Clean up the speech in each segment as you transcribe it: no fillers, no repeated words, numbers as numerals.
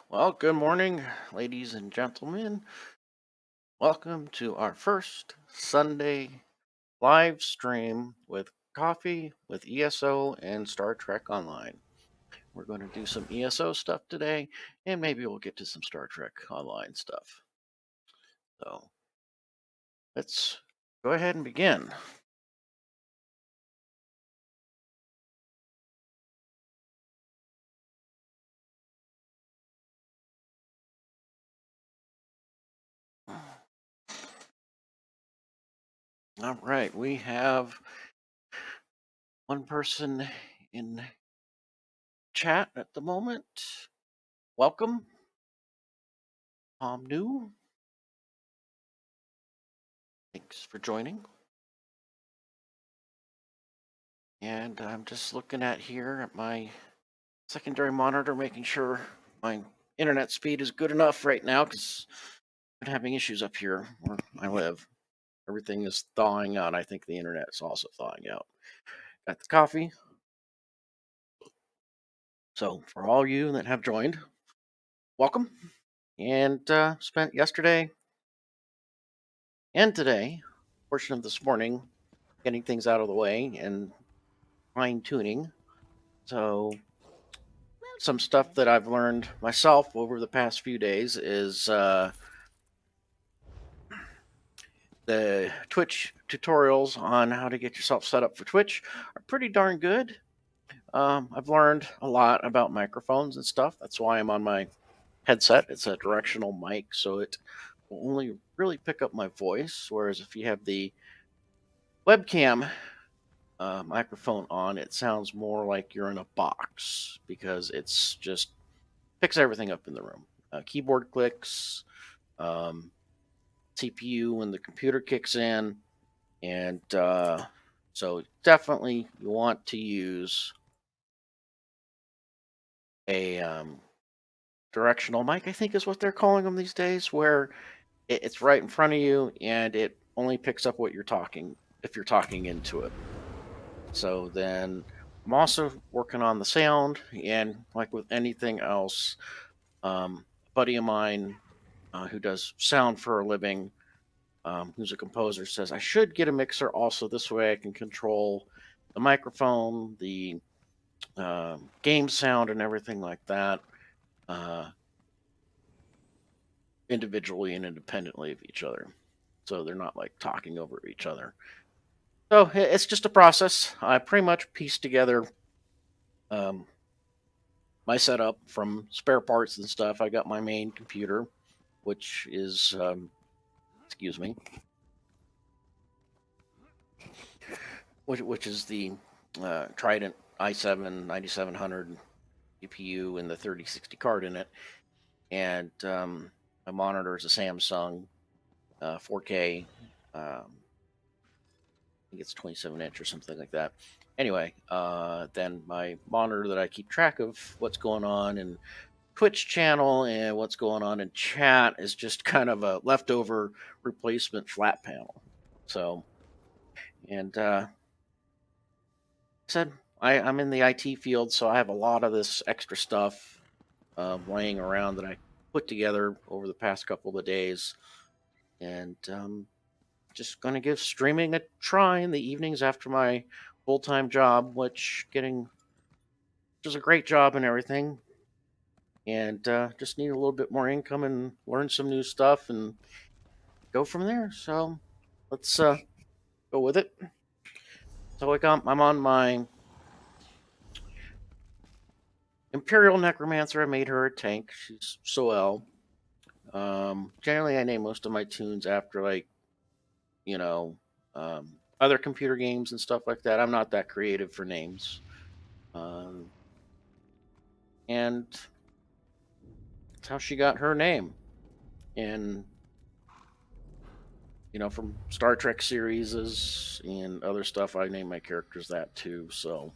Well, good morning, ladies and gentlemen. Welcome to our first Sunday live stream with coffee with ESO and Star Trek Online. We're going to do some ESO stuff today, and maybe we'll get to some Star Trek Online stuff. So let's go ahead and begin. All right, we have one person in chat at the moment. Welcome, Tom New. Thanks for joining. And I'm just looking at here at my secondary monitor, making sure my internet speed is good enough right now because I'm having issues up here where I live. Everything is thawing out. I think the internet is also thawing out. Got the coffee. So, for all you that have joined, welcome. And spent yesterday and today, portion of this morning, getting things out of the way and fine tuning. So, some stuff that I've learned myself over the past few days is the Twitch tutorials on how to get yourself set up for Twitch are pretty darn good. I've learned a lot about microphones and stuff. That's why I'm on my headset. It's a directional mic, so it will only really pick up my voice. Whereas if you have the webcam microphone on, it sounds more like you're in a box because it's just picks everything up in the room. Keyboard clicks, um, CPU when the computer kicks in, and so definitely you want to use a directional mic, I think is what they're calling them these days, where it's right in front of you and it only picks up what you're talking if you're talking into it. So then I'm also working on the sound, and like with anything else, a buddy of mine who does sound for a living, who's a composer, says I should get a mixer also. This way I can control the microphone, the game sound, and everything like that, uh, individually and independently of each other. So they're not like talking over each other. So it's just a process. I pretty much pieced together um, my setup from spare parts and stuff. I got my main computer, which is, excuse me, which is the Trident i7 9700 GPU and the 3060 card in it. And my monitor is a Samsung 4K. I think it's 27-inch or something like that. Anyway, then my monitor that I keep track of what's going on in Twitch channel and what's going on in chat is just kind of a leftover replacement flat panel. So, and said I'm in the IT field, so I have a lot of this extra stuff laying around that I put together over the past couple of days, and just going to give streaming a try in the evenings after my full time job, which is a great job and everything, and just need a little bit more income and learn some new stuff and go from there. So let's go with it. So I'm on my Imperial Necromancer. I made her a tank. She's Soel. Generally, I name most of my tunes after you know other computer games and stuff like that. I'm not that creative for names, um, and that's how she got her name. And from Star Trek series and other stuff, I name my characters that too. So,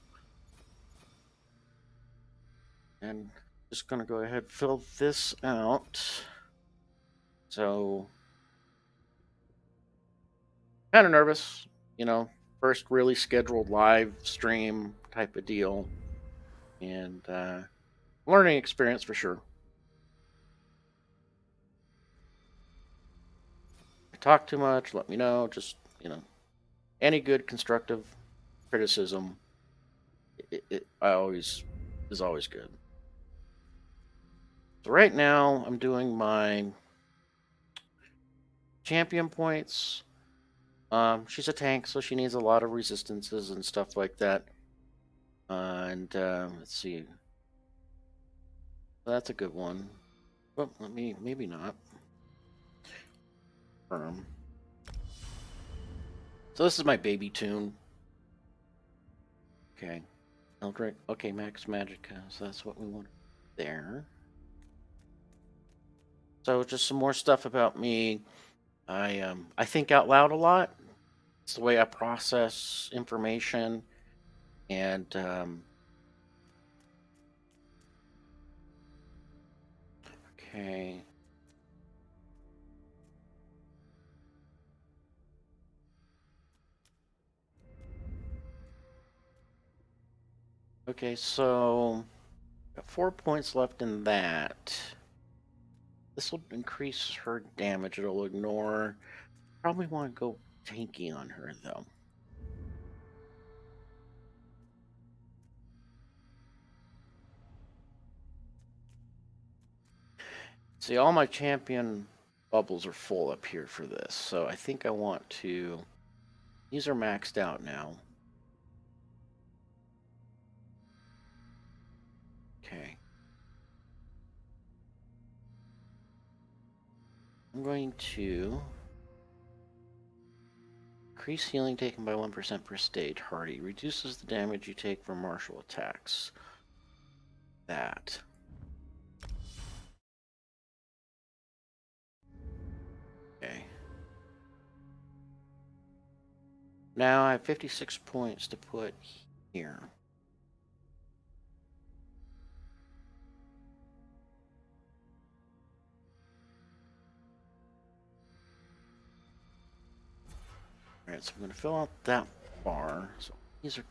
and just gonna go ahead and fill this out. So, kind of nervous, you know, first really scheduled live stream type of deal, and learning experience for sure. I talk too much, let me know. Just, any good constructive criticism, I always is always good. So right now, I'm doing my champion points. She's a tank, so she needs a lot of resistances and stuff like that. Let's see. That's a good one. Well, maybe not. So this is my baby tune. Okay. Eldritch. Okay, Max Magica. So that's what we want there. So just some more stuff about me. I think out loud a lot. It's the way I process information, and okay. Okay, so got 4 points left in that. This will increase her damage. It'll ignore. Probably want to go tanky on her though. See, all my champion bubbles are full up here for this, so I think I want to. These are maxed out now. Okay. I'm going to increase healing taken by 1% per stage. Hardy reduces the damage you take from martial attacks. That. Okay. Now I have 56 points to put here. Alright, so I'm going to fill out that bar. So these are.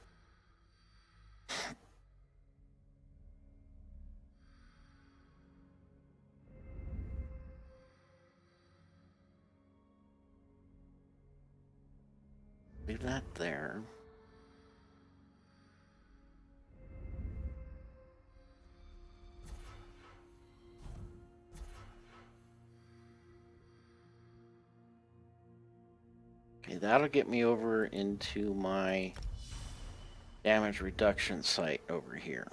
Leave that there. Okay, that'll get me over into my damage reduction site over here.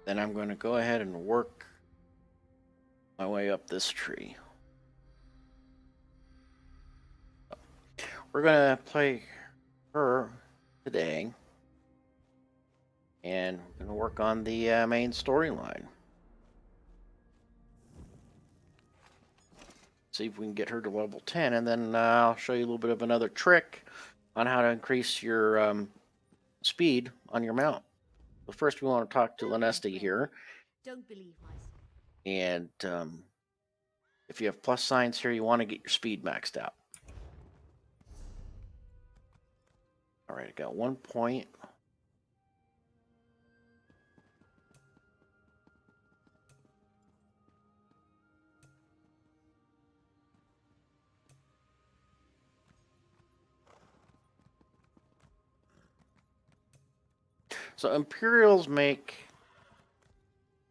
Then I'm going to go ahead and work my way up this tree. We're going to play her today, and we're going to work on the main storyline. See if we can get her to level 10, and then I'll show you a little bit of another trick on how to increase your speed on your mount. But first, we want to talk to Lanesti here. Don't believe myself. And if you have plus signs here, you want to get your speed maxed out. All right, I got 1 point. So Imperials make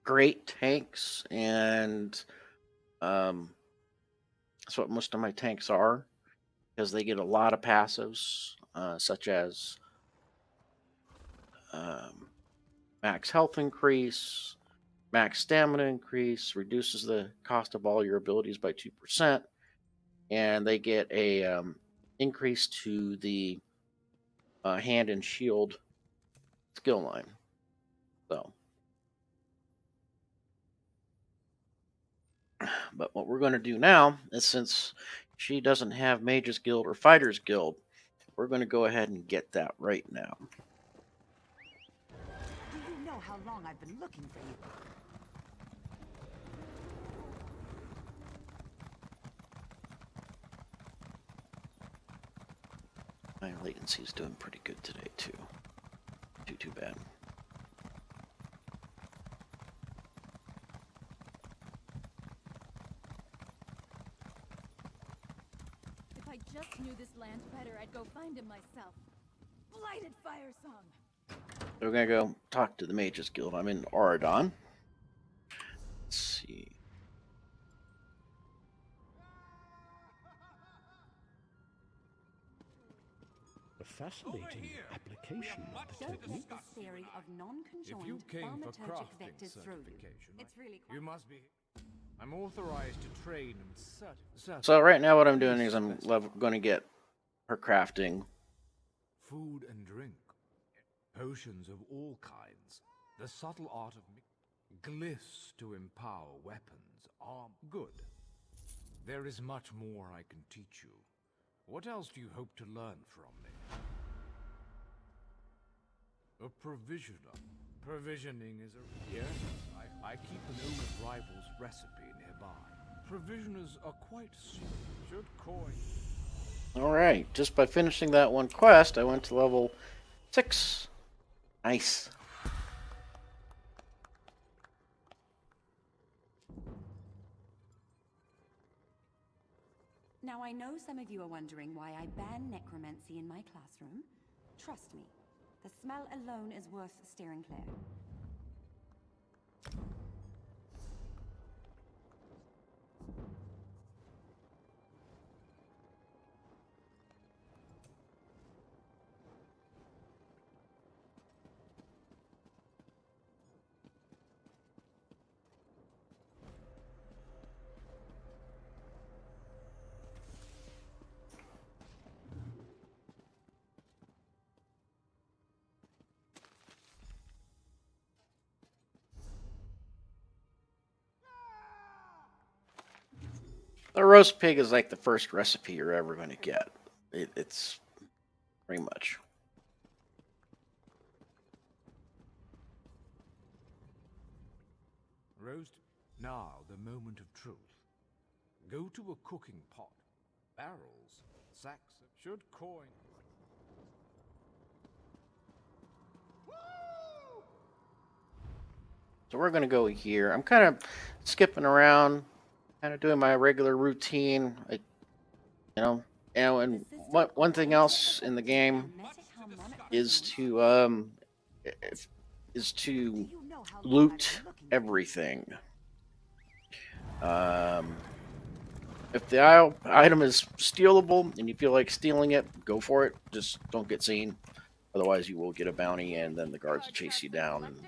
great tanks, and that's what most of my tanks are, because they get a lot of passives, such as max health increase, max stamina increase, reduces the cost of all your abilities by 2%, and they get a increase to the hand and shield skill line. So, but what we're going to do now is, since she doesn't have Mages Guild or Fighters Guild, we're going to go ahead and get that right now. Do you know how long I've been looking for you? My latency is doing pretty good today, too. Too bad. If I just knew this land better, I'd go find him myself. Blighted Fire Song! So we're going to go talk to the Mages Guild. I'm in Auradon. Let's see. A fascinating application of the Don't technique. let this theory of non-conjoined If you came for thaumaturgic crafting vectors throw you. certification, It's really you quite... must be. I'm authorized to train and certify. So right now what I'm doing is I'm going to get her crafting. Food and drink, potions of all kinds, the subtle art of glyphs to empower weapons are good. There is much more I can teach you. What else do you hope to learn from me? A provisioner. Provisioning is a... Yes, I keep an old rival's recipe nearby. Provisioners are quite simple. Should coin... Alright, just by finishing that one quest, I went to level 6. Nice. Now, I know some of you are wondering why I ban necromancy in my classroom. Trust me, the smell alone is worth steering clear. The roast pig is like the first recipe you're ever going to get. It's pretty much. Roast. Now, the moment of truth. Go to a cooking pot. Barrels, sacks, should coin. So we're going to go here. I'm kind of skipping around, kind of doing my regular routine. And one thing else in the game is to loot everything. If the item is stealable and you feel like stealing it, go for it. Just don't get seen. Otherwise, you will get a bounty, and then the guards will chase you down. And,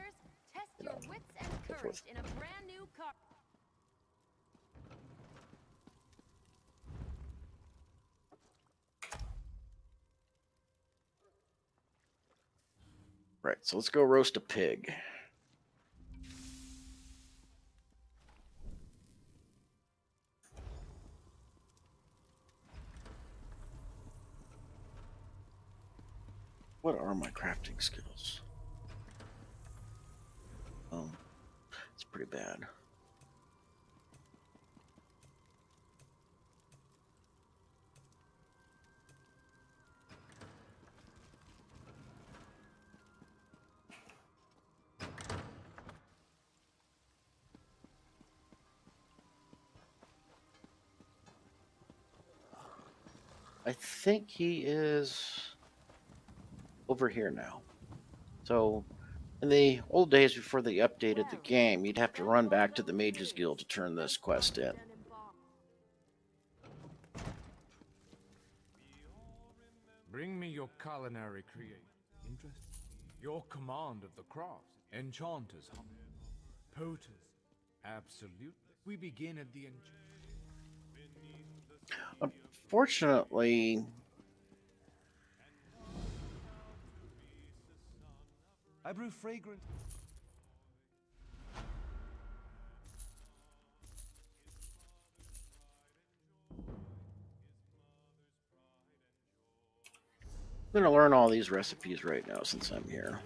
Test your wits and so courage forth. in a brand new car. Right, so let's go roast a pig. What are my crafting skills? Oh, it's pretty bad. I think he is over here now. So, in the old days before they updated the game, you'd have to run back to the Mages Guild to turn this quest in. Bring me your culinary creation. Interest? Your command of the crafts. Enchanters. Poters. Absolutely. We begin at the Unfortunately, I brew fragrant. I'm gonna learn all these recipes right now since I'm here.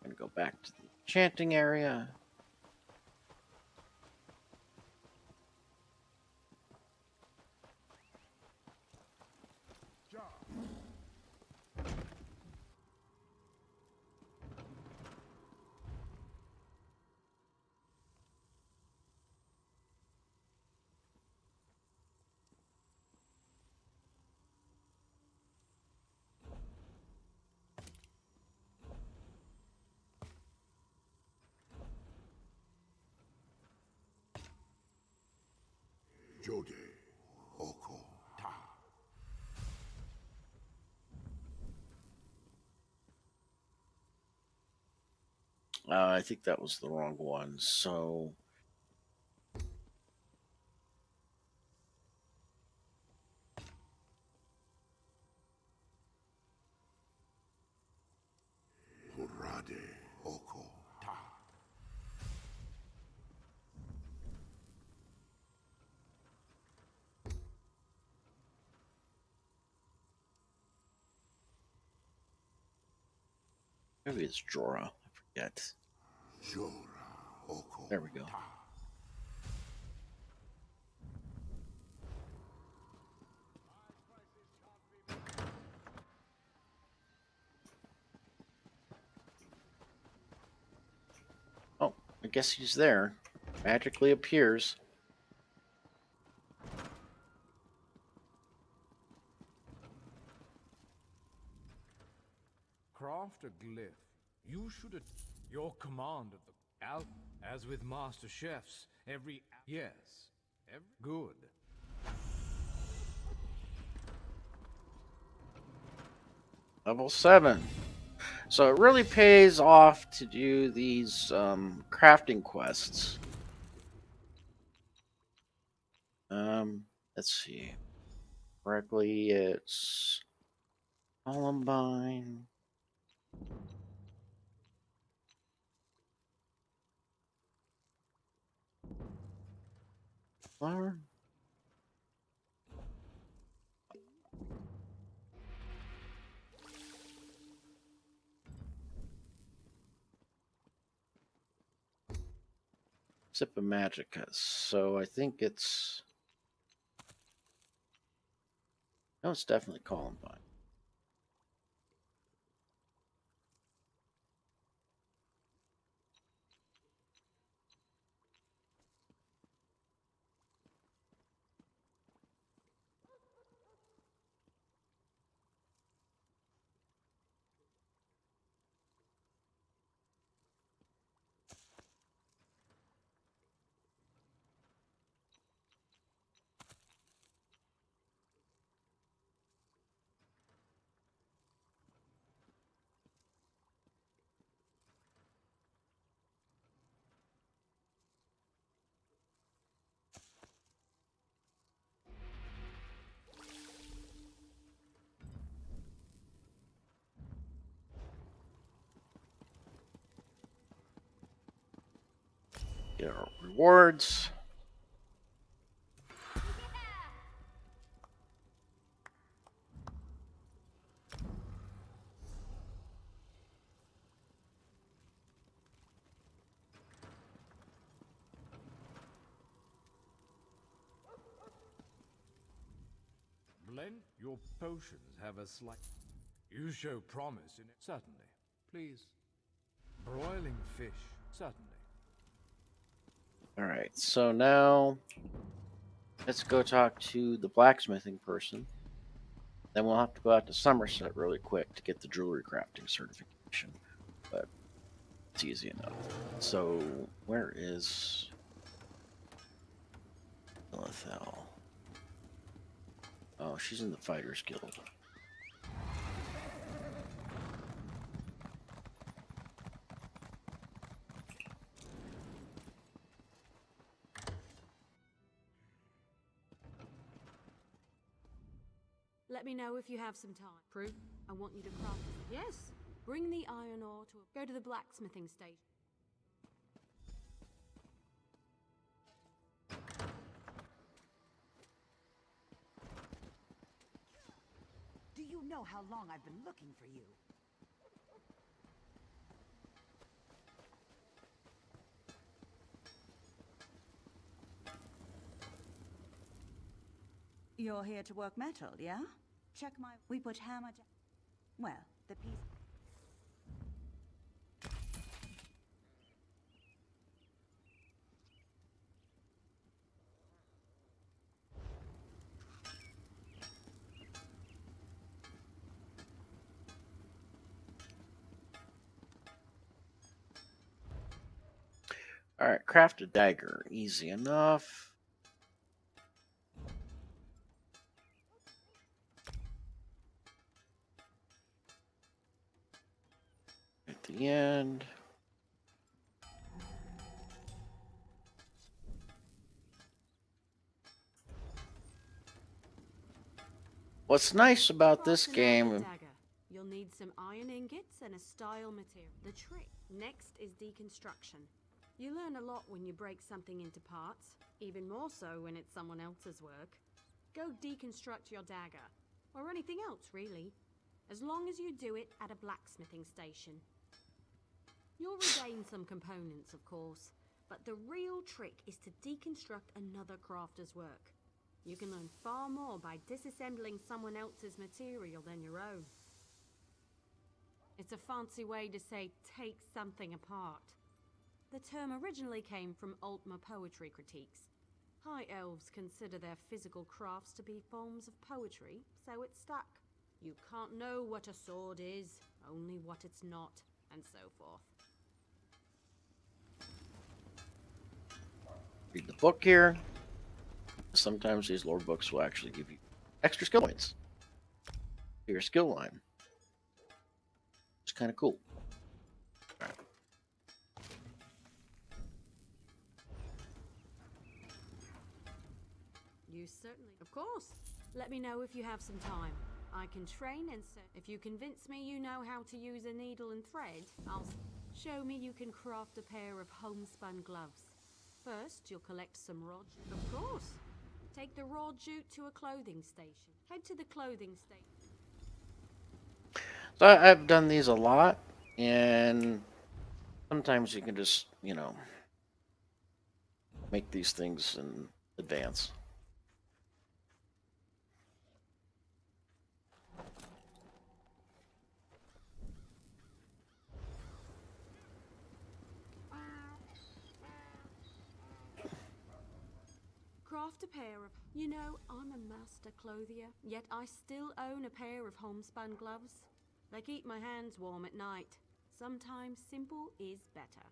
Gonna go back to the chanting area. Jode, Oko, Ta. I think that was the wrong one. So Hurade, Oko, Ta. maybe it's Jorah. I forget. Jora, Oko. There we go. Oh, I guess he's there. Magically appears. Craft a glyph. You should your command of the as with master chefs, yes, good. Level 7. So it really pays off to do these crafting quests. Let's see. Correctly, it's Columbine. Flower. Sip of Magica. So I think it's. No, it's definitely Columbine. Get our rewards. Blend your potions have a slight. You show promise in it. Certainly. Please. Broiling fish. Certainly. Alright, so now let's go talk to the blacksmithing person. Then we'll have to go out to Somerset really quick to get the jewelry crafting certification. But it's easy enough. So, where is Lithel? Oh, she's in the Fighters Guild. me know if you have some time. Prue, I want you to craft. Yes. Bring the iron ore to. Go to the blacksmithing station. Do you know how long I've been looking for you? You're here to work metal, yeah? Check my... We put hammer... Well, the piece... All right, craft a dagger. Easy enough. At the end. What's nice about this Craft an iron game, dagger. You'll need some iron ingots and a style material. The trick next is deconstruction. You learn a lot when you break something into parts, even more so when it's someone else's work. Go deconstruct your dagger, or anything else really, as long as you do it at a blacksmithing station. You'll regain some components, of course, but the real trick is to deconstruct another crafter's work. You can learn far more by disassembling someone else's material than your own. It's a fancy way to say take something apart. The term originally came from Altmer poetry critiques. High elves consider their physical crafts to be forms of poetry, so it stuck. You can't know what a sword is, only what it's not, and so forth. read the book here. Sometimes these lore books will actually give you extra skill points to your skill line. It's kind of cool. All right. You certainly... Of course. Let me know if you have some time. I can train and if you convince me you know how to use a needle and thread, I'll... Show me you can craft a pair of homespun gloves. First, you'll collect some raw jute. Of course. Take the raw jute to a clothing station. Head to the clothing station. So I've done these a lot, and sometimes you can just, make these things in advance. Craft a pair of... You know, I'm a master clothier, yet I still own a pair of homespun gloves. They keep my hands warm at night. Sometimes simple is better.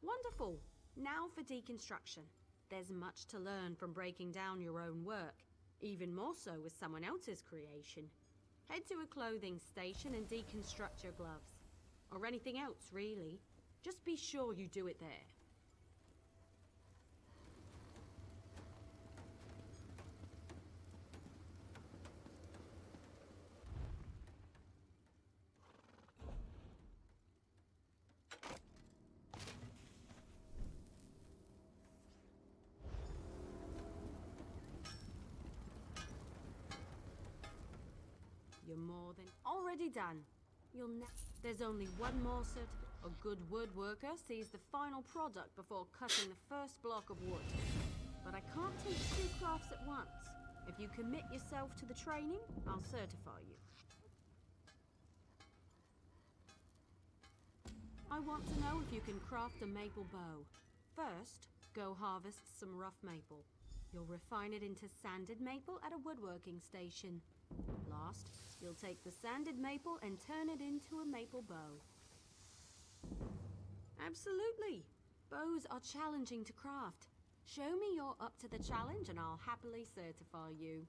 Wonderful! Now for deconstruction. There's much to learn from breaking down your own work, even more so with someone else's creation. Head to a clothing station and deconstruct your gloves. Or anything else, really. Just be sure you do it there. You're more than already done. There's only one more certificate. A good woodworker sees the final product before cutting the first block of wood. But I can't teach two crafts at once. If you commit yourself to the training, I'll certify you. I want to know if you can craft a maple bow. First, go harvest some rough maple. You'll refine it into sanded maple at a woodworking station. Last, you'll take the sanded maple and turn it into a maple bow. Absolutely! Bows are challenging to craft. Show me you're up to the challenge and I'll happily certify you.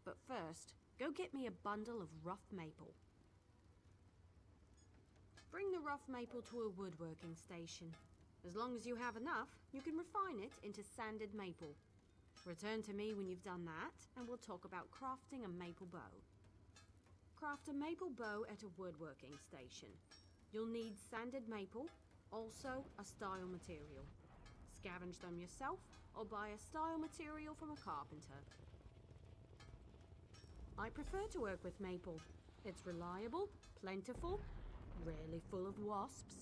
But first, go get me a bundle of rough maple. Bring the rough maple to a woodworking station. As long as you have enough, you can refine it into sanded maple. Return to me when you've done that, and we'll talk about crafting a maple bow. Craft a maple bow at a woodworking station. You'll need sanded maple, also a style material. Scavenge them yourself, or buy a style material from a carpenter. I prefer to work with maple. It's reliable, plentiful, rarely full of wasps.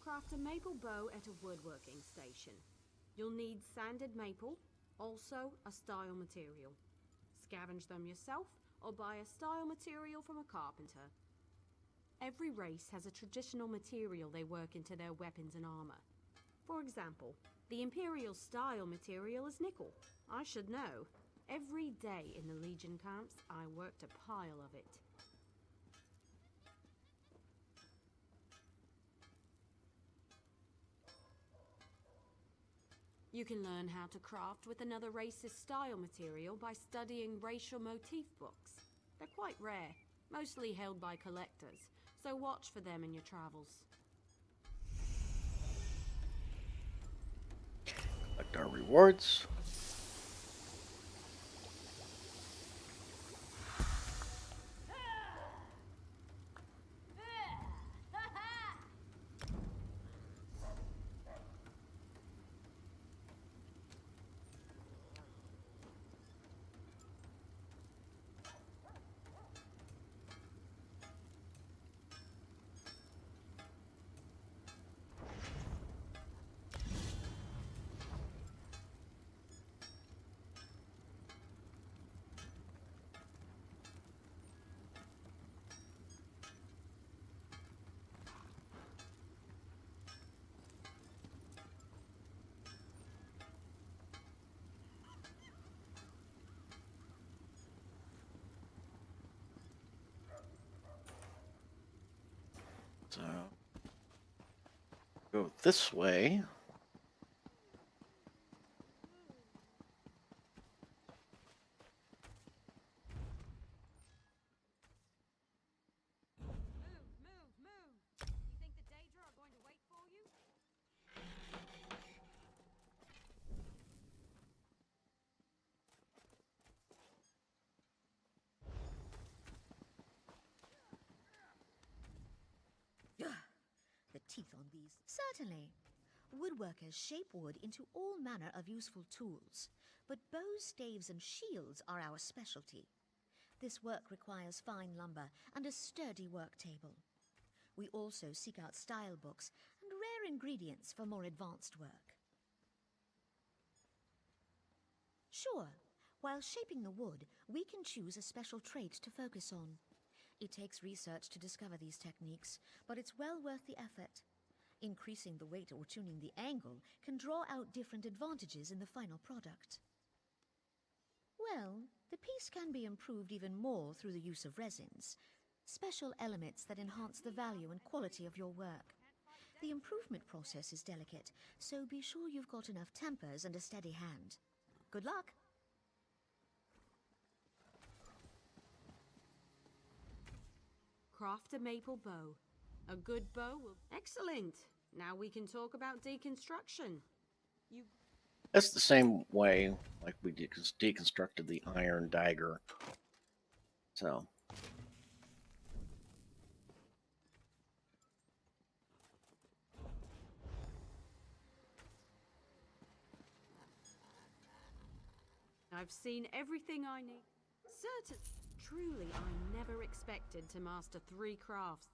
Craft a maple bow at a woodworking station. You'll need sanded maple, also a style material. Scavenge them yourself, or buy a style material from a carpenter. Every race has a traditional material they work into their weapons and armor. For example, the Imperial style material is nickel. I should know. Every day in the Legion camps, I worked a pile of it. You can learn how to craft with another race's style material by studying racial motif books. They're quite rare, mostly held by collectors, so watch for them in your travels. Collect our rewards. So go this way. Move! You think the Daedra are going to wait for you? The teeth on these. Certainly. Woodworkers shape wood into all manner of useful tools, but bows, staves, and shields are our specialty. This work requires fine lumber and a sturdy work table. We also seek out style books and rare ingredients for more advanced work. Sure, while shaping the wood, we can choose a special trait to focus on. It takes research to discover these techniques, but it's well worth the effort. Increasing the weight or tuning the angle can draw out different advantages in the final product. Well, the piece can be improved even more through the use of resins, special elements that enhance the value and quality of your work. The improvement process is delicate, so be sure you've got enough tempers and a steady hand. Good luck! Craft a maple bow. A good bow will... Excellent! Now we can talk about deconstruction. That's the same way like we deconstructed the iron dagger. So I've seen everything I need. Certain. Truly, I never expected to master 3 crafts.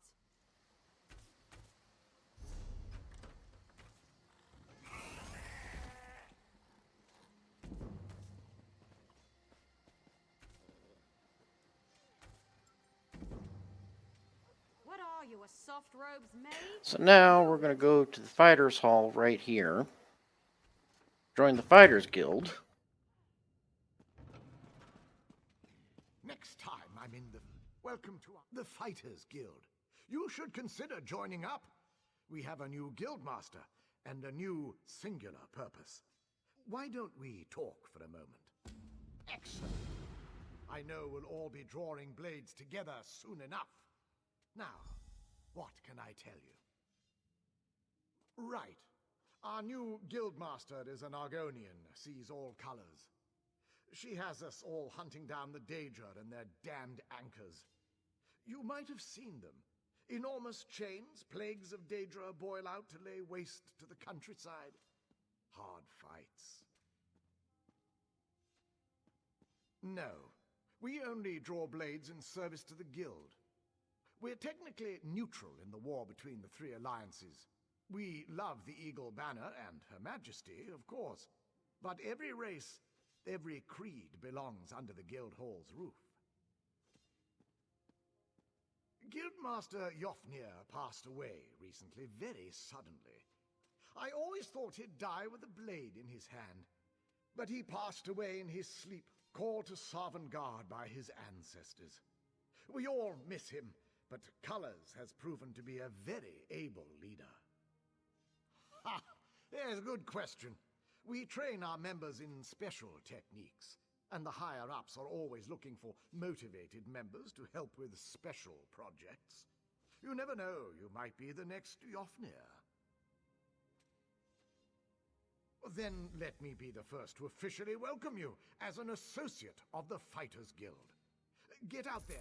What are you, a soft robes maid? So now we're going to go to the Fighters Hall right here. Join the Fighters Guild. Next time I'm in the... Welcome to the Fighters Guild. You should consider joining up. We have a new guild master and a new singular purpose. Why don't we talk for a moment? Excellent. I know we'll all be drawing blades together soon enough. Now, what can I tell you? Right. Our new guildmaster is an Argonian, sees all colors. She has us all hunting down the Daedra and their damned anchors. You might have seen them. Enormous chains, plagues of Daedra boil out to lay waste to the countryside. Hard fights. No, we only draw blades in service to the guild. We're technically neutral in the war between the three alliances. We love the Eagle Banner and Her Majesty, of course, but every race, every creed belongs under the guild hall's roof. Guildmaster Jofnir passed away recently, very suddenly. I always thought he'd die with a blade in his hand, but he passed away in his sleep, called to Sovngarde by his ancestors. We all miss him, but Colors has proven to be a very able leader. Ha! There's a good question. We train our members in special techniques, and the higher-ups are always looking for motivated members to help with special projects. You never know, you might be the next Jofnir. Then let me be the first to officially welcome you as an associate of the Fighters Guild. Get out there.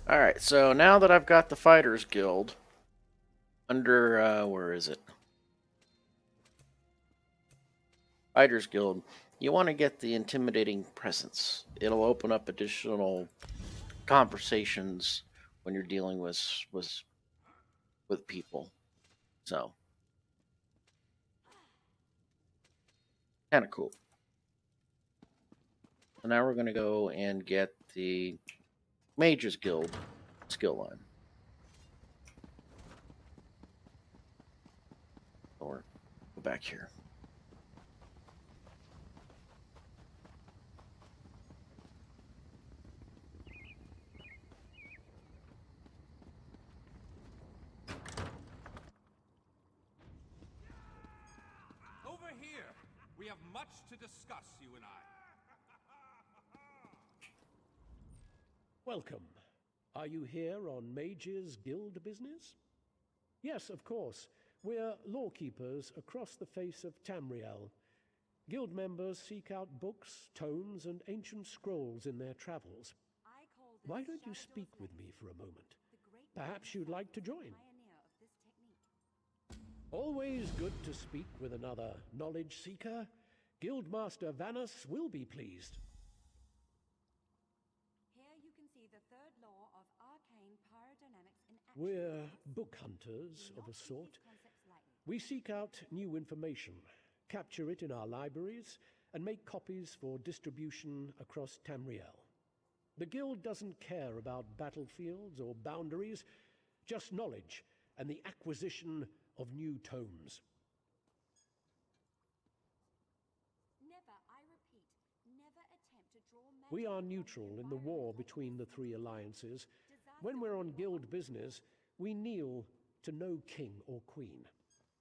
Alright, so now that I've got the Fighters Guild under, where is it? Fighters Guild, you want to get the Intimidating Presence. It'll open up additional conversations when you're dealing with people. So, kind of cool. So now we're going to go and get the Mages Guild skill line. Or go back here. Over here. We have much to discuss, you and I. Welcome. Are you here on Mages Guild business? Yes, of course. We're lawkeepers across the face of Tamriel. Guild members seek out books, tomes, and ancient scrolls in their travels. Why don't you speak with me for a moment? Perhaps you'd like to join. Always good to speak with another knowledge seeker. Guildmaster Vanus will be pleased. Here you can see the third law of arcane pyrodynamics in action. We're book hunters of a sort. We seek out new information, capture it in our libraries, and make copies for distribution across Tamriel. The Guild doesn't care about battlefields or boundaries, just knowledge and the acquisition of new tomes. Never, I repeat, never attempt to draw We are neutral in the war between the three alliances. When we're on Guild business, we kneel to no king or queen.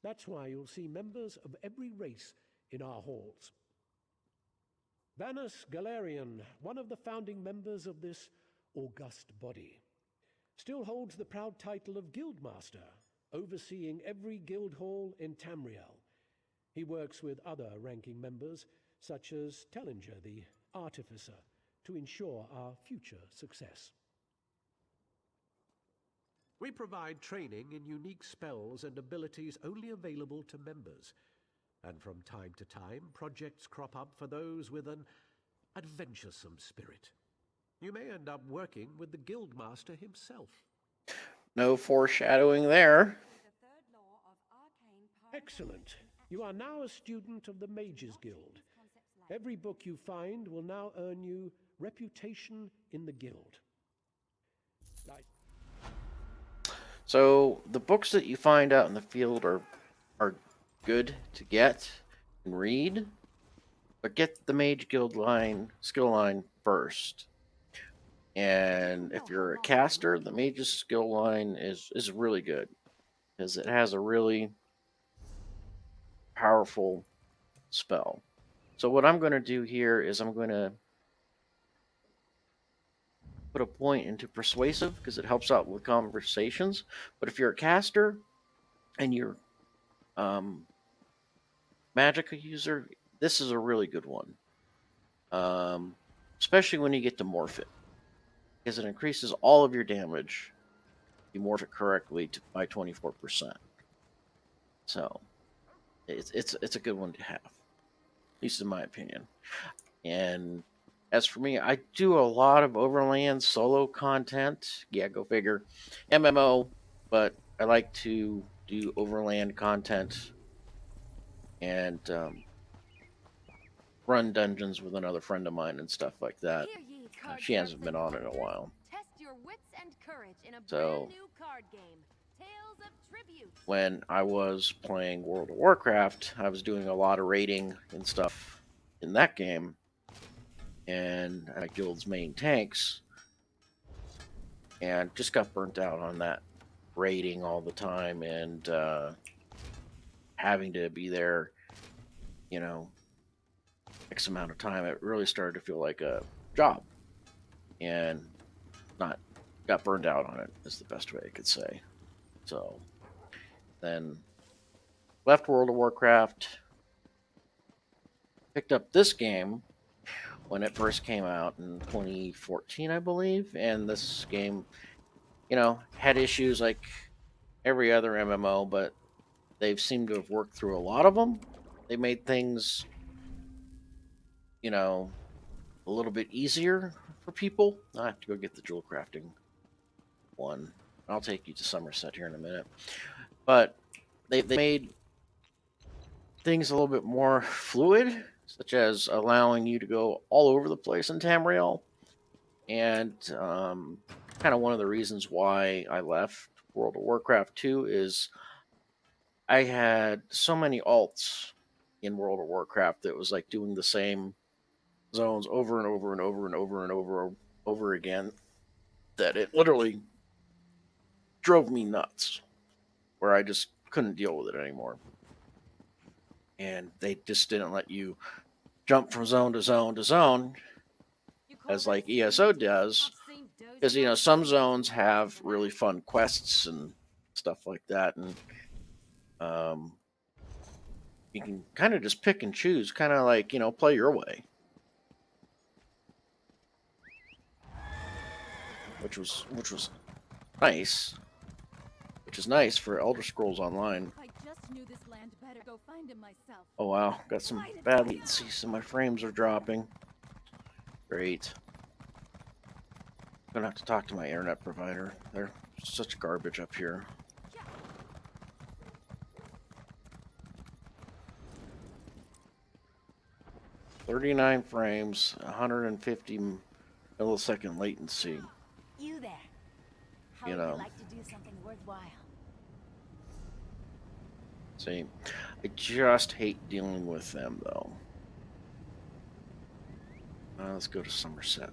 That's why you'll see members of every race in our halls. Vanus Galarian, one of the founding members of this august body, still holds the proud title of Guildmaster, overseeing every guild hall in Tamriel. He works with other ranking members, such as Tellinger, the Artificer, to ensure our future success. We provide training in unique spells and abilities only available to members. And from time to time, projects crop up for those with an adventuresome spirit. You may end up working with the Guildmaster himself. No foreshadowing there. Excellent. You are now a student of the Mages Guild. Every book you find will now earn you reputation in the Guild. So the books that you find out in the field are good to get and read, but get the Mage Guild skill line first. And if you're a caster, the Mage's skill line is really good because it has a really powerful spell. So what I'm going to do here is I'm going to put a point into persuasive because it helps out with conversations. But if you're a caster and you're Magicka user, this is a really good one. Especially when you get to morph it, because it increases all of your damage if you morph it correctly by 24%. So it's a good one to have, at least in my opinion. And as for me, I do a lot of Overland solo content. Yeah, go figure. MMO, but I like to do Overland content and run dungeons with another friend of mine and stuff like that. Hear ye, She hasn't been on in a card-careful while. Test your wits and courage in a So- brand new card game, Tales of Tribute. When I was playing World of Warcraft, I was doing a lot of raiding and stuff in that game, and I guild's main tanks, and just got burnt out on that raiding all the time and having to be there, you know, X amount of time. It really started to feel like a job, and got burned out on it is the best way I could say. So then left World of Warcraft, picked up this game when it first came out in 2014, I believe, and this game, you know, had issues like every other MMO, but they've seemed to have worked through a lot of them. They made things, you know, a little bit easier for people. I have to go get the jewel crafting one. I'll take you to Somerset here in a minute. But they made things a little bit more fluid, such as allowing you to go all over the place in Tamriel. And kind of one of the reasons why I left World of Warcraft 2 is I had so many alts in World of Warcraft that was like doing the same zones over and over and over and over and over again that it literally drove me nuts, where I just couldn't deal with it anymore. And they just didn't let you jump from zone to zone to zone as like ESO does, because you know some zones have really fun quests and stuff like that, and you can kind of just pick and choose, kind of like, you know, play your way, which was nice, which is nice for Elder Scrolls Online. If I just knew this land better, go find him myself. Oh wow, got some bad latency, so my frames are dropping. Great. Gonna have to talk to my internet provider. They're such garbage up here. "39 frames, 150 millisecond latency." You there. How You would know. you like to do something worthwhile? See, I just hate dealing with them, though. Let's go to Somerset.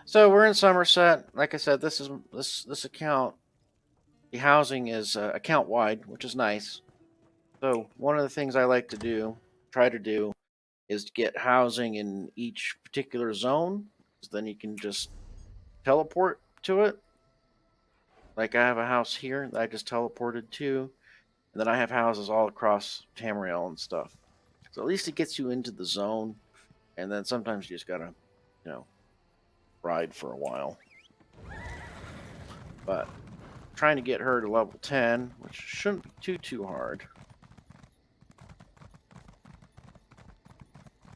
So we're in Somerset. Like I said, this account, the housing is account wide, which is nice. So one of the things I like to do, try to do, is to get housing in each particular zone. So then you can just teleport to it. Like I have a house here that I just teleported to, and then I have houses all across Tamriel and stuff. So at least it gets you into the zone, and then sometimes you just gotta, you know, ride for a while. But trying to get her to level 10, which shouldn't be too hard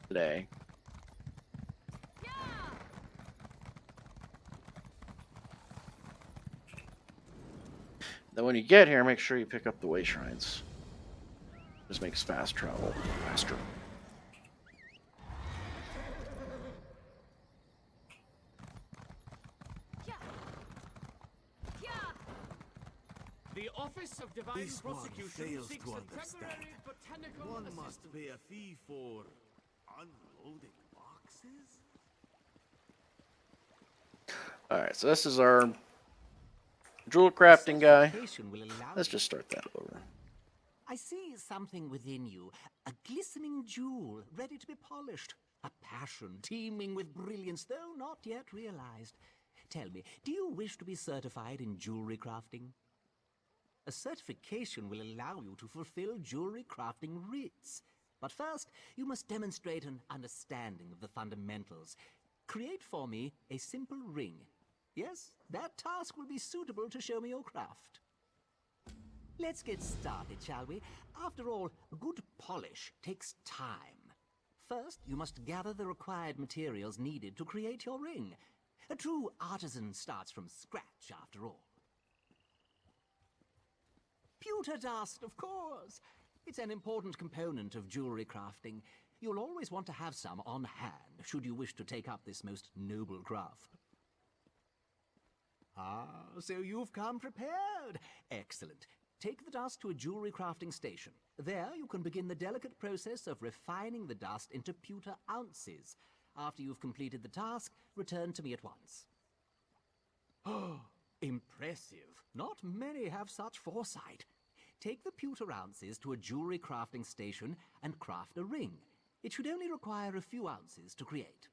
today. Then when you get here, make sure you pick up the way shrines. Just makes fast travel faster. The Office of Divine This one Prosecution fails seeks to a understand. temporary botanical One assistant. must pay a fee for unloading boxes? All right, so this is our jewel crafting guy. Let's just start that over. I see something within you, a glistening jewel ready to be polished, a passion teeming with brilliance, though not yet realized. Tell me, do you wish to be certified in jewelry crafting? A certification will allow you to fulfill jewelry crafting rites. But first, you must demonstrate an understanding of the fundamentals. Create for me a simple ring. Yes, that task will be suitable to show me your craft. Let's get started, shall we? After all, good polish takes time. First, you must gather the required materials needed to create your ring. A true artisan starts from scratch, after all. Pewter dust, of course. It's an important component of jewelry crafting. You'll always want to have some on hand, should you wish to take up this most noble craft. Ah, so you've come prepared. Excellent. Take the dust to a jewelry crafting station. There you can begin the delicate process of refining the dust into pewter ounces. After you've completed the task, return to me at once. Oh, impressive. Not many have such foresight. Take the pewter ounces to a jewelry crafting station and craft a ring. It should only require a few ounces to create.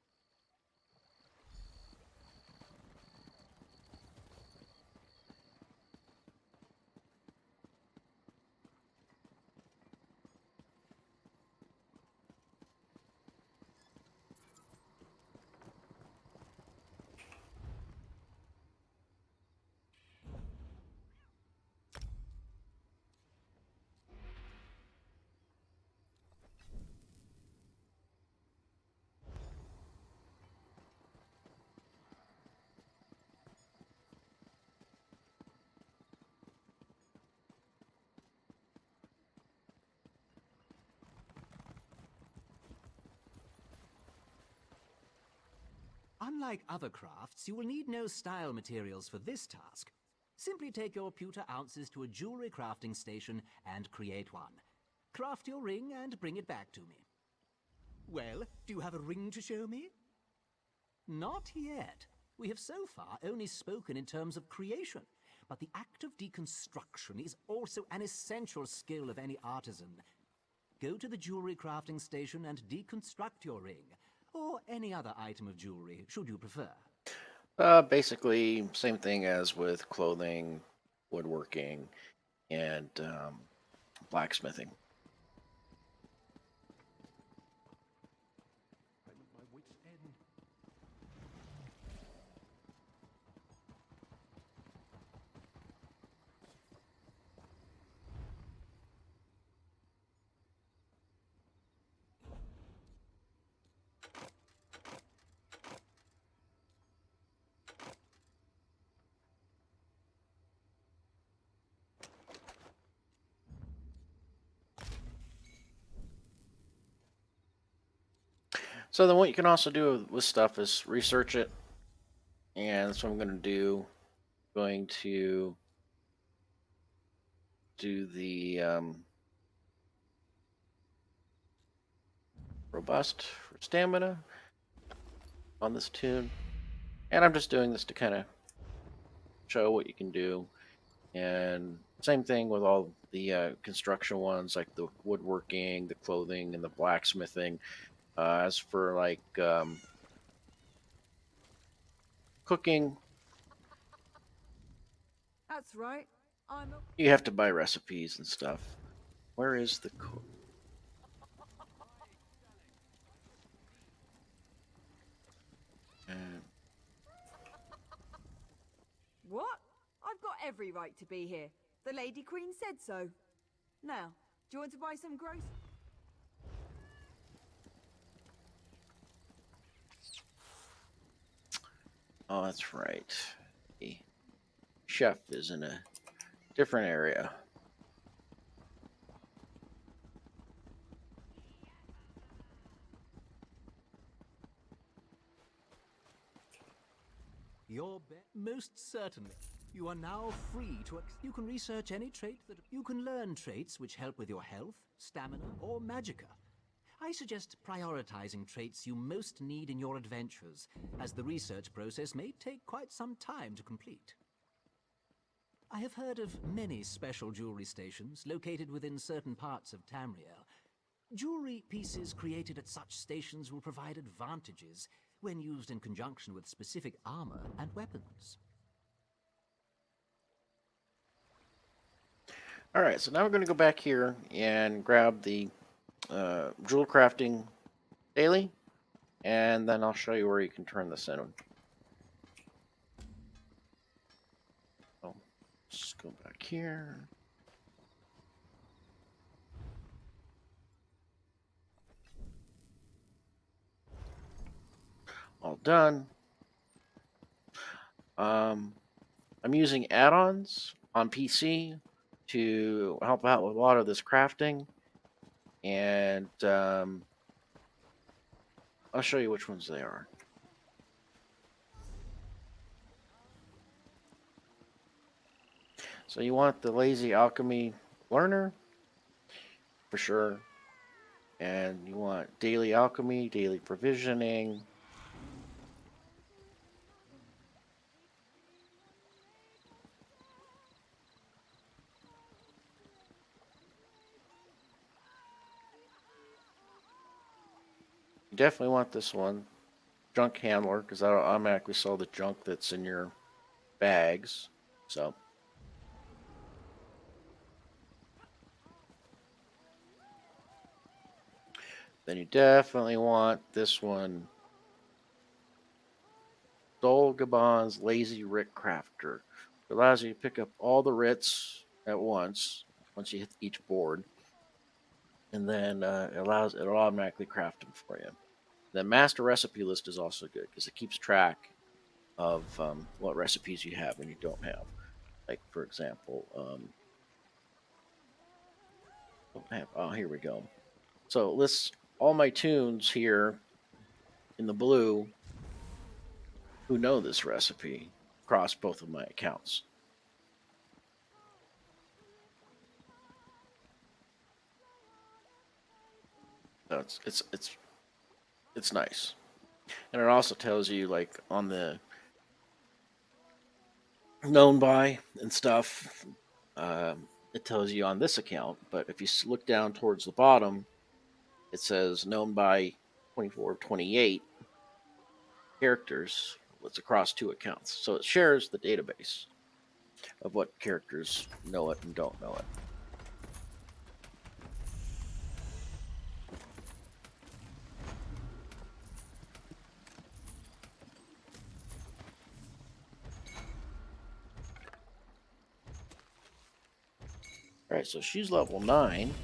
Unlike other crafts, you will need no style materials for this task. Simply take your pewter ounces to a jewelry crafting station and create one. Craft your ring and bring it back to me. Well, do you have a ring to show me? Not yet. We have so far only spoken in terms of creation, but the act of deconstruction is also an essential skill of any artisan. Go to the jewelry crafting station and deconstruct your ring, or any other item of jewelry, should you prefer. Basically, same thing as with clothing, woodworking, and blacksmithing. So then what you can also do with stuff is research it. And that's what I'm going to do. Going to do the robust for stamina on this tune. And I'm just doing this to kind of show what you can do. And same thing with all the construction ones, like the woodworking, the clothing, and the blacksmithing. As for like cooking, That's right. you have to buy recipes and stuff. Where is the cook? What? I've got every right to be here. The Lady Queen said so. Now, do you want to buy some groceries? Oh, that's right. The chef is in a different area. Your bet? Most certainly. You are now free to... You can research any trait that... You can learn traits which help with your health, stamina, or magicka. I suggest prioritizing traits you most need in your adventures, as the research process may take quite some time to complete. I have heard of many special jewelry stations located within certain parts of Tamriel. Jewelry pieces created at such stations will provide advantages when used in conjunction with specific armor and weapons. All right, so now we're going to go back here and grab the jewel crafting daily, and then I'll show you where you can turn this in. So, let's go back here. All done. I'm using add-ons on PC to help out with a lot of this crafting, and I'll show you which ones they are. So you want the Lazy Alchemy Learner, for sure. And you want Daily Alchemy, Daily Provisioning. You definitely want this one, Junk Handler, because that'll automatically sell the junk that's in your bags. So then you definitely want this one, Dol Gabon's Lazy Writ Crafter. It allows you to pick up all the writs at once you hit each board, and then it'll automatically craft them for you. The master recipe list is also good because it keeps track of what recipes you have and you don't have. Like, for example, oh, here we go. So it lists all my tunes here in the blue who know this recipe across both of my accounts. So it's nice. And it also tells you, like, on the known by and stuff, it tells you on this account, but if you look down towards the bottom, it says known by 24, 28 characters. It's across 2 accounts. So it shares the database of what characters know it and don't know it. Alright, so she's level 9.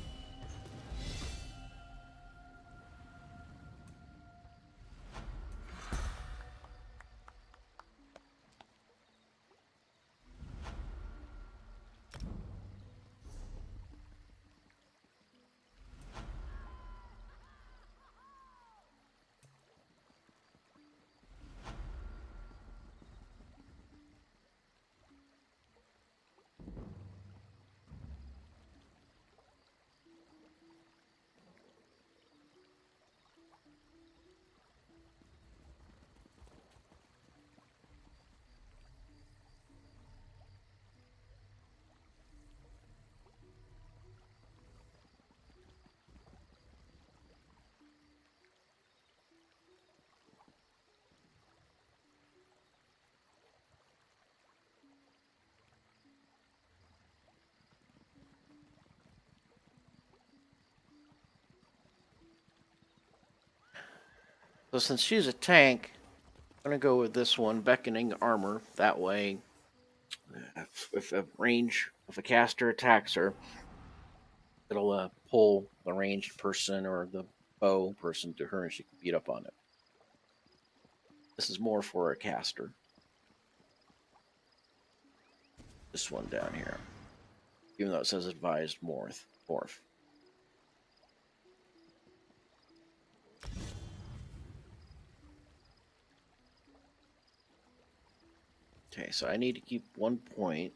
So since she's a tank, I'm going to go with this one, Beckoning Armor. That way, if a caster attacks her, it'll pull the ranged person or the bow person to her and she can beat up on it. This is more for a caster. This one down here. Even though it says advised morph. Okay, so I need to keep 1 point.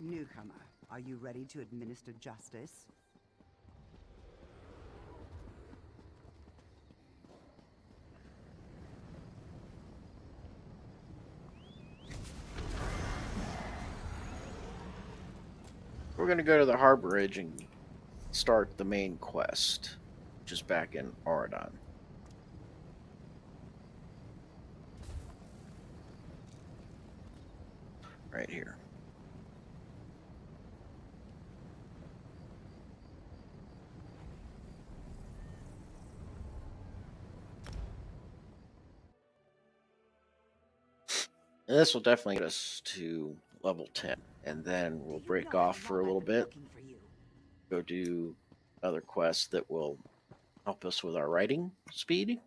Newcomer, are you ready to administer justice? We're going to go to the Harborage and start the main quest, which is back in Auradon. Right here. And this will definitely get us to level 10. And then we'll break off for a little bit. Go do other quests that will help us with our writing speed.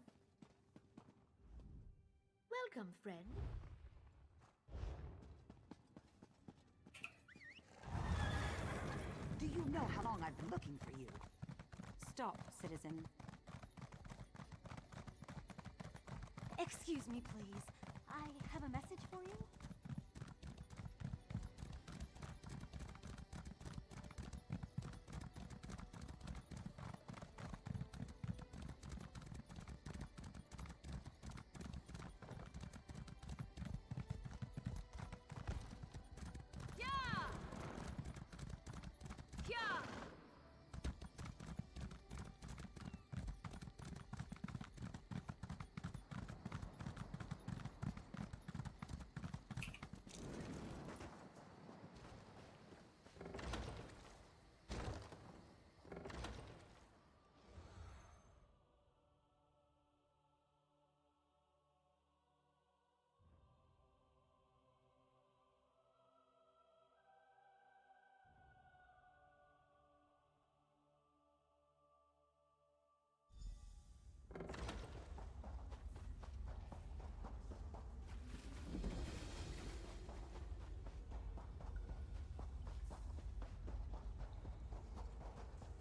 Welcome, friend. Do you know how long I've been looking for you? Stop, citizen. Excuse me, please. I have a message for you.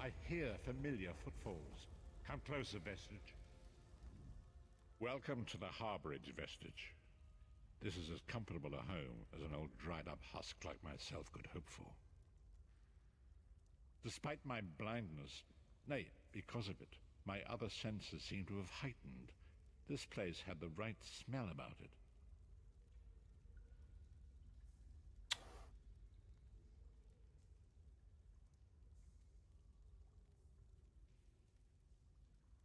I hear familiar footfalls. Come closer, Vestige. Welcome to the Harborage, Vestige. This is as comfortable a home as an old dried-up husk like myself could hope for. Despite my blindness, nay, because of it, my other senses seem to have heightened. This place had the right smell about it.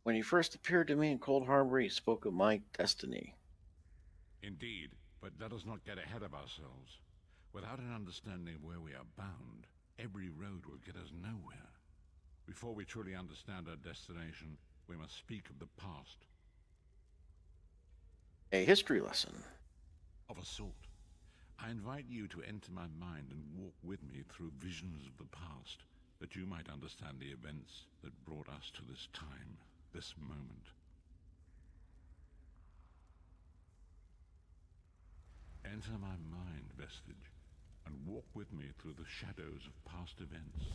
When you first appeared to me in Cold Harbor, you spoke of my destiny. Indeed, but let us not get ahead of ourselves. Without an understanding of where we are bound, every road will get us nowhere. Before we truly understand our destination, we must speak of the past. A history lesson. Of a sort. I invite you to enter my mind and walk with me through visions of the past, that you might understand the events that brought us to this time, this moment. Enter my mind, Vestige, and walk with me through the shadows of past events.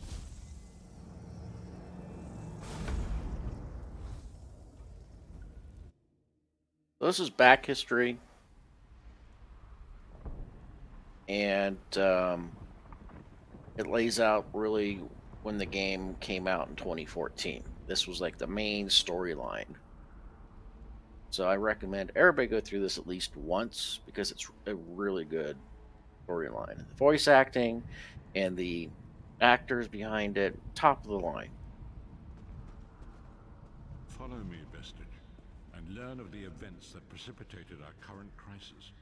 This is back history, and it lays out really when the game came out in 2014. This was like the main storyline. So I recommend everybody go through this at least once because it's a really good storyline. The voice acting and the actors behind it, top of the line. Follow me, Vestige, and learn of the events that precipitated our current crisis.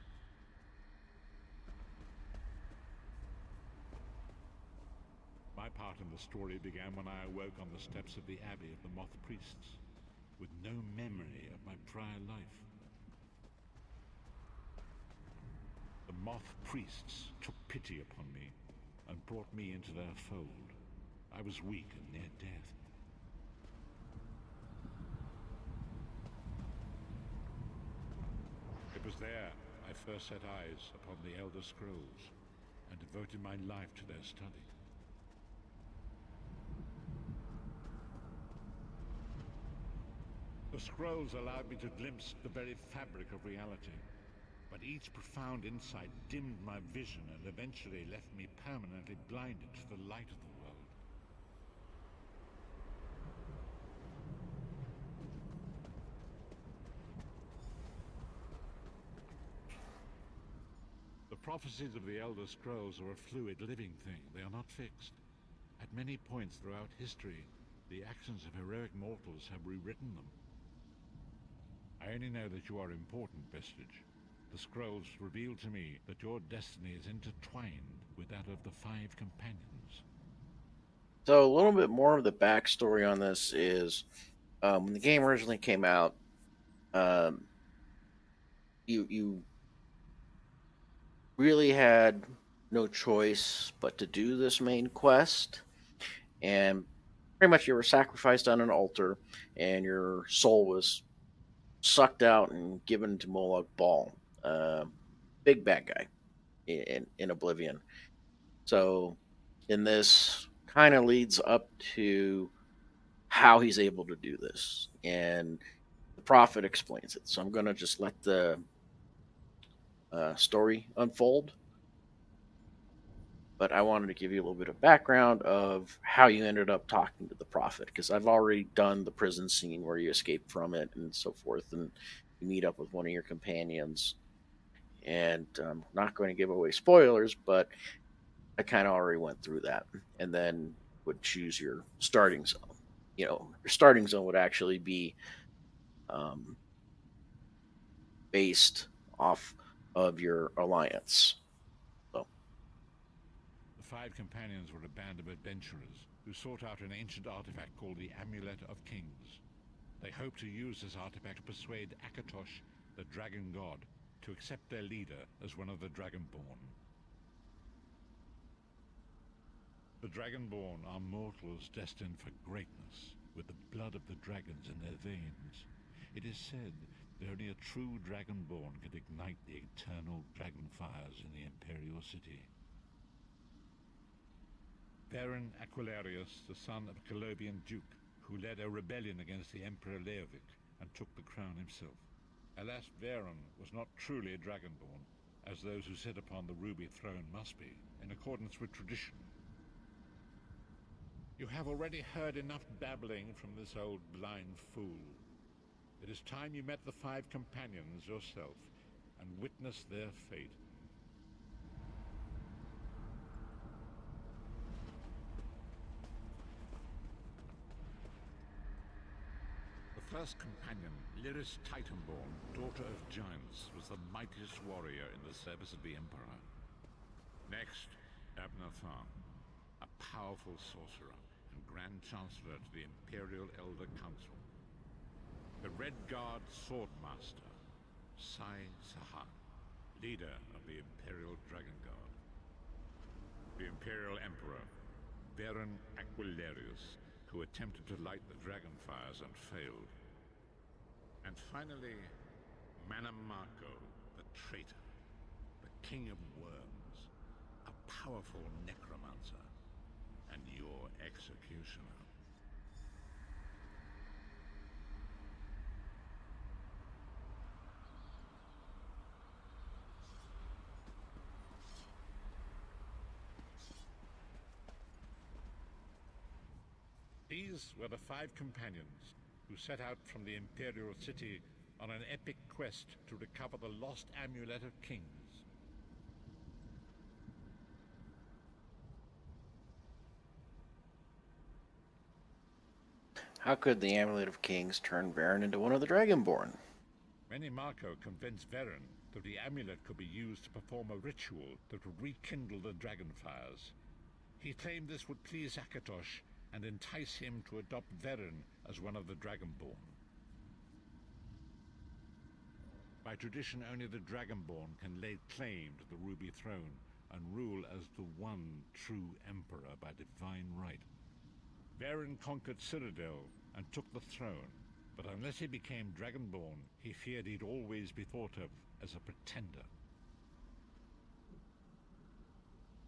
My part in the story began when I awoke on the steps of the Abbey of the Moth Priests, with no memory of my prior life. The Moth Priests took pity upon me and brought me into their fold. I was weak and near death, There, I first set eyes upon the Elder Scrolls, and devoted my life to their study. The scrolls allowed me to glimpse the very fabric of reality, but each profound insight dimmed my vision and eventually left me permanently blinded to the light of the world. The prophecies of the Elder Scrolls are a fluid, living thing. They are not fixed. At many points throughout history, the actions of heroic mortals have rewritten them. I only know that you are important, Vestige. The scrolls reveal to me that your destiny is intertwined with that of the Five Companions. So a little bit more of the backstory on this is when the game originally came out, um, you really had no choice but to do this main quest, and pretty much you were sacrificed on an altar, and your soul was sucked out and given to Molag Bal, big bad guy in Oblivion. So, in this kind of leads up to how he's able to do this, and the prophet explains it. So I'm going to just let the story unfold. But I wanted to give you a little bit of background of how you ended up talking to the prophet, because I've already done the prison scene where you escape from it and so forth, and you meet up with one of your companions. And I'm not going to give away spoilers, but I kind of already went through that, and then would choose your starting zone. Your starting zone would actually be um, based off of your alliance. So, The Five Companions were a band of adventurers who sought out an ancient artifact called the Amulet of Kings. They hoped to use this artifact to persuade Akatosh, the Dragon God, to accept their leader as one of the Dragonborn. The Dragonborn are mortals destined for greatness, with the blood of the dragons in their veins. It is said that only a true Dragonborn can ignite the eternal dragon fires in the Imperial City. Varen Aquilarius, the son of a Colobian duke, who led a rebellion against the Emperor Leovic and took the crown himself. Alas, Varen was not truly a Dragonborn, as those who sit upon the ruby throne must be, in accordance with tradition. You have already heard enough babbling from this old blind fool. It is time you met the Five Companions yourself and witnessed their fate. The first companion, Lyris Titanborn, daughter of giants, was the mightiest warrior in the service of the Emperor. Next, Abnathan, a powerful sorcerer and Grand Chancellor to the Imperial Elder Council. The Red Guard Swordmaster, Sai Sahan, leader of the Imperial Dragon Guard. The Imperial Emperor, Varen Aquilarius, who attempted to light the dragon fires and failed. And finally, Manamako, the traitor, the King of Worms, a powerful necromancer, and your executioner. These were the Five Companions who set out from the Imperial City on an epic quest to recover the lost Amulet of Kings. how could the Amulet of Kings turn Varen into one of the Dragonborn? Manamako convinced Varen that the amulet could be used to perform a ritual that would rekindle the dragon fires. He claimed this would please Akatosh and entice him to adopt Varen as one of the Dragonborn. By tradition, only the Dragonborn can lay claim to the Ruby Throne and rule as the one true Emperor by divine right. Varen conquered Cyrodiil and took the throne, But unless he became Dragonborn, he feared he'd always be thought of as a pretender.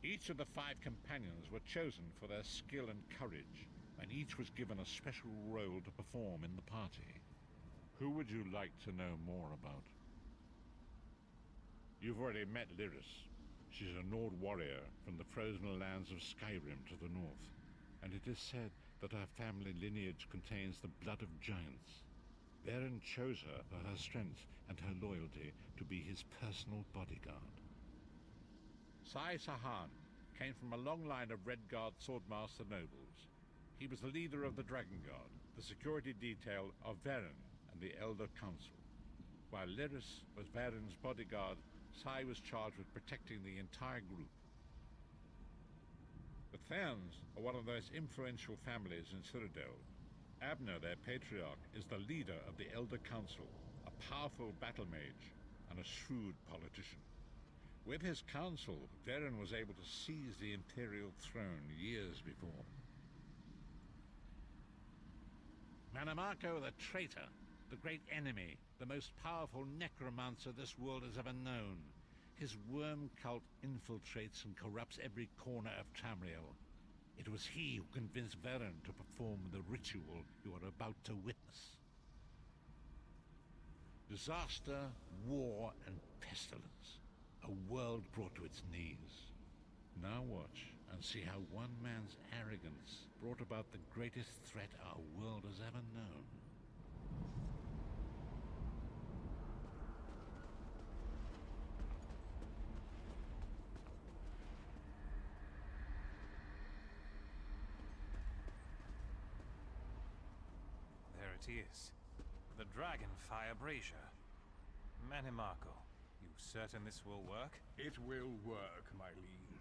Each of the 5 companions were chosen for their skill and courage, and each was given a special role to perform in the party. Who would you like to know more about? You've already met Lyris. She's a Nord warrior from the frozen lands of Skyrim to the north, and it is said that her family lineage contains the blood of giants. Varen chose her for her strength and her loyalty to be his personal bodyguard. Sai Sahan came from a long line of Redguard swordmaster nobles. He was the leader of the Dragon Guard, the security detail of Varen and the Elder Council. While Lyris was Varen's bodyguard, Sai was charged with protecting the entire group. The Therns are one of the most influential families in Cyrodiil. Abner, their patriarch, is the leader of the Elder Council, a powerful battle mage and a shrewd politician. With his council, Varen was able to seize the Imperial throne years before. Manamako the traitor, the great enemy, the most powerful necromancer this world has ever known. His worm cult infiltrates and corrupts every corner of Tamriel. It was he who convinced Varen to perform the ritual you are about to witness. Disaster, war, and pestilence. A world brought to its knees. Now watch and see how one man's arrogance brought about the greatest threat our world has ever known. There it is. The Dragonfire Brazier. Manimako, you certain this will work? It will work, my liege.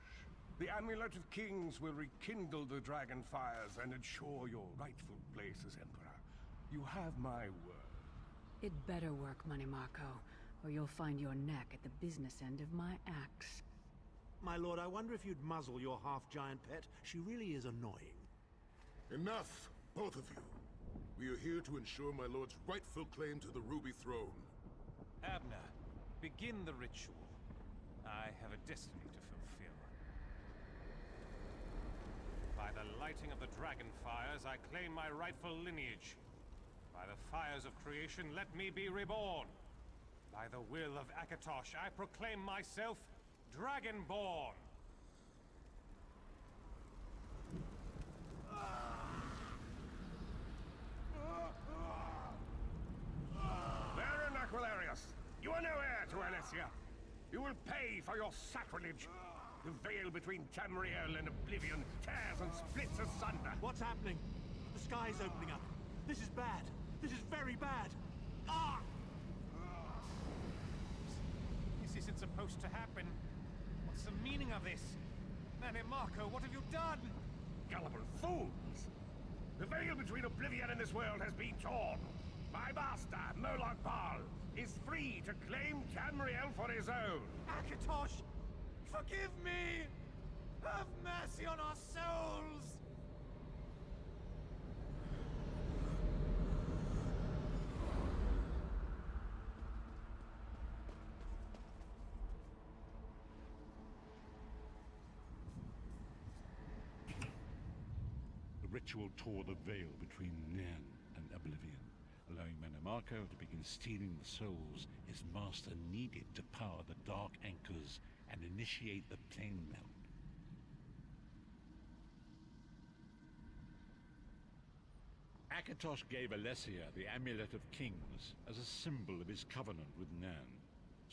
The Amulet of Kings will rekindle the dragon fires and ensure your rightful place as Emperor. You have my word. It better work, Manimako, or you'll find your neck at the business end of my axe. My lord, I wonder if you'd muzzle your half-giant pet. She really is annoying. Enough, both of you. We are here to ensure my lord's rightful claim to the Ruby Throne. Abner, begin the ritual. I have a destiny to fulfill. By the lighting of the dragon fires, I claim my rightful lineage. By the fires of creation, let me be reborn. By the will of Akatosh, I proclaim myself Dragonborn. Baron Aquilarius, you are no heir to Alessia. You will pay for your sacrilege. The veil between Tamriel and Oblivion tears and splits asunder. What's happening? The sky's opening up. This is bad. This is very bad. Ah! This isn't supposed to happen. What's the meaning of this? Manimako, what have you done? Gullible fools! The veil between Oblivion and this world has been torn. My master, Molag Bal, is free to claim Tamriel for his own. Akatosh, forgive me! Have mercy on our souls! The ritual tore the veil between Nairn and Oblivion, allowing Manamako to begin stealing the souls his master needed to power the Dark Anchors and initiate the plane melt. Akatosh gave Alessia the Amulet of Kings as a symbol of his covenant with Nairn.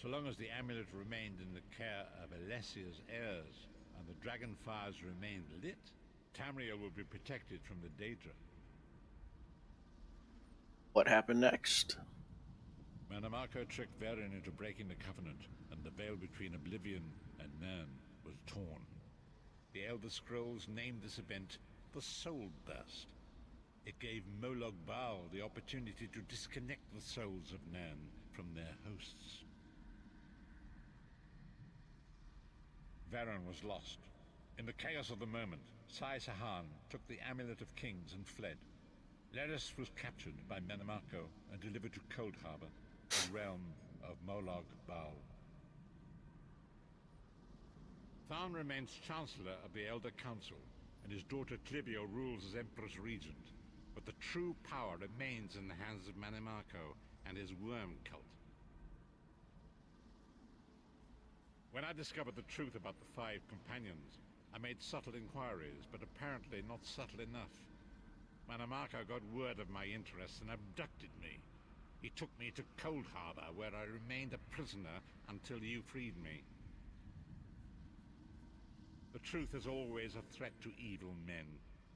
So long as the amulet remained in the care of Alessia's heirs and the dragon fires remained lit, Tamriel would be protected from the Daedra. What happened next? Manamako tricked Varen into breaking the covenant, and the veil between Oblivion and Nairn was torn. The Elder Scrolls named this event the Soul Burst. It gave Molag Bal the opportunity to disconnect the souls of Nairn from their hosts. Varen was lost. In the chaos of the moment, Sai Sahan took the Amulet of Kings and fled. Leris was captured by Menamarco and delivered to Cold Harbor, the realm of Molag Bal. Tharn remains Chancellor of the Elder Council, and his daughter Clivio rules as Empress Regent. But the true power remains in the hands of Menamarco and his worm cult. When I discovered the truth about the 5 companions, I made subtle inquiries, but apparently not subtle enough. Menamarco got word of my interests and abducted me. He took me to Cold Harbor, where I remained a prisoner until you freed me. The truth is always a threat to evil men.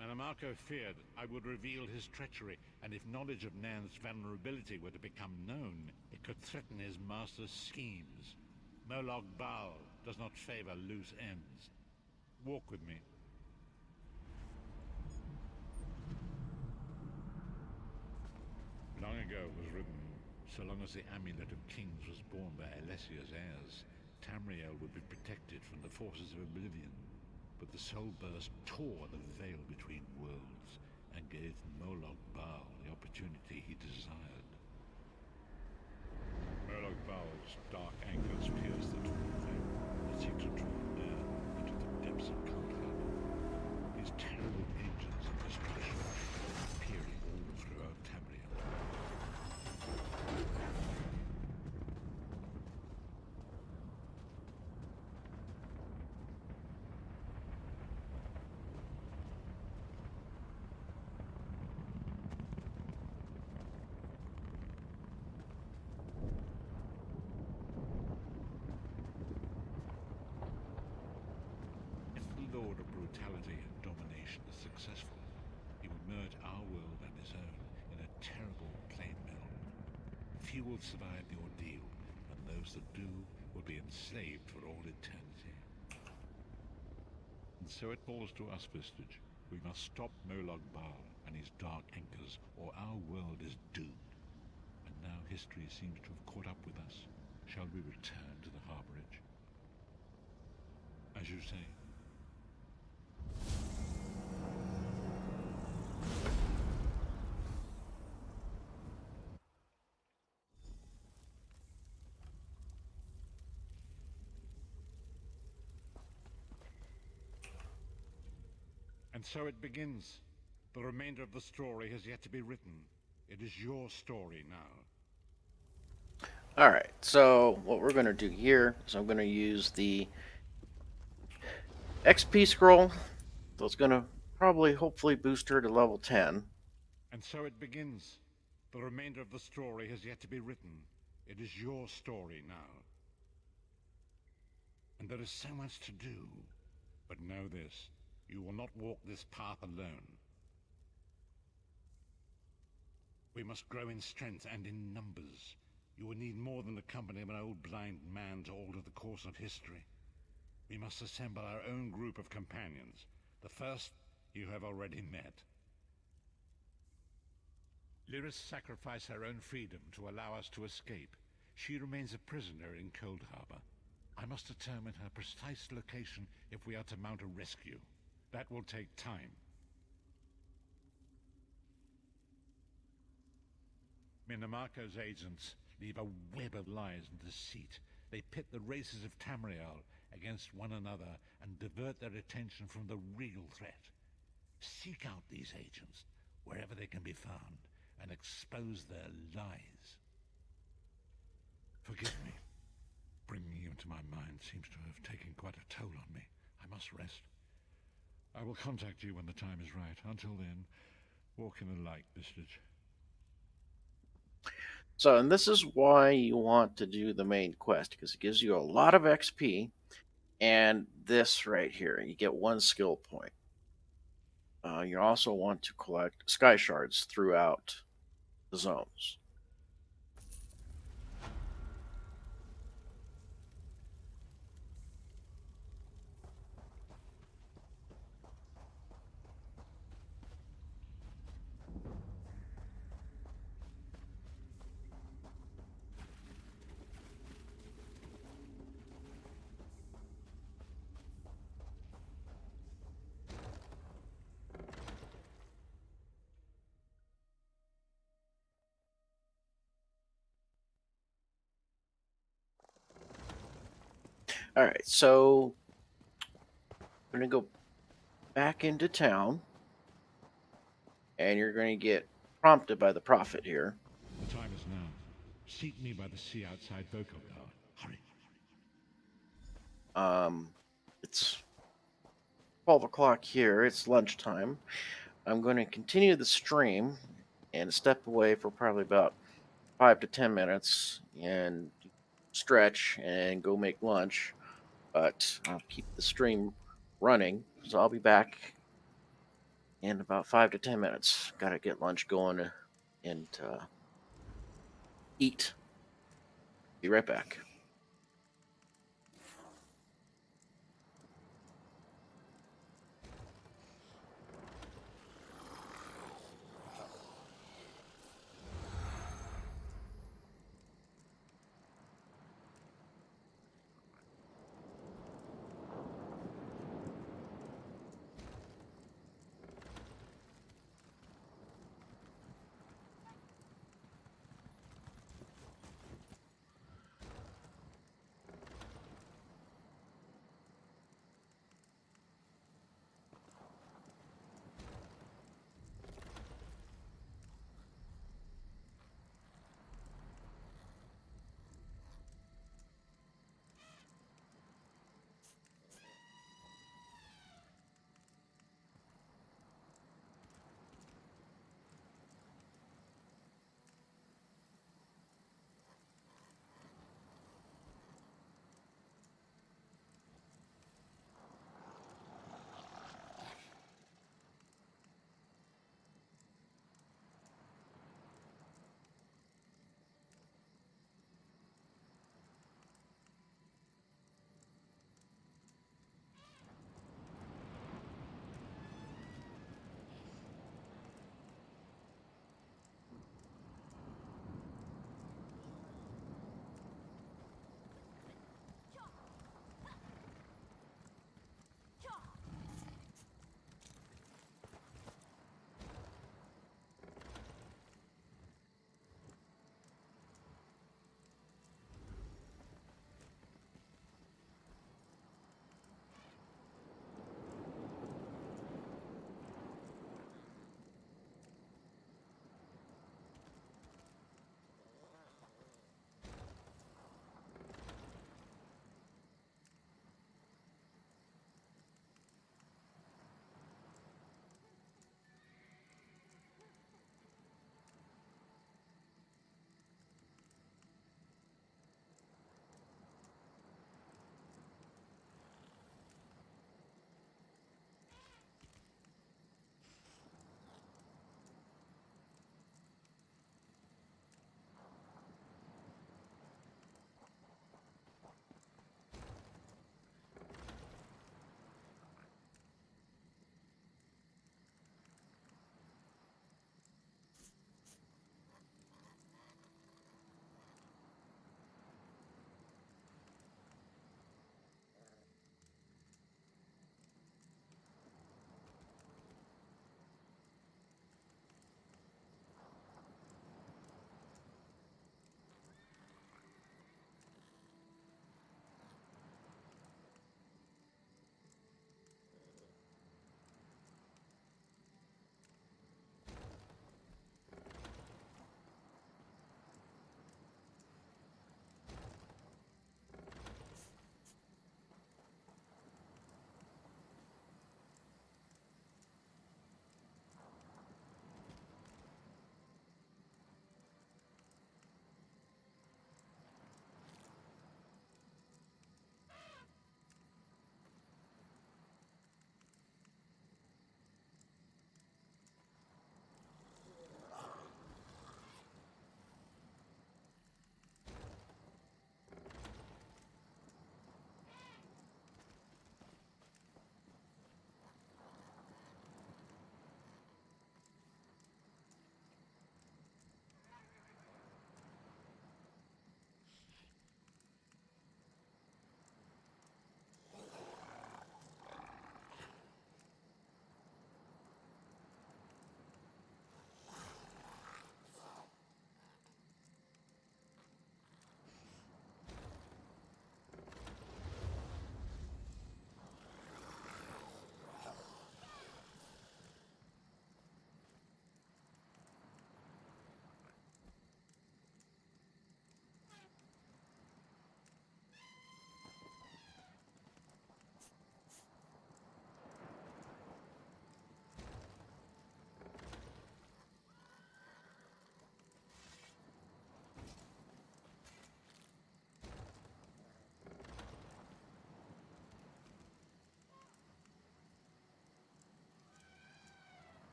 Menamarco feared I would reveal his treachery, and if knowledge of Nan's vulnerability were to become known, it could threaten his master's schemes. Molag Bal does not favor loose ends. Walk with me. Long ago it was written, so long as the Amulet of Kings was borne by Alessia's heirs, Tamriel would be protected from the forces of oblivion. But the Soul Burst tore the veil between worlds and gave Molag Bal the opportunity he desired. Molag Bal's dark anchors pierced the torn veil that seemed to draw near into the depths of Cold Harbor. These terrible engines of destruction appearing all throughout Tamriel. Lord of brutality and domination is successful, he will merge our world and his own in a terrible plain meld. Few will survive the ordeal, and those that do will be enslaved for all eternity. And so it falls to us, Vistage. We must stop Molag Bal and his dark anchors, or our world is doomed. And now history seems to have caught up with us. Shall we return to the harborage? As you say. And so it begins. The remainder of the story has yet to be written. It is your story now. Alright, so what we're going to do here is I'm going to use the XP scroll. So it's going to probably, hopefully, boost her to level 10. And so it begins. The remainder of the story has yet to be written. It is your story now. And there is so much to do. But know this. You will not walk this path alone. We must grow in strength and in numbers. You will need more than the company of an old blind man to alter the course of history. We must assemble our own group of companions. The first you have already met. Lyris sacrificed her own freedom to allow us to escape. She remains a prisoner in Cold Harbor. I must determine her precise location if we are to mount a rescue. That will take time. Menamarco's agents leave a web of lies and deceit. They pit the races of Tamriel against one another and divert their attention from the real threat. Seek out these agents wherever they can be found and expose their lies. Forgive me. Bringing you into my mind seems to have taken quite a toll on me. I must rest. I will contact you when the time is right. Until then, walk in the light, Vistage. So, and this is why you want to do the main quest, because it gives you a lot of XP, and this right here, you get 1 skill point. You also want to collect sky shards throughout the zones. All right, so I'm gonna go back into town, and you're going to get prompted by the prophet here. The time is now. Seek me by the sea outside Vokobel. Hurry. It's 12 o'clock here. It's lunchtime. I'm going to continue the stream and step away for probably about 5 to 10 minutes and stretch and go make lunch. But I'll keep the stream running, so I'll be back in about 5 to 10 minutes. Got to get lunch going and eat. Be right back.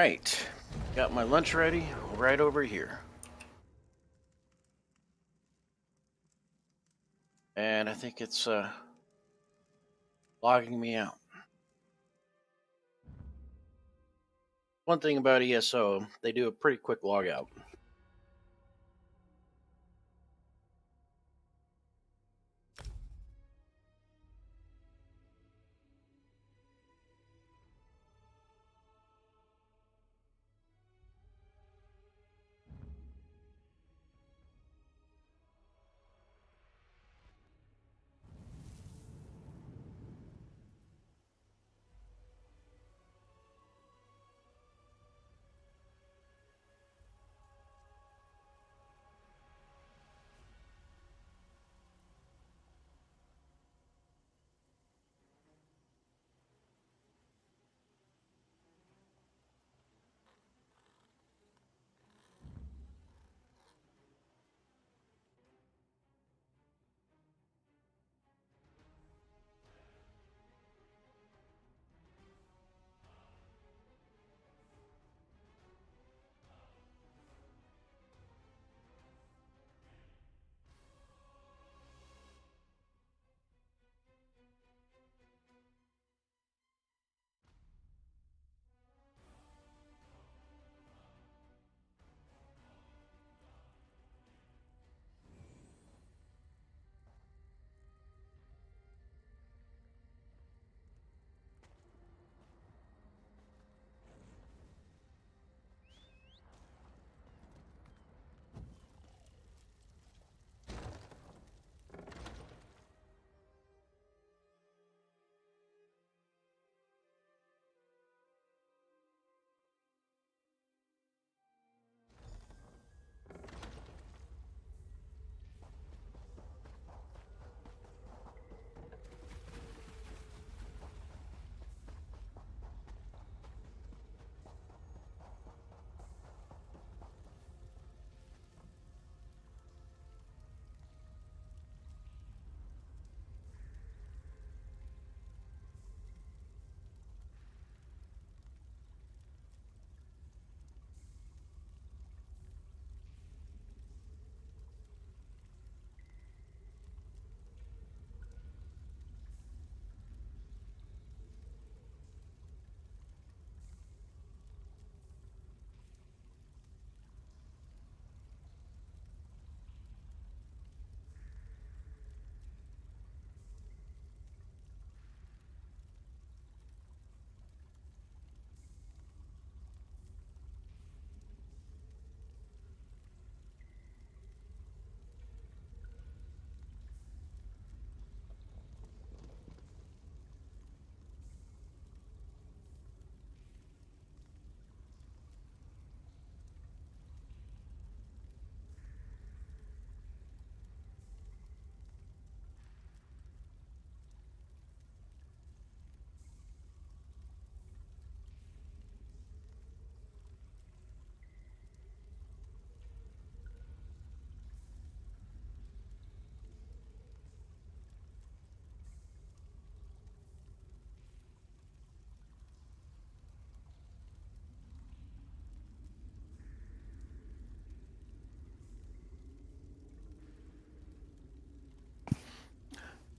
right. Got my lunch ready right over here. And I think it's logging me out. One thing about ESO, they do a pretty quick log out.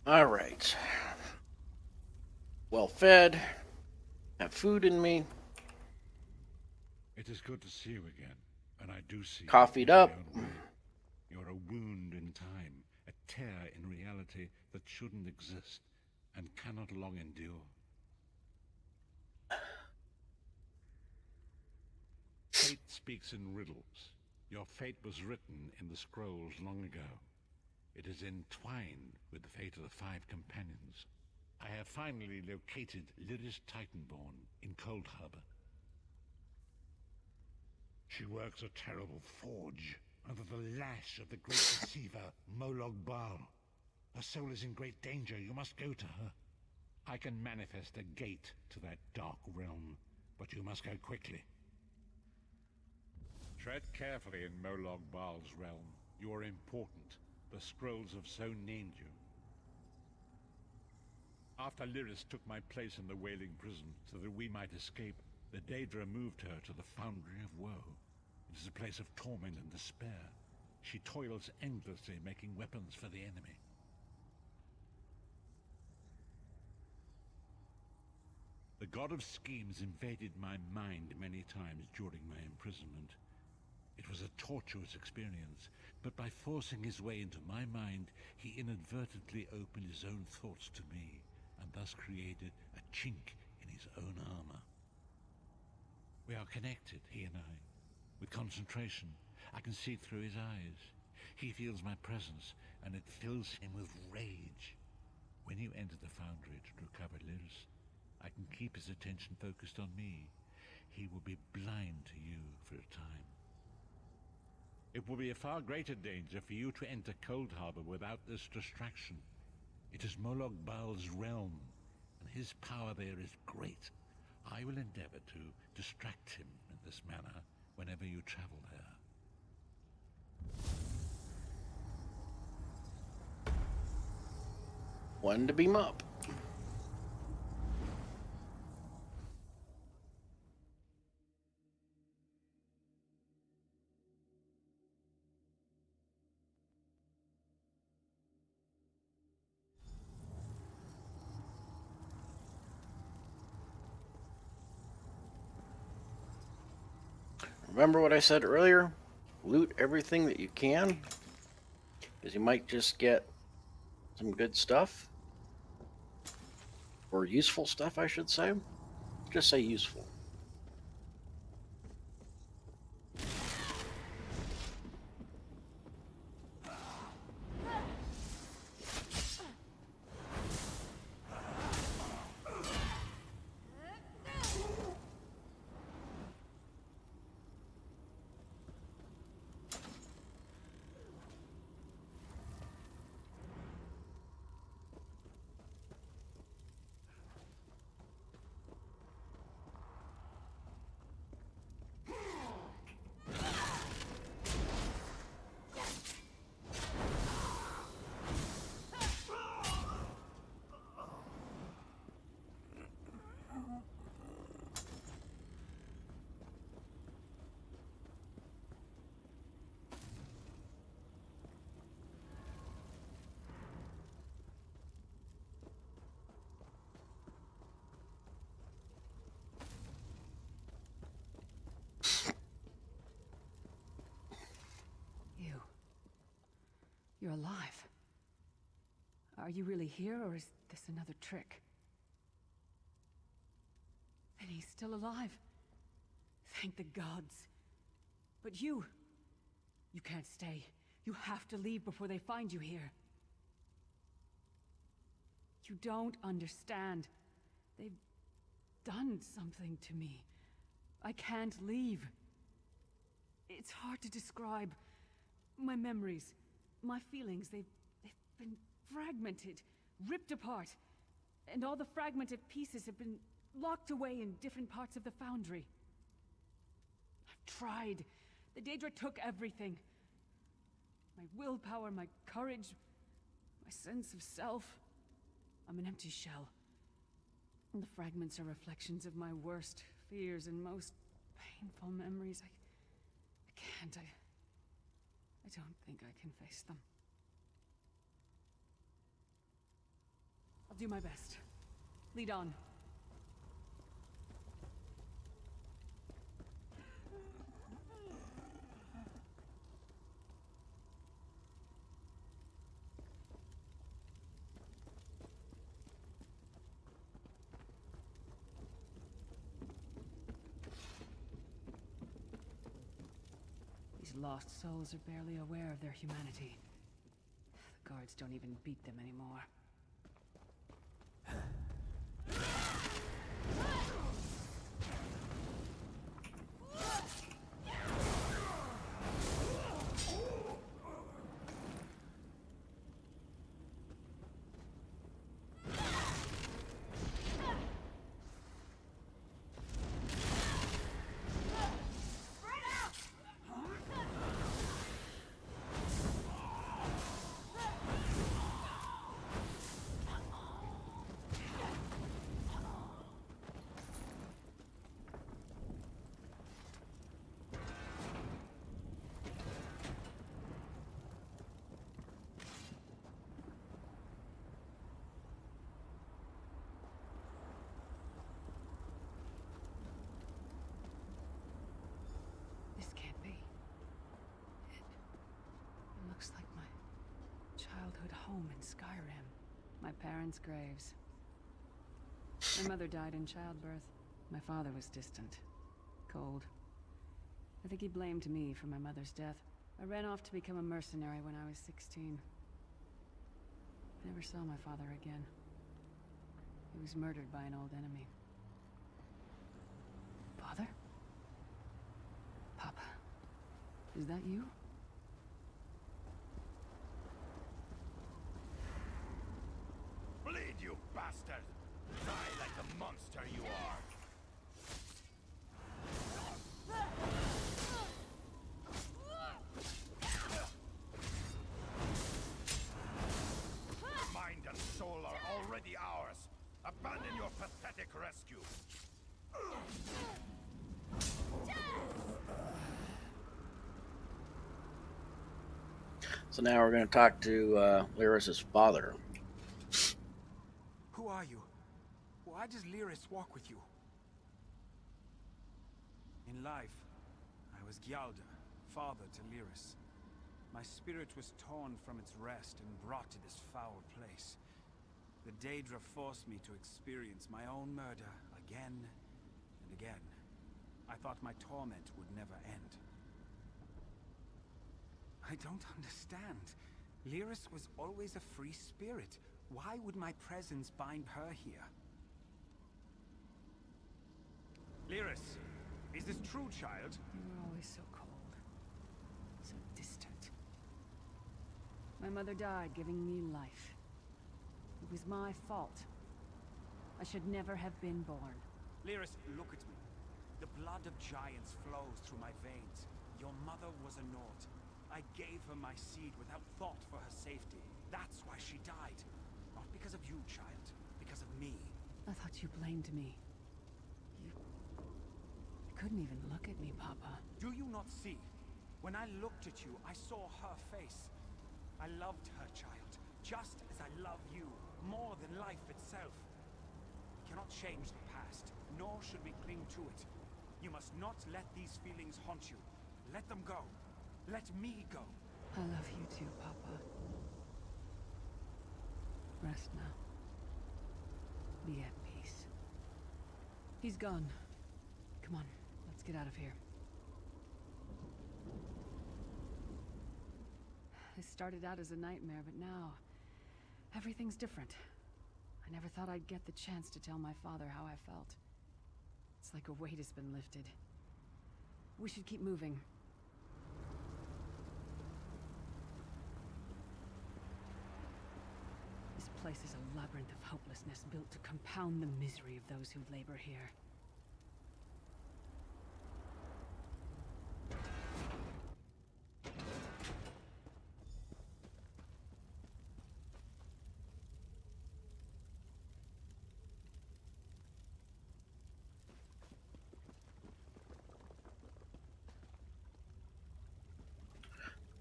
All right. Well fed. Have food in me. It is good to see you again, and I do see you Coffeeed in your up. own way. You're a wound in time, a tear in reality that shouldn't exist and cannot long endure. Fate speaks in riddles. Your fate was written in the scrolls long ago. It is entwined with the fate of the five companions. I have finally located Lyris Titanborn in Cold Harbor. She works a terrible forge under the lash of the great deceiver, Molog Bal. Her soul is in great danger. You must go to her. I can manifest a gate to that dark realm, but you must go quickly. Tread carefully in Molog Bal's realm. You are important. The scrolls have so named you. After Lyris took my place in the Wailing Prison so that we might escape, The Daedra moved her to the Foundry of Woe. It is a place of torment and despair. She toils endlessly, making weapons for the enemy. The God of Schemes invaded my mind many times during my imprisonment. It was a tortuous experience, but by forcing his way into my mind, he inadvertently opened his own thoughts to me, and thus created a chink in his own armor. We are connected, he and I. With concentration, I can see through his eyes. He feels my presence, and it fills him with rage. When you enter the Foundry to recover Lyris, I can keep his attention focused on me. He will be blind to you for a time. It will be a far greater danger for you to enter Cold Harbor without this distraction. It is Molag Bal's realm, and his power there is great. I will endeavor to distract him in this manner whenever you travel there. One to beam up. Remember what I said earlier? Loot everything that you can, because you might just get some good stuff. Or useful stuff, I should say. Just say useful. You're alive. Are you really here, or is this another trick? Then he's still alive. Thank the gods. But you can't stay. You have to leave before they find you here. You don't understand. They've done something to me. I can't leave. It's hard to describe. My memories, my feelings, they've been fragmented, ripped apart. And all the fragmented pieces have been locked away in different parts of the Foundry. I've tried. The Daedra took everything. My willpower, my courage, my sense of self. I'm an empty shell. And the fragments are reflections of my worst fears and most painful memories. I can't. I don't think I can face them. I'll do my best. Lead on. Lost souls are barely aware of their humanity. The guards don't even beat them anymore. Looks like my childhood home in Skyrim. My parents' graves. My mother died in childbirth. My father was distant. Cold. I think he blamed me for my mother's death. I ran off to become a mercenary when I was 16. I never saw my father again. He was murdered by an old enemy. Father? Papa? Is that you? Bleed, you bastard! Die like the monster you are! Mind and soul are already ours. Abandon your pathetic rescue. So now we're going to talk to Lyris's father. Who are you? Why does Lyris walk with you? In life, I was Gyalda, father to Lyris. My spirit was torn from its rest and brought to this foul place. The Daedra forced me to experience my own murder again and again. I thought my torment would never end. I don't understand. Lyris was always a free spirit. Why would my presence bind her here? Lyris, is this true, child? You were always so cold. So distant. My mother died giving me life. It was my fault. I should never have been born. Lyris, look at me. The blood of giants flows through my veins. Your mother was a Nord. I gave her my seed without thought for her safety. That's why she died. Not because of you, child. Because of me. I thought you blamed me. You couldn't even look at me, Papa. Do you not see? When I looked at you, I saw her face. I loved her, child. Just as I love you. More than life itself. We cannot change the past. Nor should we cling to it. You must not let these feelings haunt you. Let them go. Let me go. I love you too, Papa. Rest now. Be at peace. He's gone. Come on, let's get out of here. This started out as a nightmare, but now everything's different. I never thought I'd get the chance to tell my father how I felt. It's like a weight has been lifted. We should keep moving. This place is a labyrinth of hopelessness built to compound the misery of those who labor here.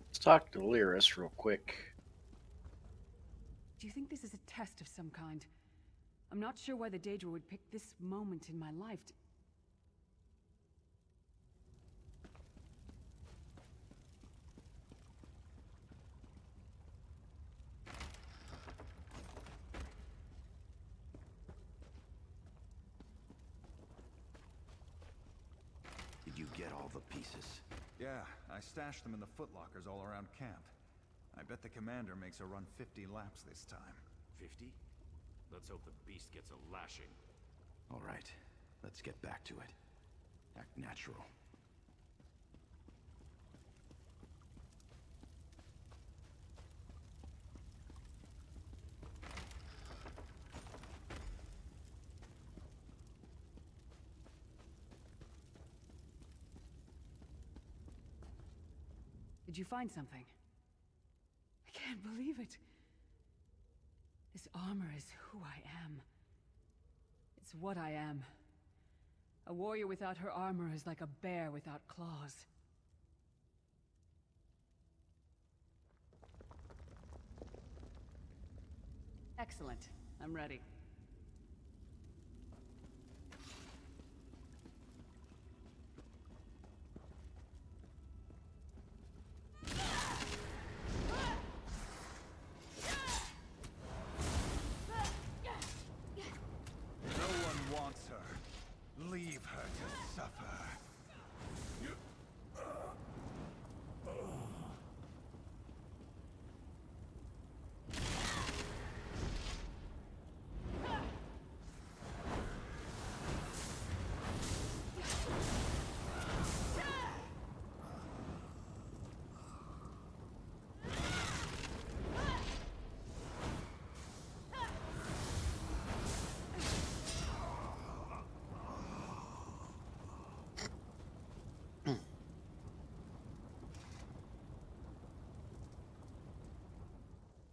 Let's talk to Lyris real quick. Do you think this is a test of some kind? I'm not sure why the Daedra would pick this moment in my life to... Did you get all the pieces? Yeah, I stashed them in the footlockers all around camp. I bet the commander makes her run 50 laps this time. 50? Let's hope the beast gets a lashing. All right, let's get back to it. Act natural. Did you find something? I can't believe it. This armor is who I am. It's what I am. A warrior without her armor is like a bear without claws. Excellent. I'm ready.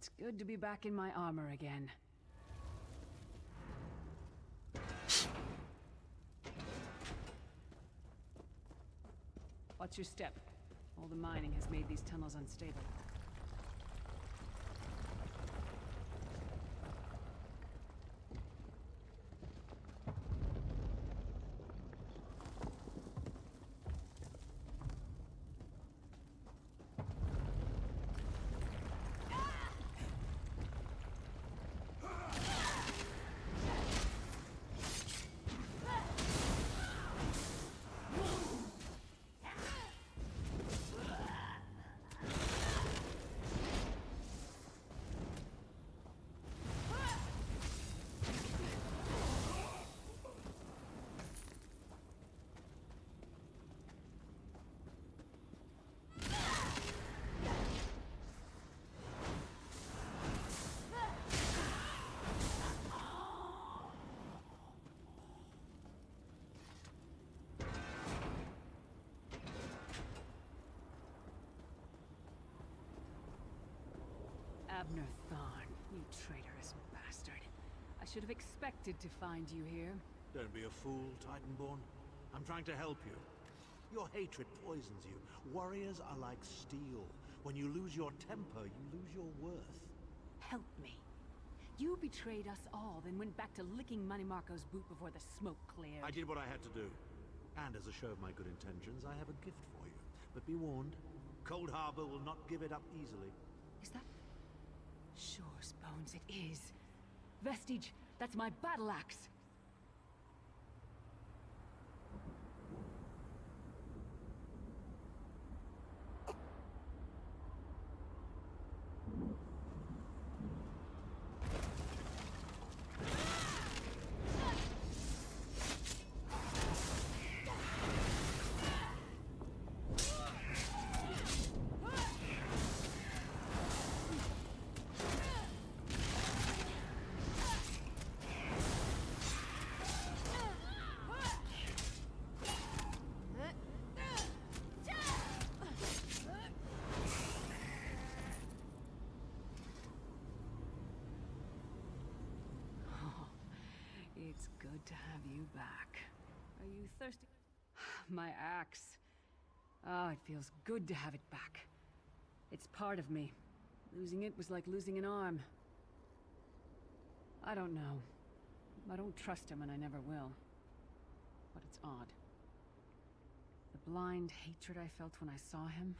It's good to be back in my armor again. Watch your step. All the mining has made these tunnels unstable. Abner Thorn, you traitorous bastard. I should have expected to find you here. Don't be a fool, Titanborn. I'm trying to help you. Your hatred poisons you. Warriors are like steel. When you lose your temper, you lose your worth. Help me. You betrayed us all, then went back to licking Money Marco's boot before the smoke cleared. I did what I had to do. And as a show of my good intentions, I have a gift for you. But be warned, Cold Harbor will not give it up easily. Is that... Sure, Bones, it is. Vestige, that's my battle axe. It's good to have you back. Are you thirsty? My axe. Ah, it feels good to have it back. It's part of me. Losing it was like losing an arm. I don't know. I don't trust him and I never will. But it's odd. The blind hatred I felt when I saw him...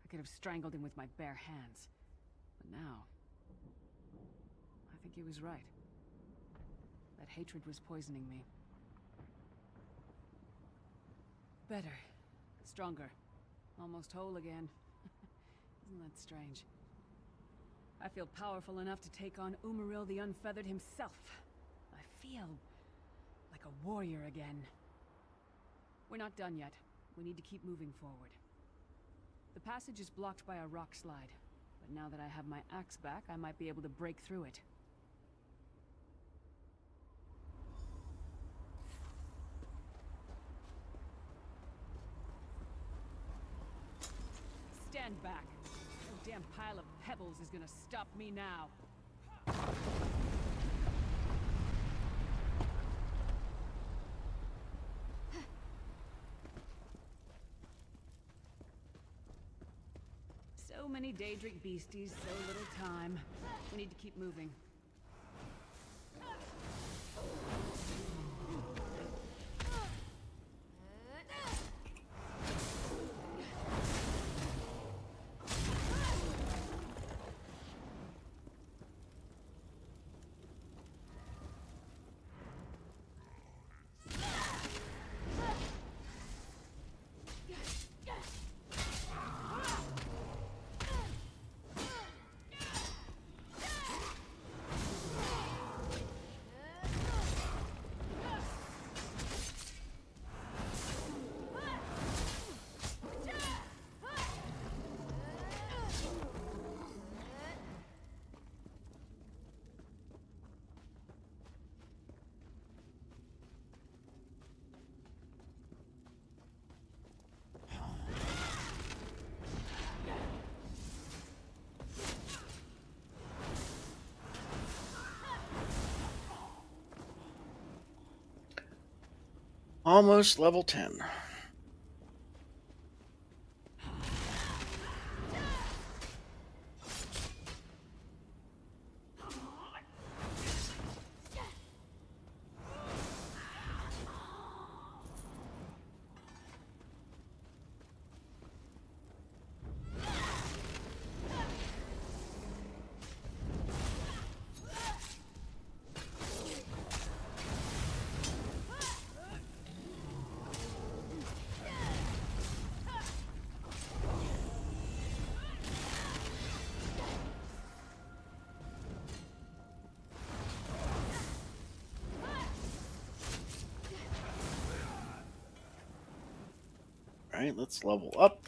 I could have strangled him with my bare hands. But now... I think he was right. That hatred was poisoning me. Better. Stronger. Almost whole again. Isn't that strange? I feel powerful enough to take on Umaril the Unfeathered himself. I feel like a warrior again. We're not done yet. We need to keep moving forward. The passage is blocked by a rock slide, but now that I have my axe back, I might be able to break through it. Stand back. No damn pile of pebbles is gonna stop me now. So many Daedric beasties, so little time. We need to keep moving. Almost level 10. Alright, let's level up.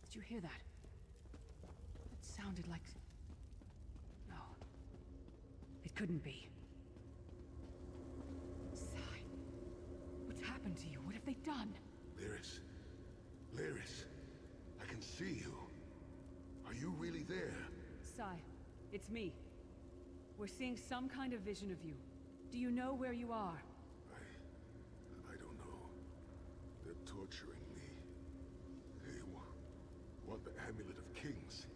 Did you hear that? It sounded like... No. It couldn't be. Sai, what's happened to you? What have they done? Lyris. Lyris. I can see you. Are you really there? Sai, it's me. We're seeing some kind of vision of you. Do you know where you are? I don't know. They're torturing me. They want the Amulet of Kings.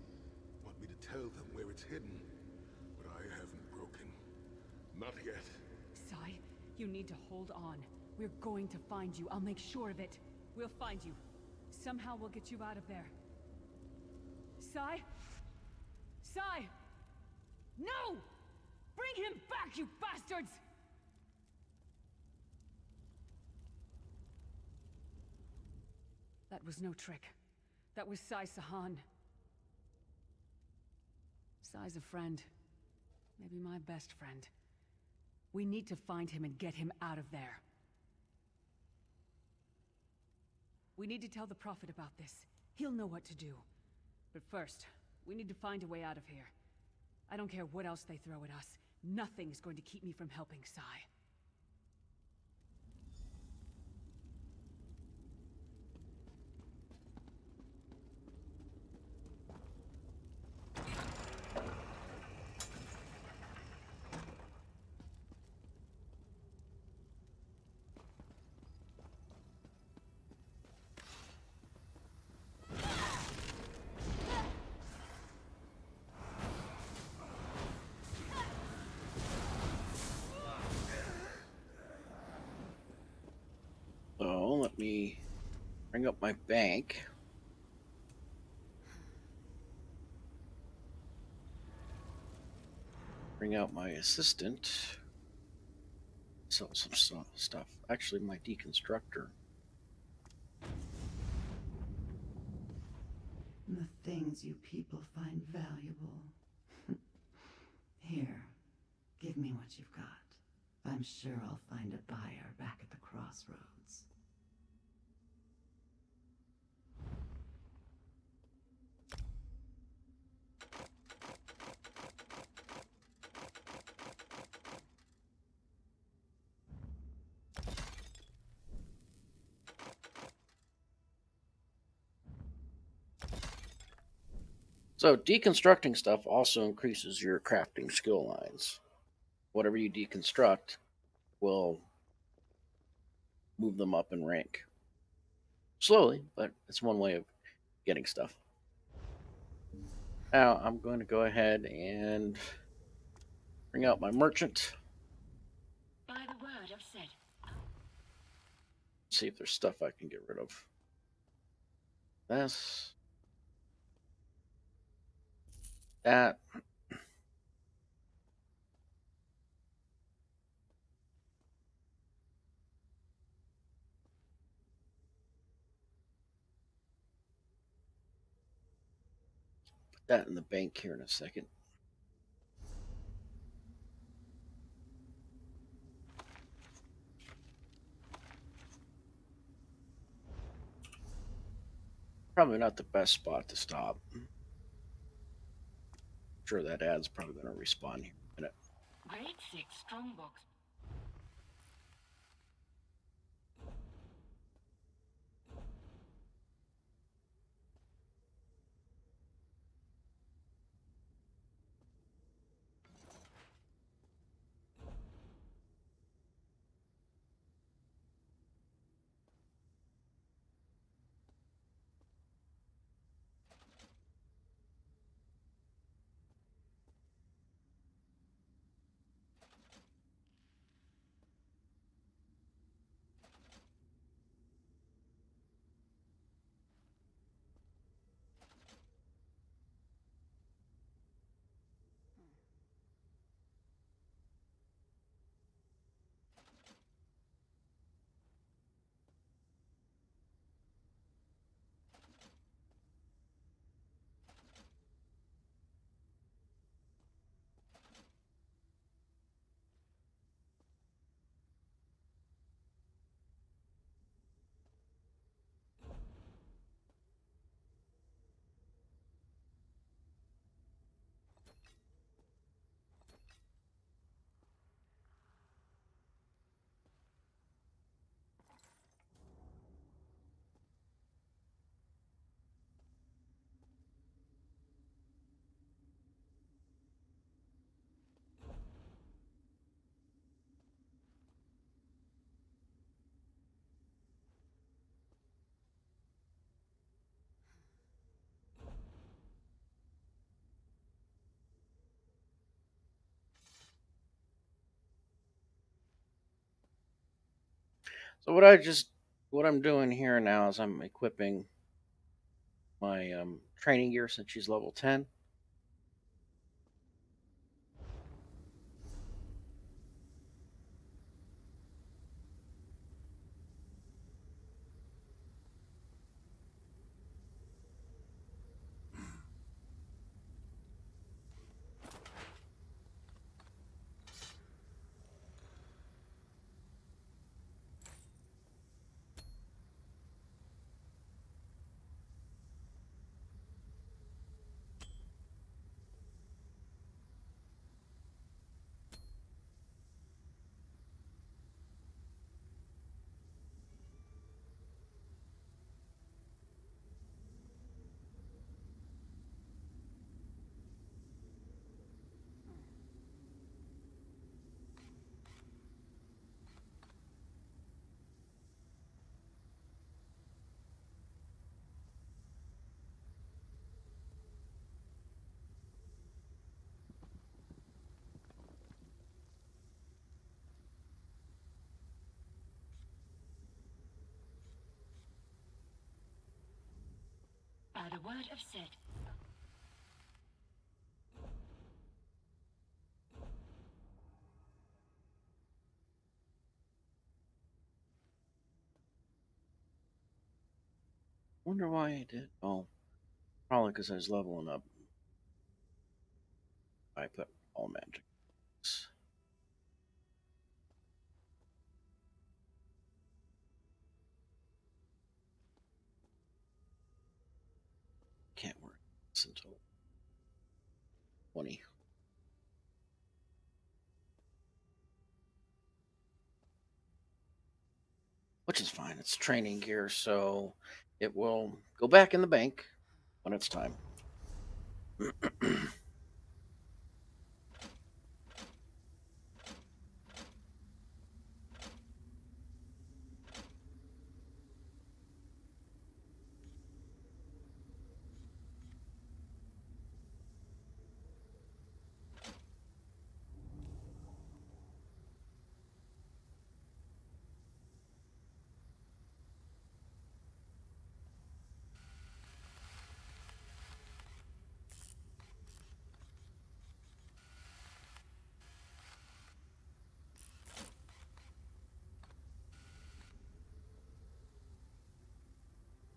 Want me to tell them where it's hidden. But I haven't broken. Not yet. Sai, you need to hold on. We're going to find you. I'll make sure of it. We'll find you. Somehow we'll get you out of there. Sai? Sai! No! Bring him back, you bastards! That was no trick. That was Sai Sahan. Sai's a friend. Maybe my best friend. We need to find him and get him out of there. We need to tell the Prophet about this. He'll know what to do. But first, we need to find a way out of here. I don't care what else they throw at us. Nothing's going to keep me from helping Sai. me bring up my bank. Bring out my assistant. Sell some stuff. Actually, my deconstructor. The things you people find valuable. Here, give me what you've got. I'm sure I'll find a buyer back at the crossroads. So deconstructing stuff also increases your crafting skill lines. Whatever you deconstruct will move them up in rank. Slowly, but it's one way of getting stuff. Now I'm going to go ahead and bring out my merchant. By the word of Set. See if there's stuff I can get rid of. This. That. Put that in the bank here in a second. Probably not the best spot to stop. Sure, that ad's probably going to respawn here in a minute. Grade 6 strongbox. So what I'm doing here now is I'm equipping my training gear since she's level 10. word of Set. Wonder why I did. Oh, probably because I was leveling up. I put all magic. Can't work this until 20. Which is fine. It's training gear, so it will go back in the bank when it's time.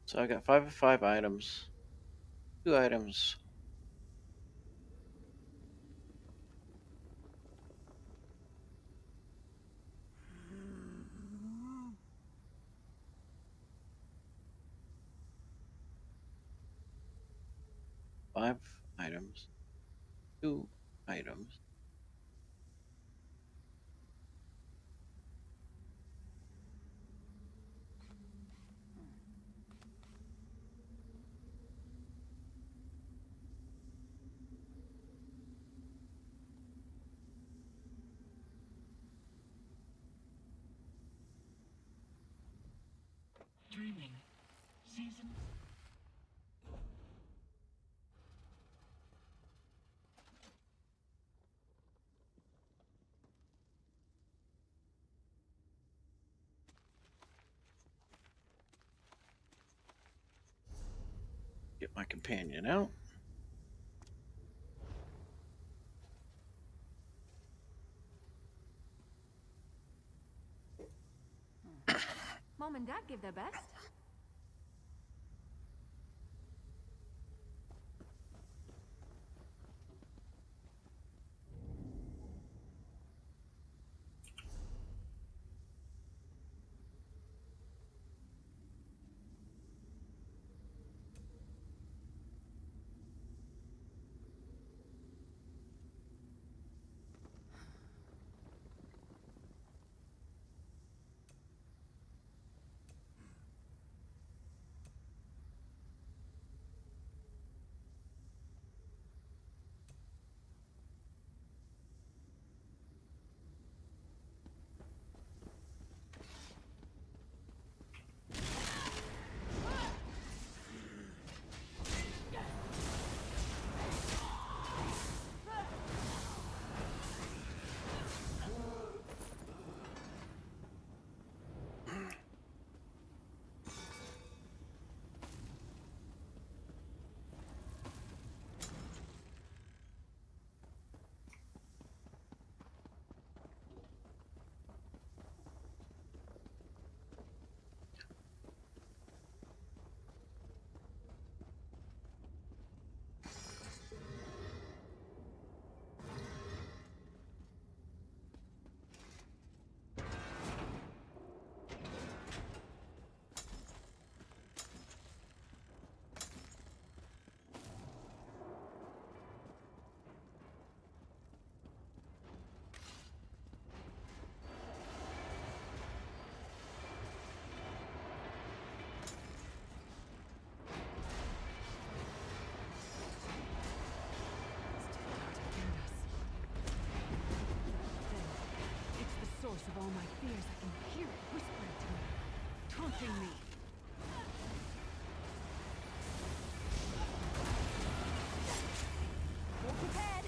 So I got 5 of 5 items. 2 items. Five items. 2 items. Dreaming. Season. Get my companion out. Mom and Dad give their best. Source of all my fears, I can hear it whispering to me, taunting me. Walk ahead.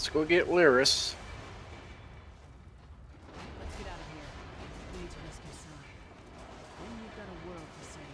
Let's go get Lyris. Let's get out of here. We need to rescue Sai. Then you've got a world to save.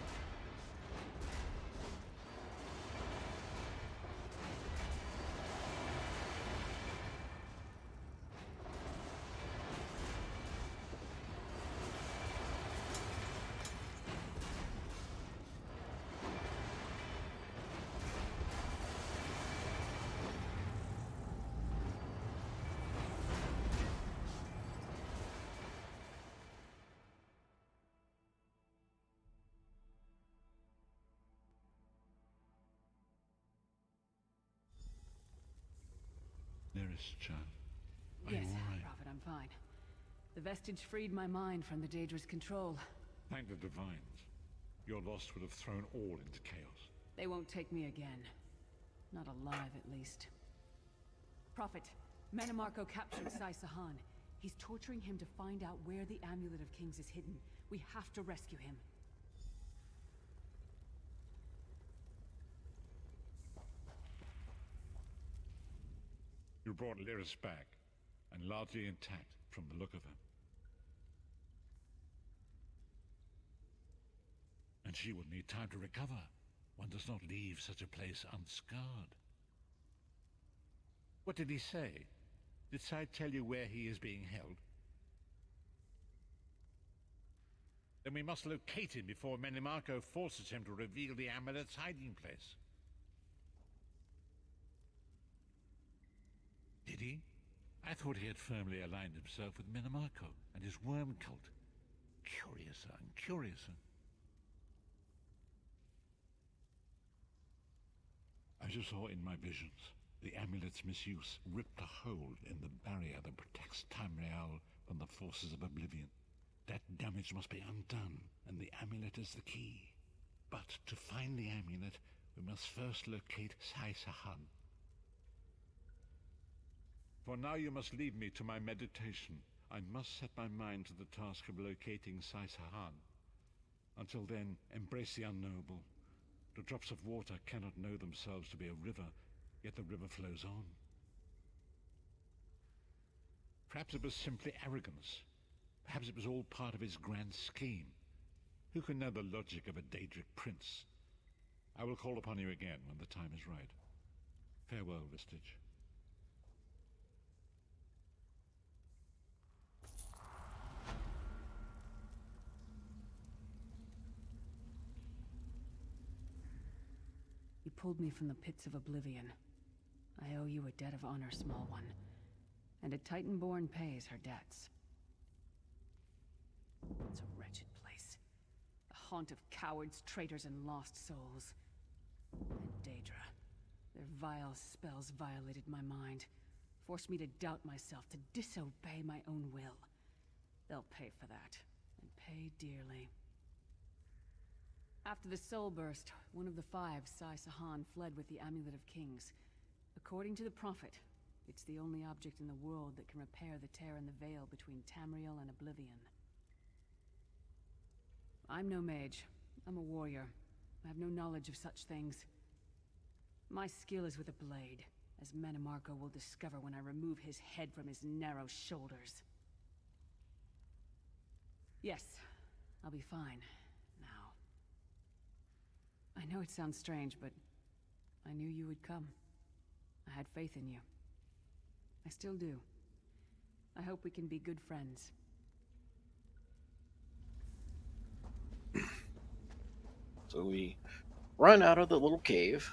Lyris, child. Are Yes, you all right? Prophet, I'm fine. The vestige freed my mind from the Daedra's control. Thank the Divines. Your loss would have thrown all into chaos. They won't take me again. Not alive, at least. Prophet, Manamarco captured Sai Sahan. He's torturing him to find out where the Amulet of Kings is hidden. We have to rescue him. You brought Lyris back, and largely intact from the look of her. And she will need time to recover. One does not leave such a place unscarred. What did he say? Did Sai tell you where he is being held? Then we must locate him before Menimarco forces him to reveal the amulet's hiding place. Did he? I thought he had firmly aligned himself with Menimarco and his worm cult. Curiouser and curiouser. As you saw in my visions, the amulet's misuse ripped a hole in the barrier that protects Tamriel from the forces of oblivion. That damage must be undone, and the amulet is the key. But to find the amulet, we must first locate Sai Sahan. For now you must leave me to my meditation. I must set my mind to the task of locating Sai Sahan. Until then, embrace the unknowable. The drops of water cannot know themselves to be a river, yet the river flows on. Perhaps it was simply arrogance. Perhaps it was all part of his grand scheme. Who can know the logic of a Daedric prince? I will call upon you again when the time is right. Farewell, Vestige. You pulled me from the pits of oblivion. I owe you a debt of honor, small one. And a Titanborn pays her debts. It's a wretched place. A haunt of cowards, traitors, and lost souls. And Daedra. Their vile spells violated my mind. Forced me to doubt myself, to disobey my own will. They'll pay for that. And pay dearly. After the Soul Burst, one of the five, Sai Sahan, fled with the Amulet of Kings. According to the Prophet, it's the only object in the world that can repair the tear in the veil between Tamriel and Oblivion. I'm no mage. I'm a warrior. I have no knowledge of such things. My skill is with a blade, as Menimarco will discover when I remove his head from his narrow shoulders. Yes, I'll be fine. I know it sounds strange, but I knew you would come. I had faith in you. I still do. I hope we can be good friends. So we run out of the little cave.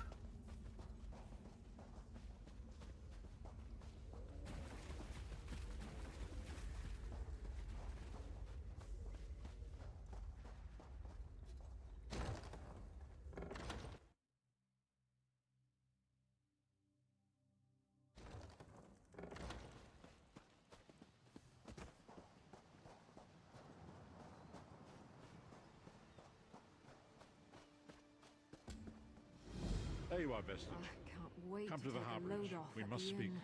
There you are, Vestige. I can't wait Come to the take a harborage. load off We at must the speak. inn.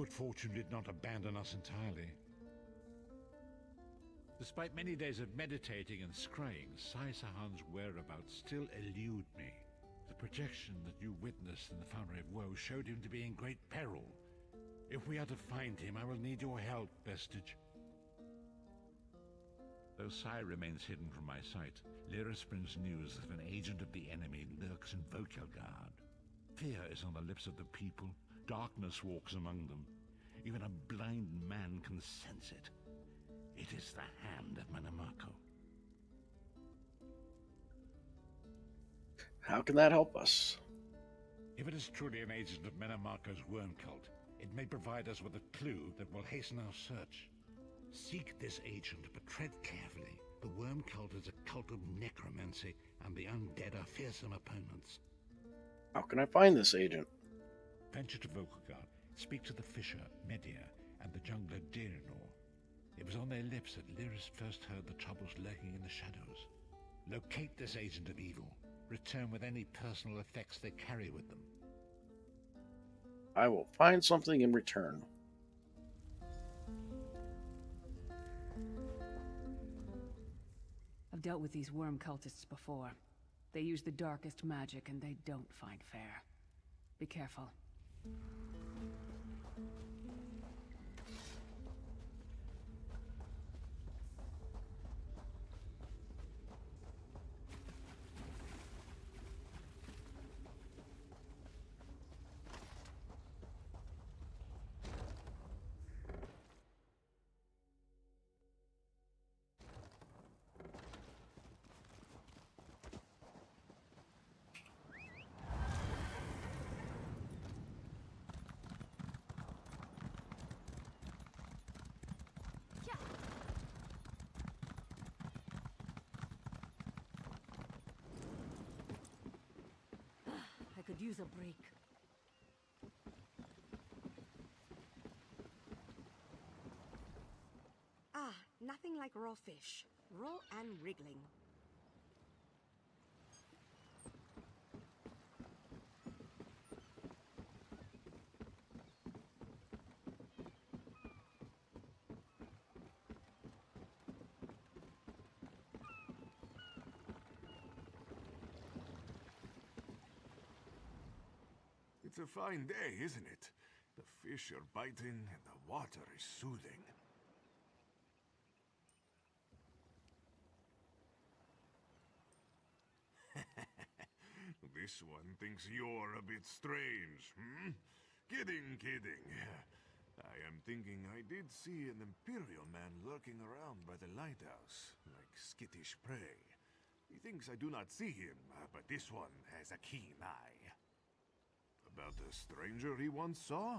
Good fortune did not abandon us entirely. Despite many days of meditating and scrying, Sai Sahan's whereabouts still elude me. The projection that you witnessed in the Foundry of Woe showed him to be in great peril. If we are to find him, I will need your help, Vestige. Though Sai remains hidden from my sight, Lyris brings news that an agent of the enemy lurks in Vokelgard. Fear is on the lips of the people, darkness walks among them. Even a blind man can sense it. It is the hand of Manamako. How can that help us? If it is truly an agent of Manamako's worm cult, it may provide us with a clue that will hasten our search. Seek this agent, but tread carefully. The worm cult is a cult of necromancy, and the undead are fearsome opponents. How can I find this agent? Venture to Vokelgard, speak to the fisher, Media, and the jungler Dirinor. It was on their lips that Lyris first heard the troubles lurking in the shadows. Locate this agent of evil. Return with any personal effects they carry with them. I will find something in return. I've dealt with these worm cultists before. They use the darkest magic and they don't find fair. Be careful. I could use a break. Ah, nothing like raw fish. Raw and wriggling. It's a fine day, isn't it? The fish are biting and the water is soothing. This one thinks you're a bit strange, hmm? Kidding, kidding. I am thinking I did see an Imperial man lurking around by the lighthouse, like skittish prey. He thinks I do not see him, but this one has a keen eye. About the stranger he once saw?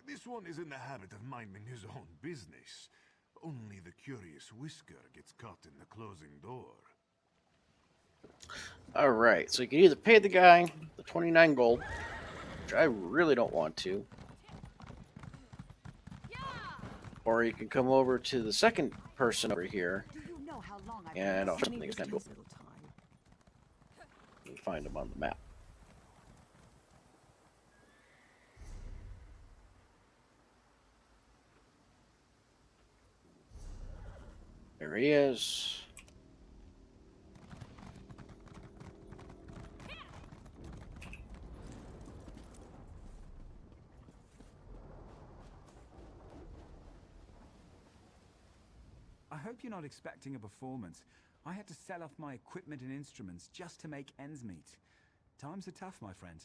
This one is in the habit of minding his own business. Only the curious Whisker gets caught in the closing door. Alright, so you can either pay the guy the 29 gold, which I really don't want to, or you can come over to the second person over here, and I'll something's gonna go. You find him on the map. There he is. I hope you're not expecting a performance. I had to sell off my equipment and instruments just to make ends meet. Times are tough, my friend.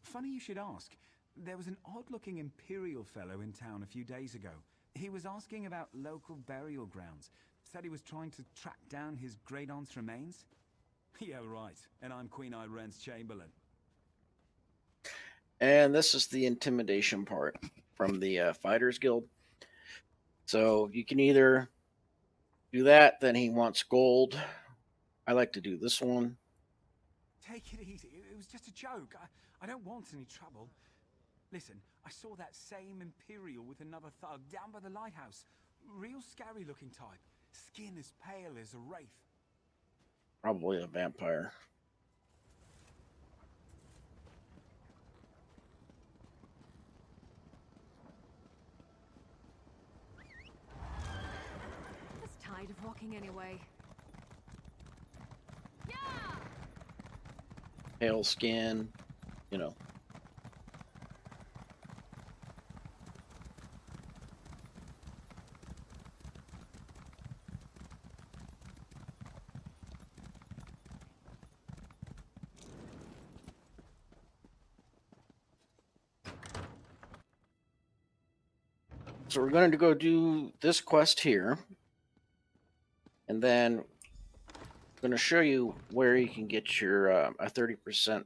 Funny you should ask. There was an odd-looking Imperial fellow in town a few days ago. He was asking about local burial grounds. Said he was trying to track down his great-aunt's remains. Yeah, right. And I'm Queen Irene's Chamberlain. And this is the intimidation part from the Fighters Guild. So you can either do that, then he wants gold. I like to do this one. Take it easy. It was just a joke. I don't want any trouble. Listen, I saw that same Imperial with another thug down by the lighthouse. Real scary looking type. Skin as pale as a wraith. Probably a vampire. walking anyway. Pale skin, you know. So we're going to go do this quest here. And then I'm going to show you where you can get your a 30%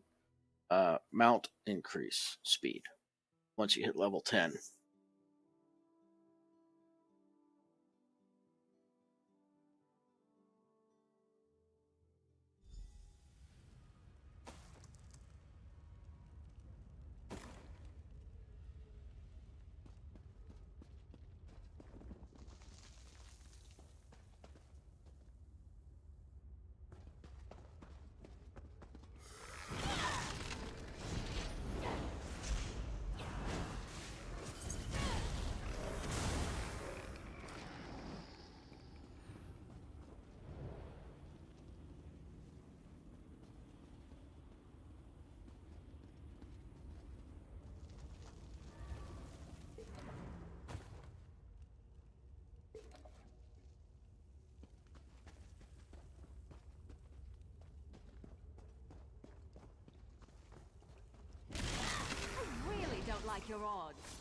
mount increase speed once you hit level 10. I really don't like your odds.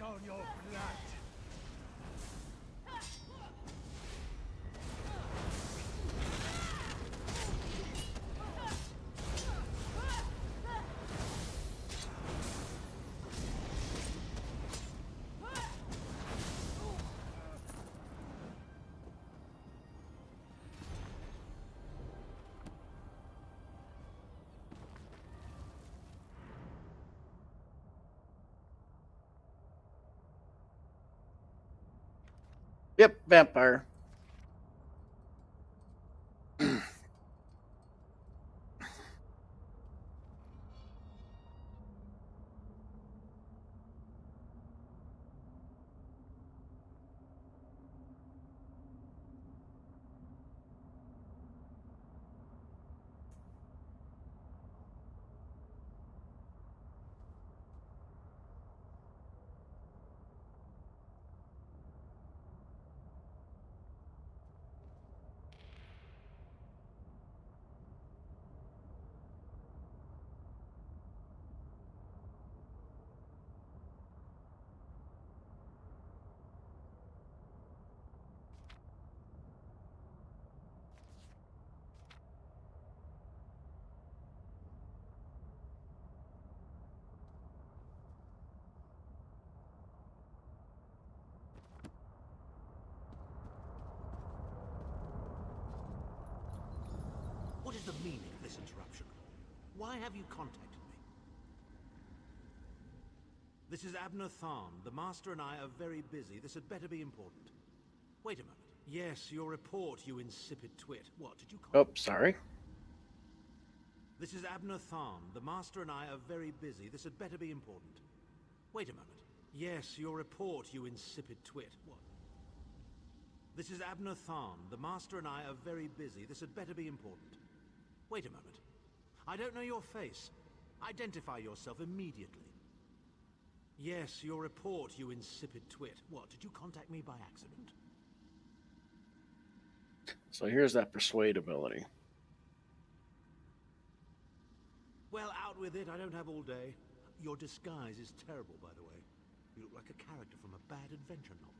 on your blood. Yep, vampire. the meaning of this interruption? Why have you contacted me? This is Abner Tharn. The Master and I are very busy. This had better be important. Wait a moment. Yes, your report, you insipid twit. What, did you Oh, sorry. This is Abner Tharn. The Master and I are very busy. This had better be important. Wait a moment. Yes, your report, you insipid twit. What? This is Abner Tharn. The Master and I are very busy. This had better be important. Wait a moment. I don't know your face. Identify yourself immediately. Yes, your report, you insipid twit. What, did you contact me by accident? So here's that persuade ability. Well, out with it. I don't have all day. Your disguise is terrible, by the way. You look like a character from a bad adventure novel.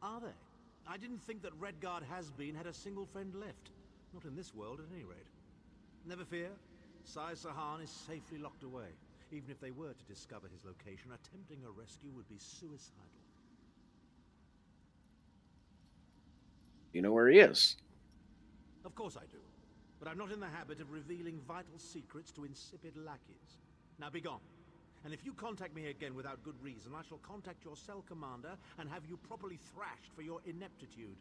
Are they? I didn't think that Redguard Has-Been had a single friend left. Not in this world, at any rate. Never fear. Sai Sahan is safely locked away. Even if they were to discover his location, attempting a rescue would be suicidal. You know where he is. Of course I do. But I'm not in the habit of revealing vital secrets to insipid lackeys. Now be gone. And if you contact me again without good reason, I shall contact your cell commander and have you properly thrashed for your ineptitude.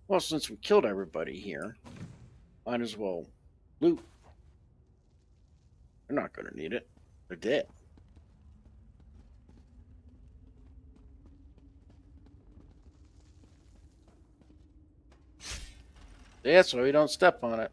Well, since we killed everybody here, might as well loot. They're not going to need it. They're dead. Yeah, so we don't step on it.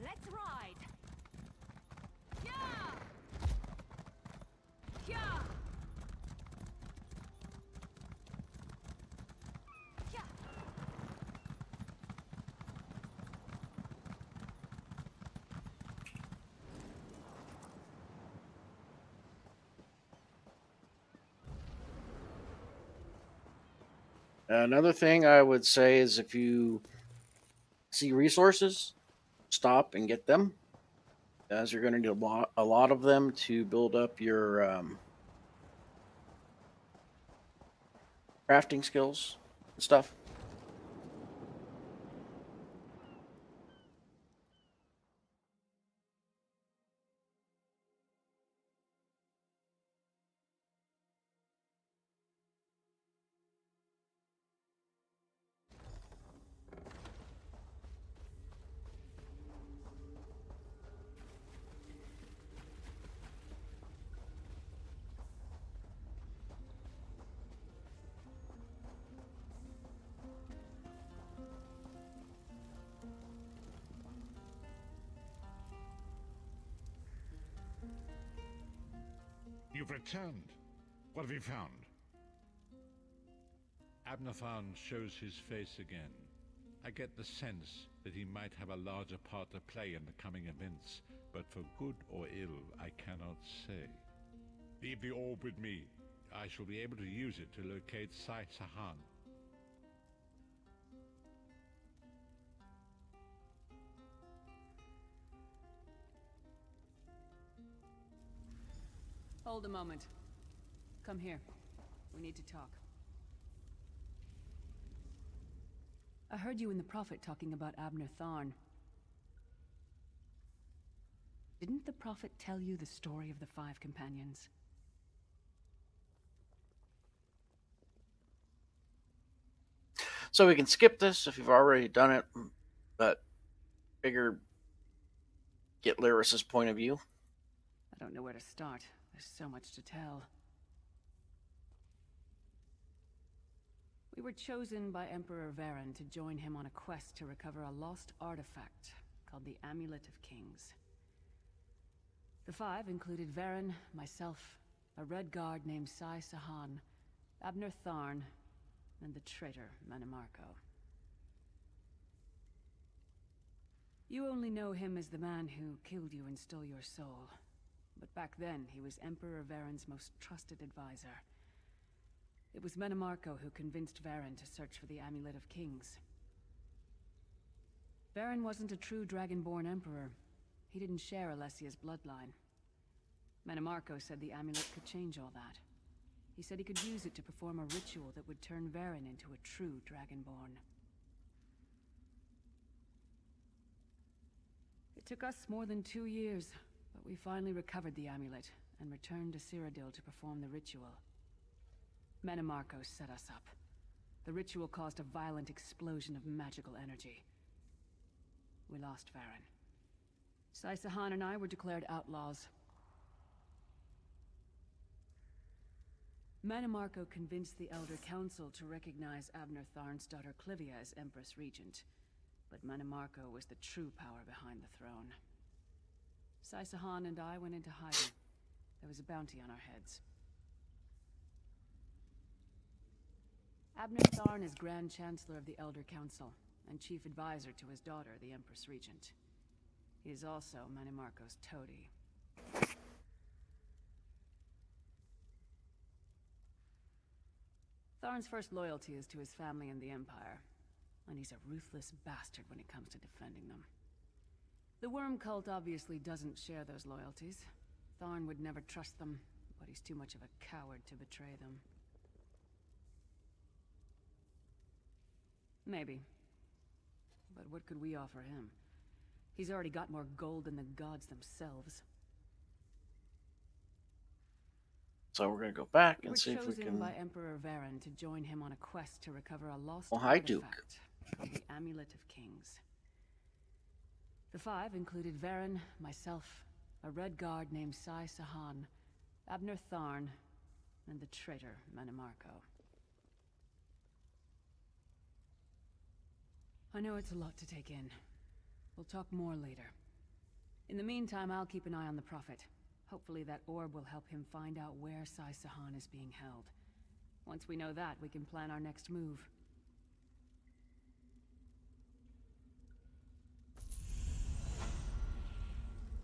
Let's ride! Yeah! Yeah! Yeah! Another thing I would say is if you see resources, stop and get them, as you're going to need a lot of them to build up your crafting skills and stuff. You've returned. What have you found? Abner Tharn shows his face again. I get the sense that he might have a larger part to play in the coming events, but for good or ill, I cannot say. Leave the orb with me. I shall be able to use it to locate Sai Sahan. Hold a moment. Come here. We need to talk. I heard you and the Prophet talking about Abner Tharn. Didn't the Prophet tell you the story of the 5 companions? So we can skip this if you've already done it, but figure get Lyris's point of view. I don't know where to start. There's so much to tell. We were chosen by Emperor Varen to join him on a quest to recover a lost artifact called the Amulet of Kings. The 5 included Varen, myself, a Red Guard named Sai Sahan, Abner Tharn, and the traitor Mannimarco. You only know him as the man who killed you and stole your soul. But back then, he was Emperor Varen's most trusted advisor. It was Mannimarco who convinced Varen to search for the Amulet of Kings. Varen wasn't a true Dragonborn Emperor. He didn't share Alessia's bloodline. Mannimarco said the amulet could change all that. He said he could use it to perform a ritual that would turn Varen into a true Dragonborn. It took us more than 2 years, but we finally recovered the amulet and returned to Cyrodiil to perform the ritual. Mannimarco set us up. The ritual caused a violent explosion of magical energy. We lost Varen. Sai Sahan and I were declared outlaws. Mannimarco convinced the Elder Council to recognize Abner Tharn's daughter Clivia as Empress Regent. But Mannimarco was the true power behind the throne. Sai Sahan and I went into hiding. There was a bounty on our heads. Abner Tharn is Grand Chancellor of the Elder Council, and Chief Advisor to his daughter, the Empress Regent. He is also Mannimarco's toady. Tharn's first loyalty is to his family and the Empire, and he's a ruthless bastard when it comes to defending them. The Worm Cult obviously doesn't share those loyalties. Tharn would never trust them, but he's too much of a coward to betray them. Maybe. But what could we offer him? He's already got more gold than the gods themselves. So we're gonna go back and We see were if we chosen can. by Emperor Varen to join him on a quest to recover a lost Oh, hi, Duke. artifact called the Amulet of Kings. The 5 included Varen, myself, a Red Guard named Sai Sahan, Abner Tharn, and the traitor Mannimarco. I know it's a lot to take in. We'll talk more later. In the meantime, I'll keep an eye on the Prophet. Hopefully that orb will help him find out where Sai Sahan is being held. Once we know that, we can plan our next move.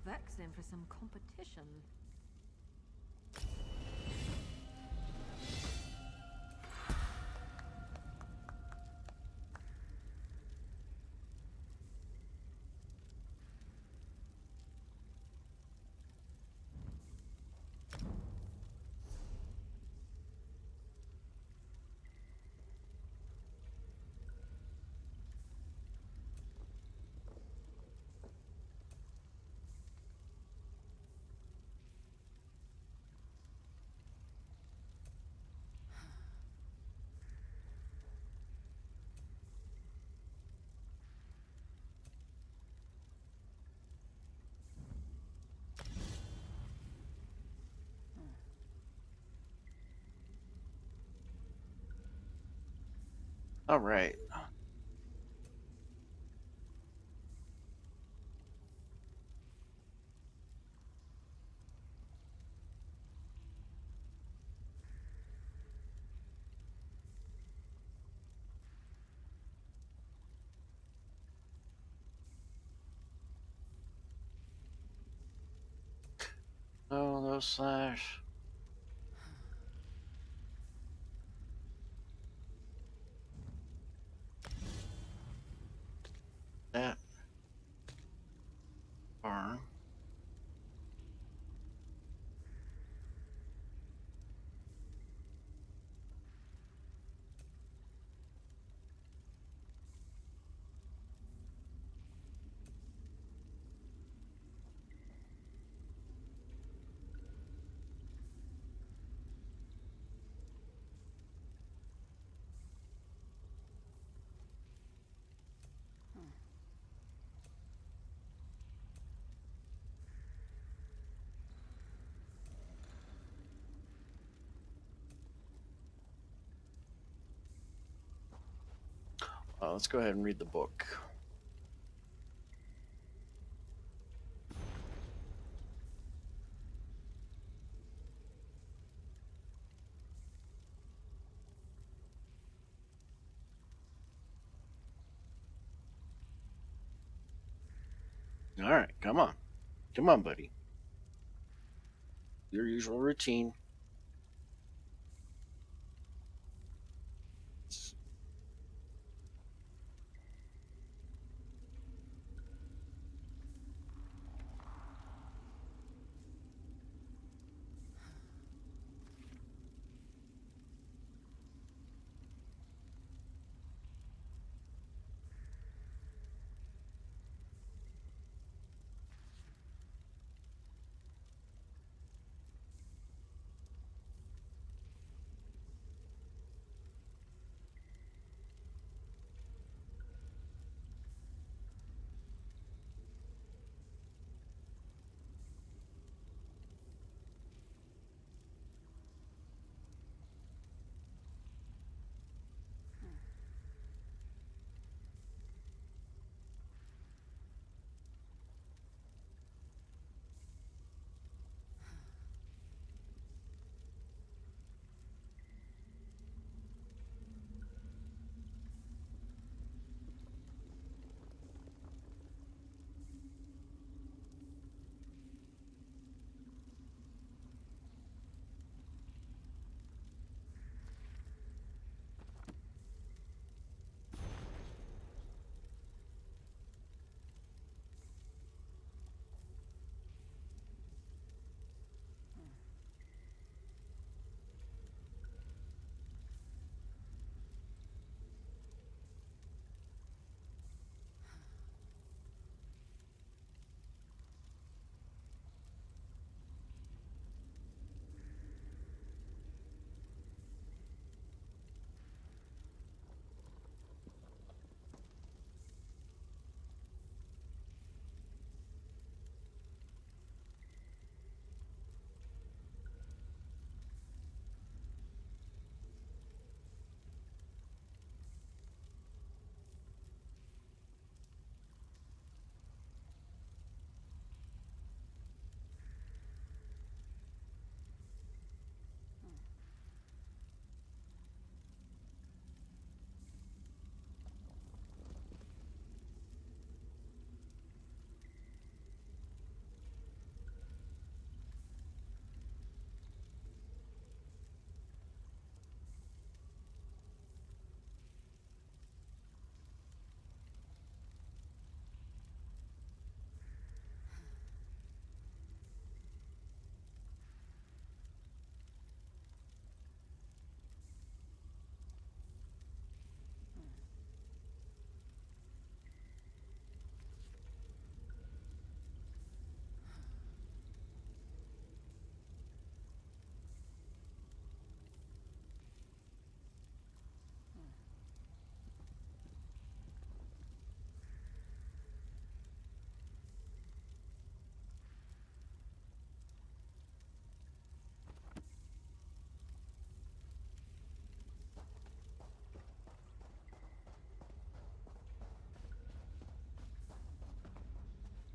Vexing for some competition. All right. Oh, those slash. That barn. let's go ahead and read the book. All right, come on. Come on, buddy. Your usual routine.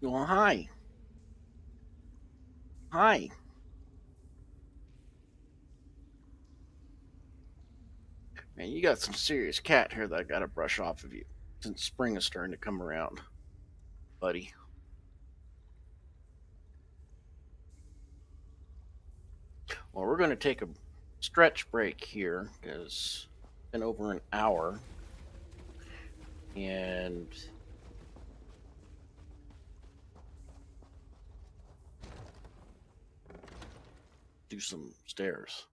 Well, hi. Hi. Man, you got some serious cat hair that I gotta brush off of you since spring is starting to come around, buddy. Well, we're going to take a stretch break here because it's been over an hour. And do some stairs.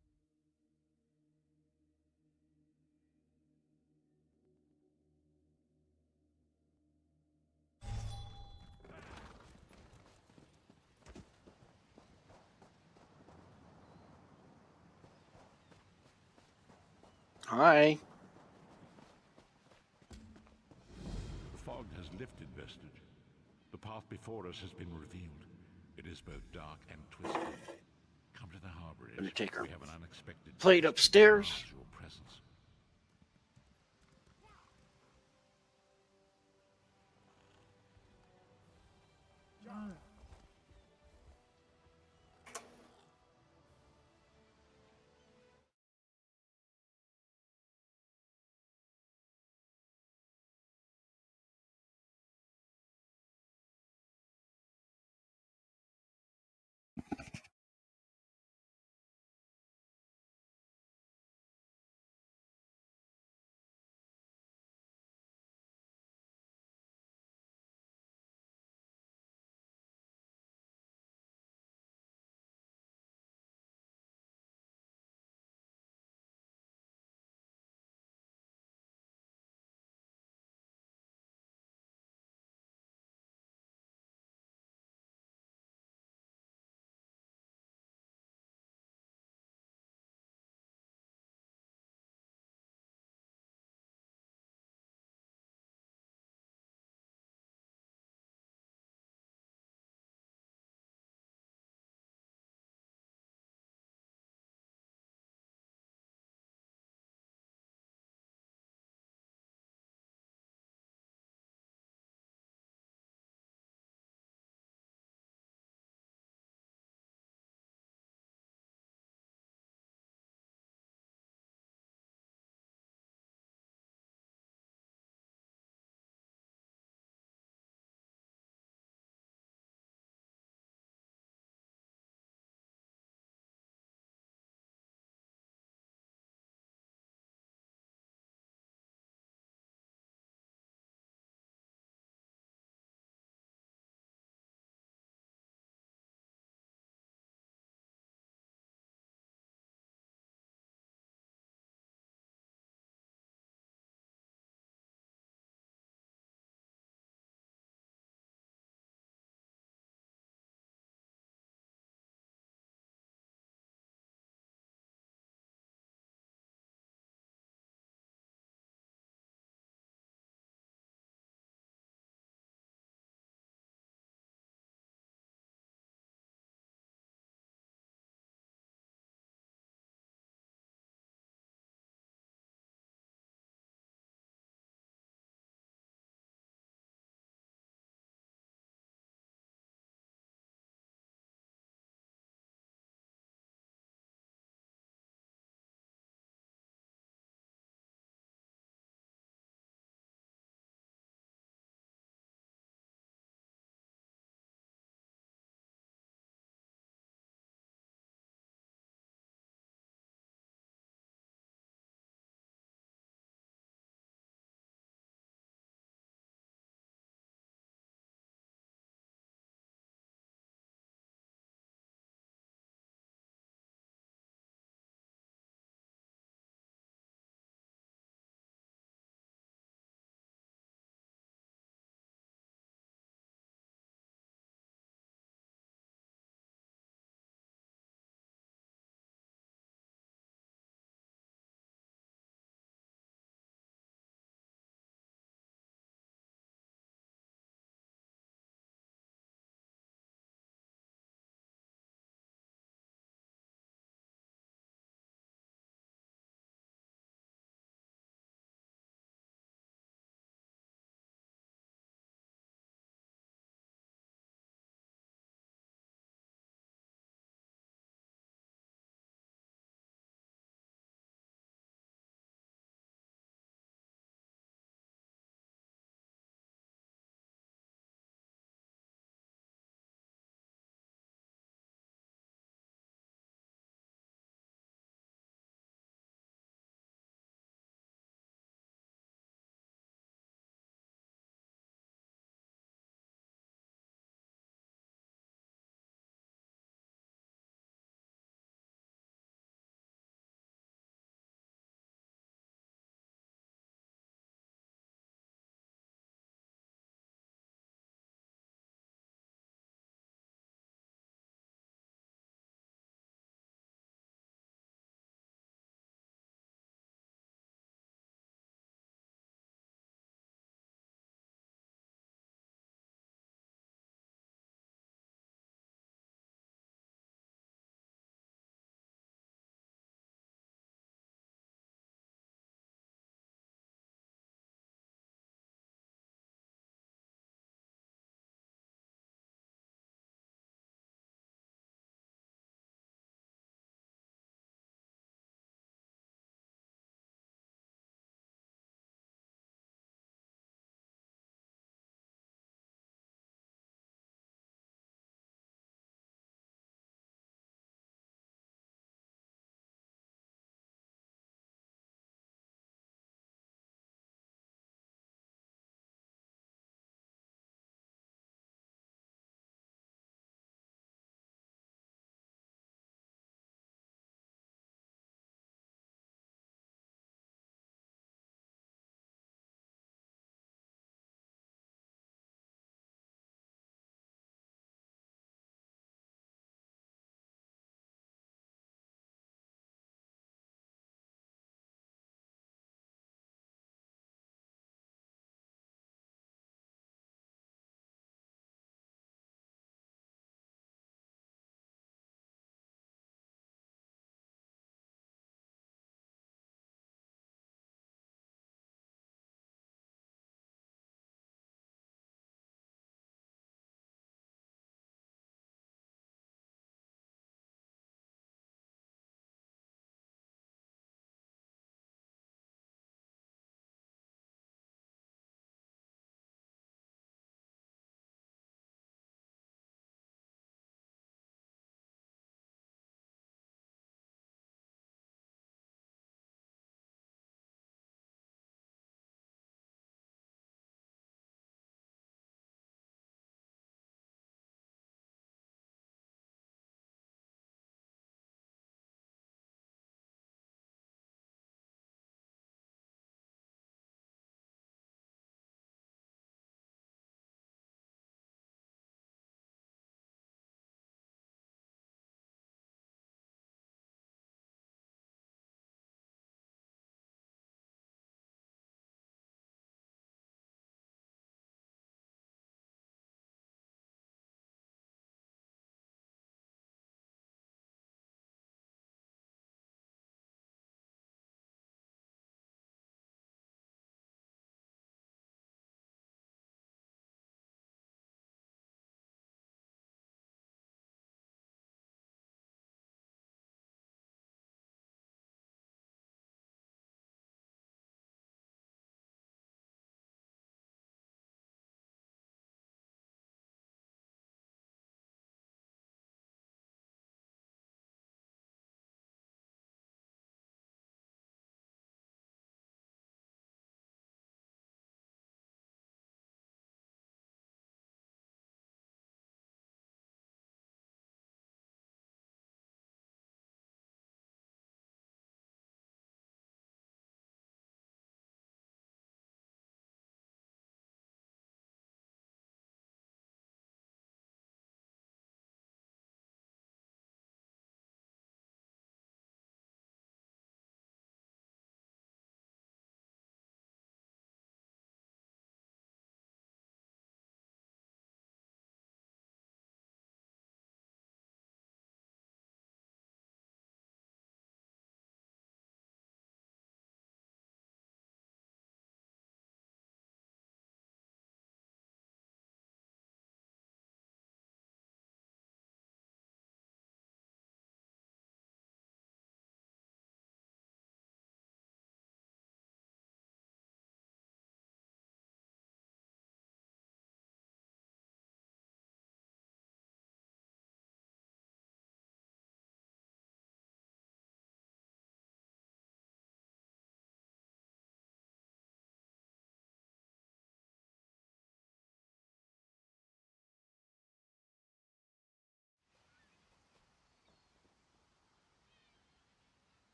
Hi. The fog has lifted, Vestige. The path before us has been revealed. It is both dark and twisted. Come to the harbor. Undertaker. We have an unexpected Plate upstairs. Your presence.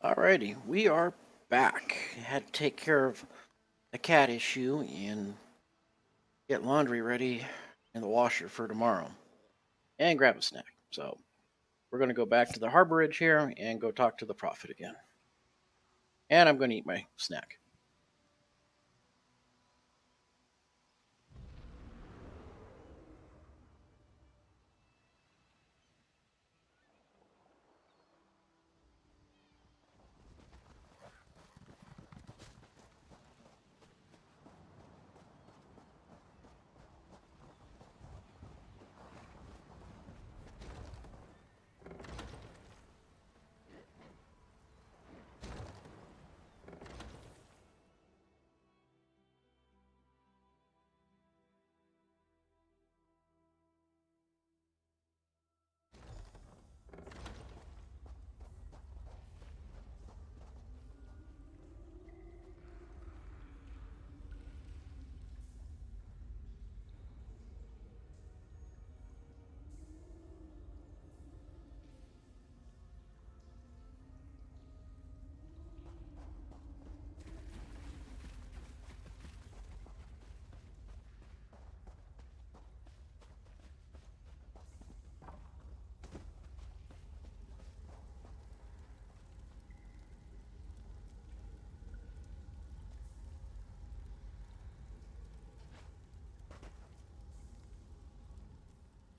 Alrighty, we are back. Had to take care of a cat issue and get laundry ready in the washer for tomorrow. And grab a snack. So we're going to go back to the harborage here and go talk to the prophet again. And I'm going to eat my snack.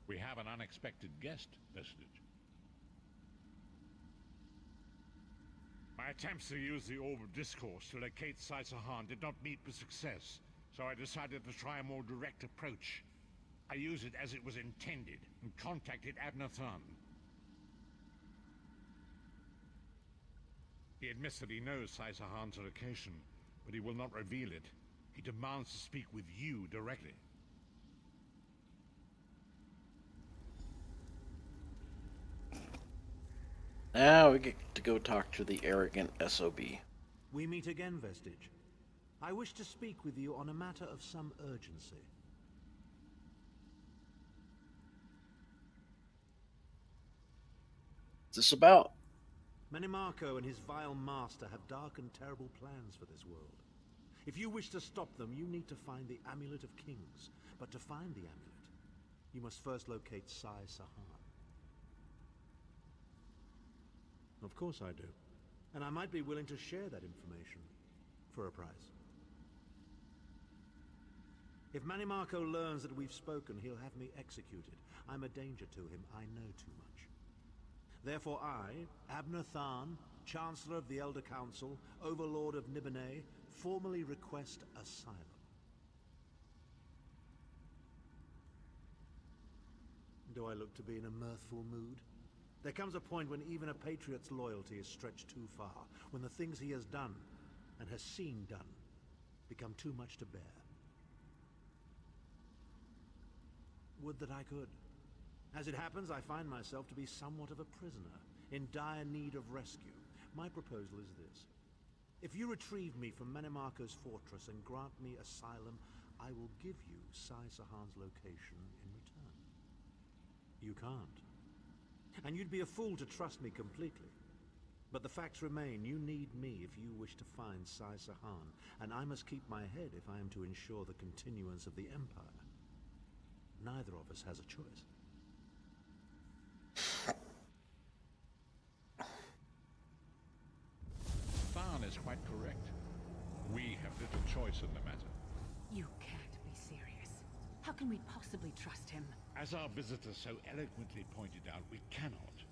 We have an unexpected guest, Vestige. My attempts to use the Orb of Discourse to locate Sai Sahan did not meet with success, so I decided to try a more direct approach. I used it as it was intended, and contacted Abner Than. He admits that he knows Sai Sahan's location, but he will not reveal it. He demands to speak with you directly. Now we get to go talk to the arrogant SOB. We meet again, Vestige. I wish to speak with you on a matter of some urgency. What's this about? Manimarco and his vile master have dark and terrible plans for this world. If you wish to stop them, you need to find the Amulet of Kings. But to find the amulet, you must first locate Sai Sahan. Of course I do. And I might be willing to share that information for a price. If Manimarco learns that we've spoken, he'll have me executed. I'm a danger to him. I know too much. Therefore I, Abner Than, Chancellor of the Elder Council, Overlord of Nibene, formally request asylum. Do I look to be in a mirthful mood? There comes a point when even a patriot's loyalty is stretched too far, when the things he has done, and has seen done, become too much to bear. Would that I could. As it happens, I find myself to be somewhat of a prisoner, in dire need of rescue. My proposal is this. If you retrieve me from Manimarco's fortress and grant me asylum, I will give you Sai Sahan's location in return. You can't. And you'd be a fool to trust me completely. But the facts remain, you need me if you wish to find Sai Sahan, and I must keep my head if I am to ensure the continuance of the Empire. Neither of us has a choice. Than is quite correct. We have little choice in the matter. You can't be serious. How can we possibly trust him? As our visitor so eloquently pointed out, we cannot.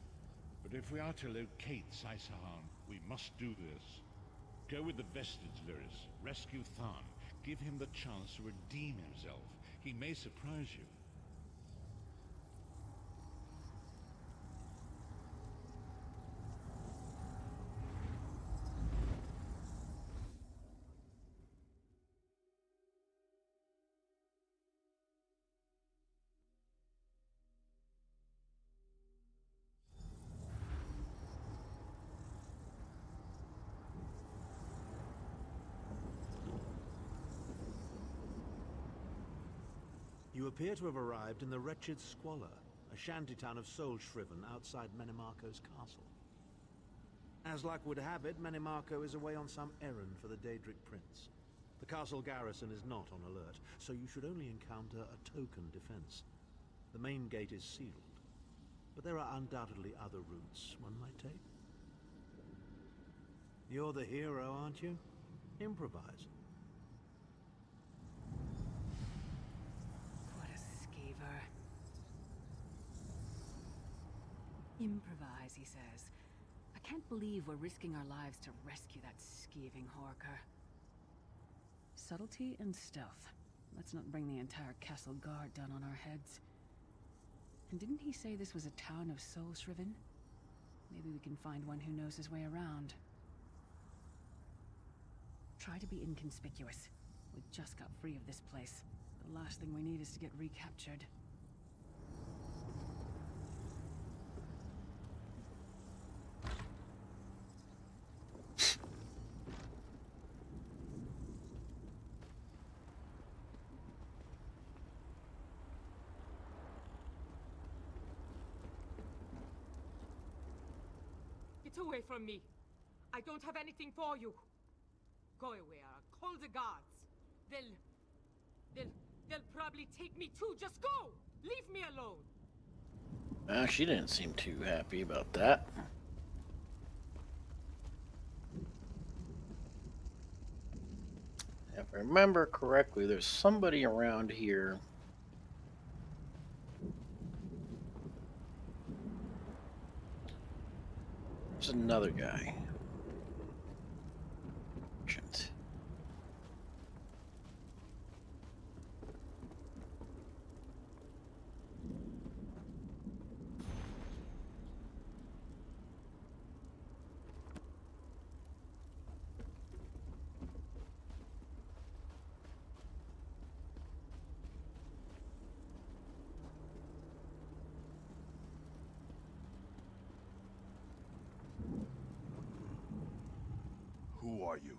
But if we are to locate Sai Sahan, we must do this. Go with the Vestige, Lyris. Rescue Than. Give him the chance to redeem himself. He may surprise you. You appear to have arrived in the wretched Squalor, a shantytown of soul-shriven outside Manimarco's castle. As luck would have it, Manimarco is away on some errand for the Daedric Prince. The castle garrison is not on alert, so you should only encounter a token defense. The main gate is sealed, but there are undoubtedly other routes one might take. You're the hero, aren't you? Improvise. What a skeever. Improvise, he says. I can't believe we're risking our lives to rescue that skeeving Horker. Subtlety and stealth. Let's not bring the entire castle guard down on our heads. And didn't he say this was a town of soul shriven? Maybe we can find one who knows his way around. Try to be inconspicuous. We just got free of this place. The last thing we need is to get recaptured. Get away from me. I don't have anything for you. Go away, I'll call the guards. They'll probably take me too. Just go! Leave me alone. She didn't seem too happy about that. If I remember correctly, there's somebody around here. There's another guy. Shit. Who are you?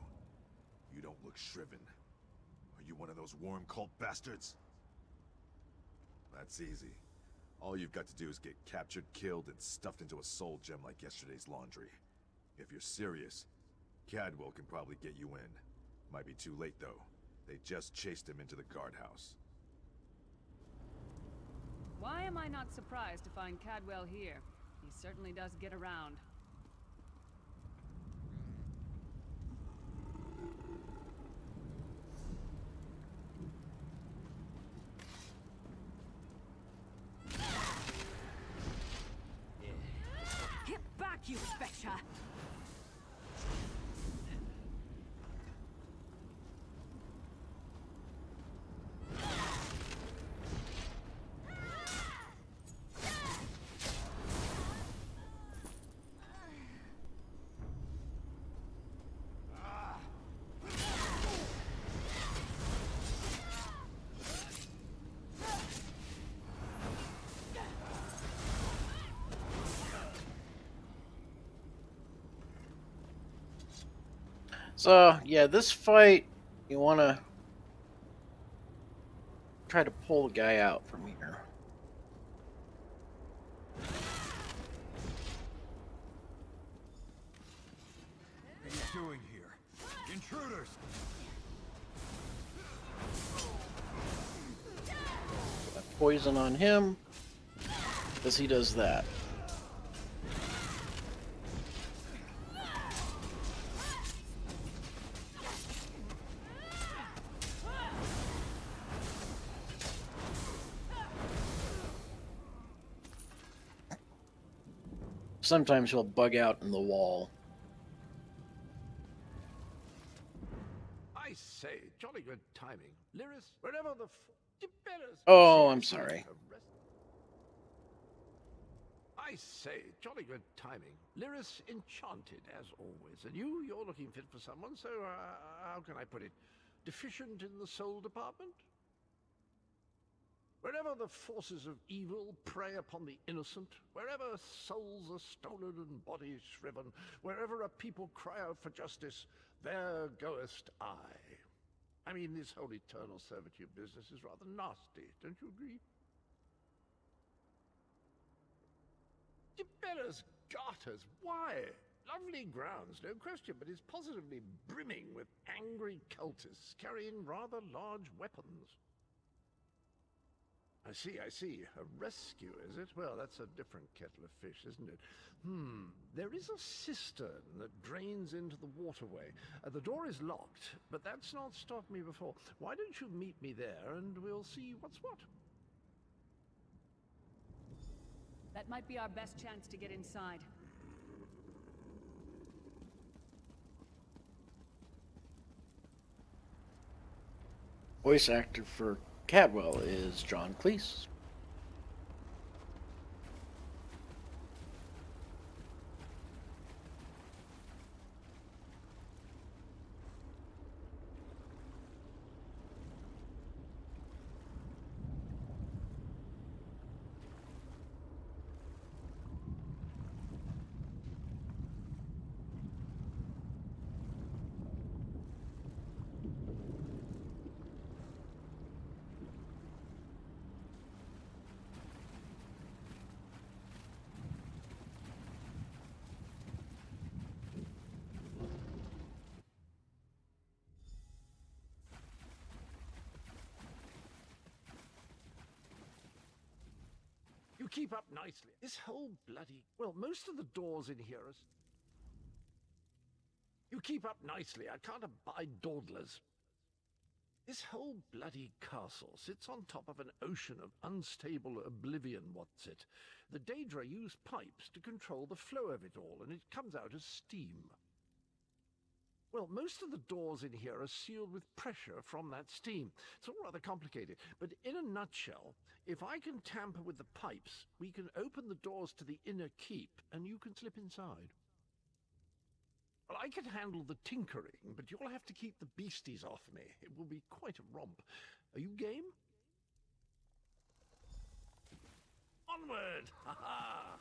You don't look shriven. Are you one of those worm cult bastards? That's easy. All you've got to do is get captured, killed, and stuffed into a soul gem like yesterday's laundry. If you're serious, Cadwell can probably get you in. Might be too late, though. They just chased him into the guardhouse. Why am I not surprised to find Cadwell here? He certainly does get around. Get back, you betcha! So, yeah, this fight, you want to try to pull the guy out from here. What are you doing here? Intruders! Got poison on him, as he does that. Sometimes he'll bug out in the wall. I say, jolly good timing. Lyris, wherever the Oh, I'm sorry. I say, jolly good timing. Lyris enchanted, as always. And you're looking fit for someone, so, how can I put it? Deficient in the soul department? Wherever the forces of evil prey upon the innocent, wherever souls are stolen and bodies shriven, wherever a people cry out for justice, there goest I. I mean, this whole eternal servitude business is rather nasty, don't you agree? Tiberius Garters, why? Lovely grounds, no question, but it's positively brimming with angry cultists carrying rather large weapons. I see. A rescue, is it? Well, that's a different kettle of fish, isn't it? There is a cistern that drains into the waterway. The door is locked, but that's not stopped me before. Why don't you meet me there and we'll see what's what? That might be our best chance to get inside. Voice actor for Cadwell is John Cleese. You keep up nicely. This whole bloody... Well, most of the doors in here are... You keep up nicely. I can't abide dawdlers. This whole bloody castle sits on top of an ocean of unstable oblivion, what's it? The Daedra use pipes to control the flow of it all, and it comes out as steam. Well, most of the doors in here are sealed with pressure from that steam. It's all rather complicated, but in a nutshell, if I can tamper with the pipes, we can open the doors to the inner keep, and you can slip inside. Well, I can handle the tinkering, but you'll have to keep the beasties off me. It will be quite a romp. Are you game? Onward! Ha-ha!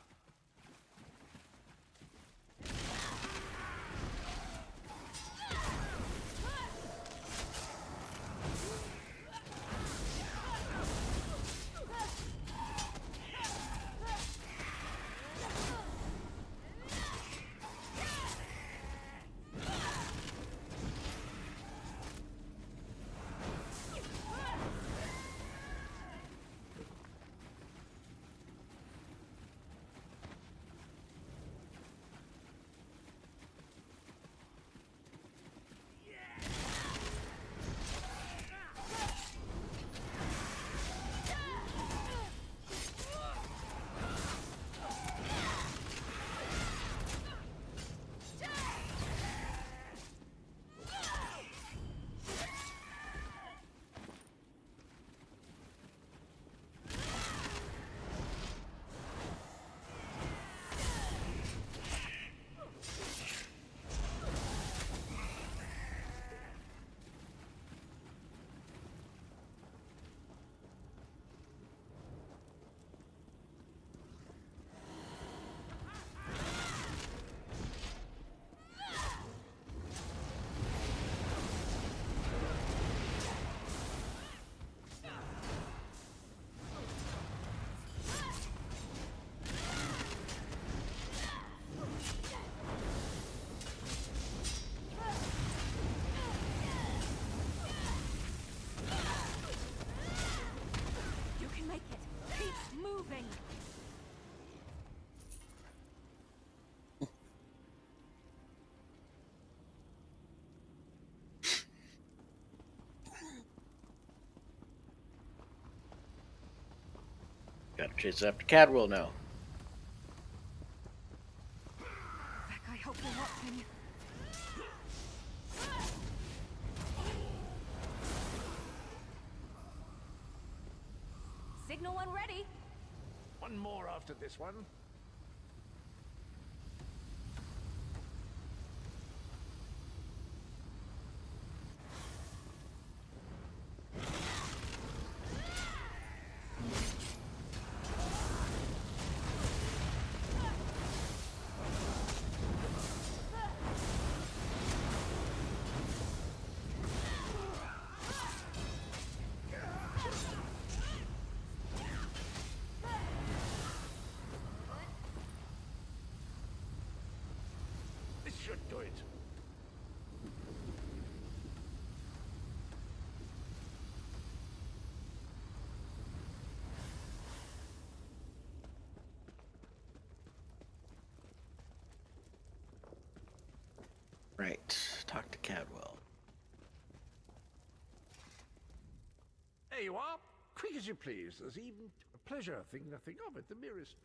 Gotta chase after Cadwell now. Beck, I hope you're watching. Signal one ready. One more after this one. Right. Talk to Cadwell. There you are. Quick as you please. There's even a pleasure, think nothing of it, the merest.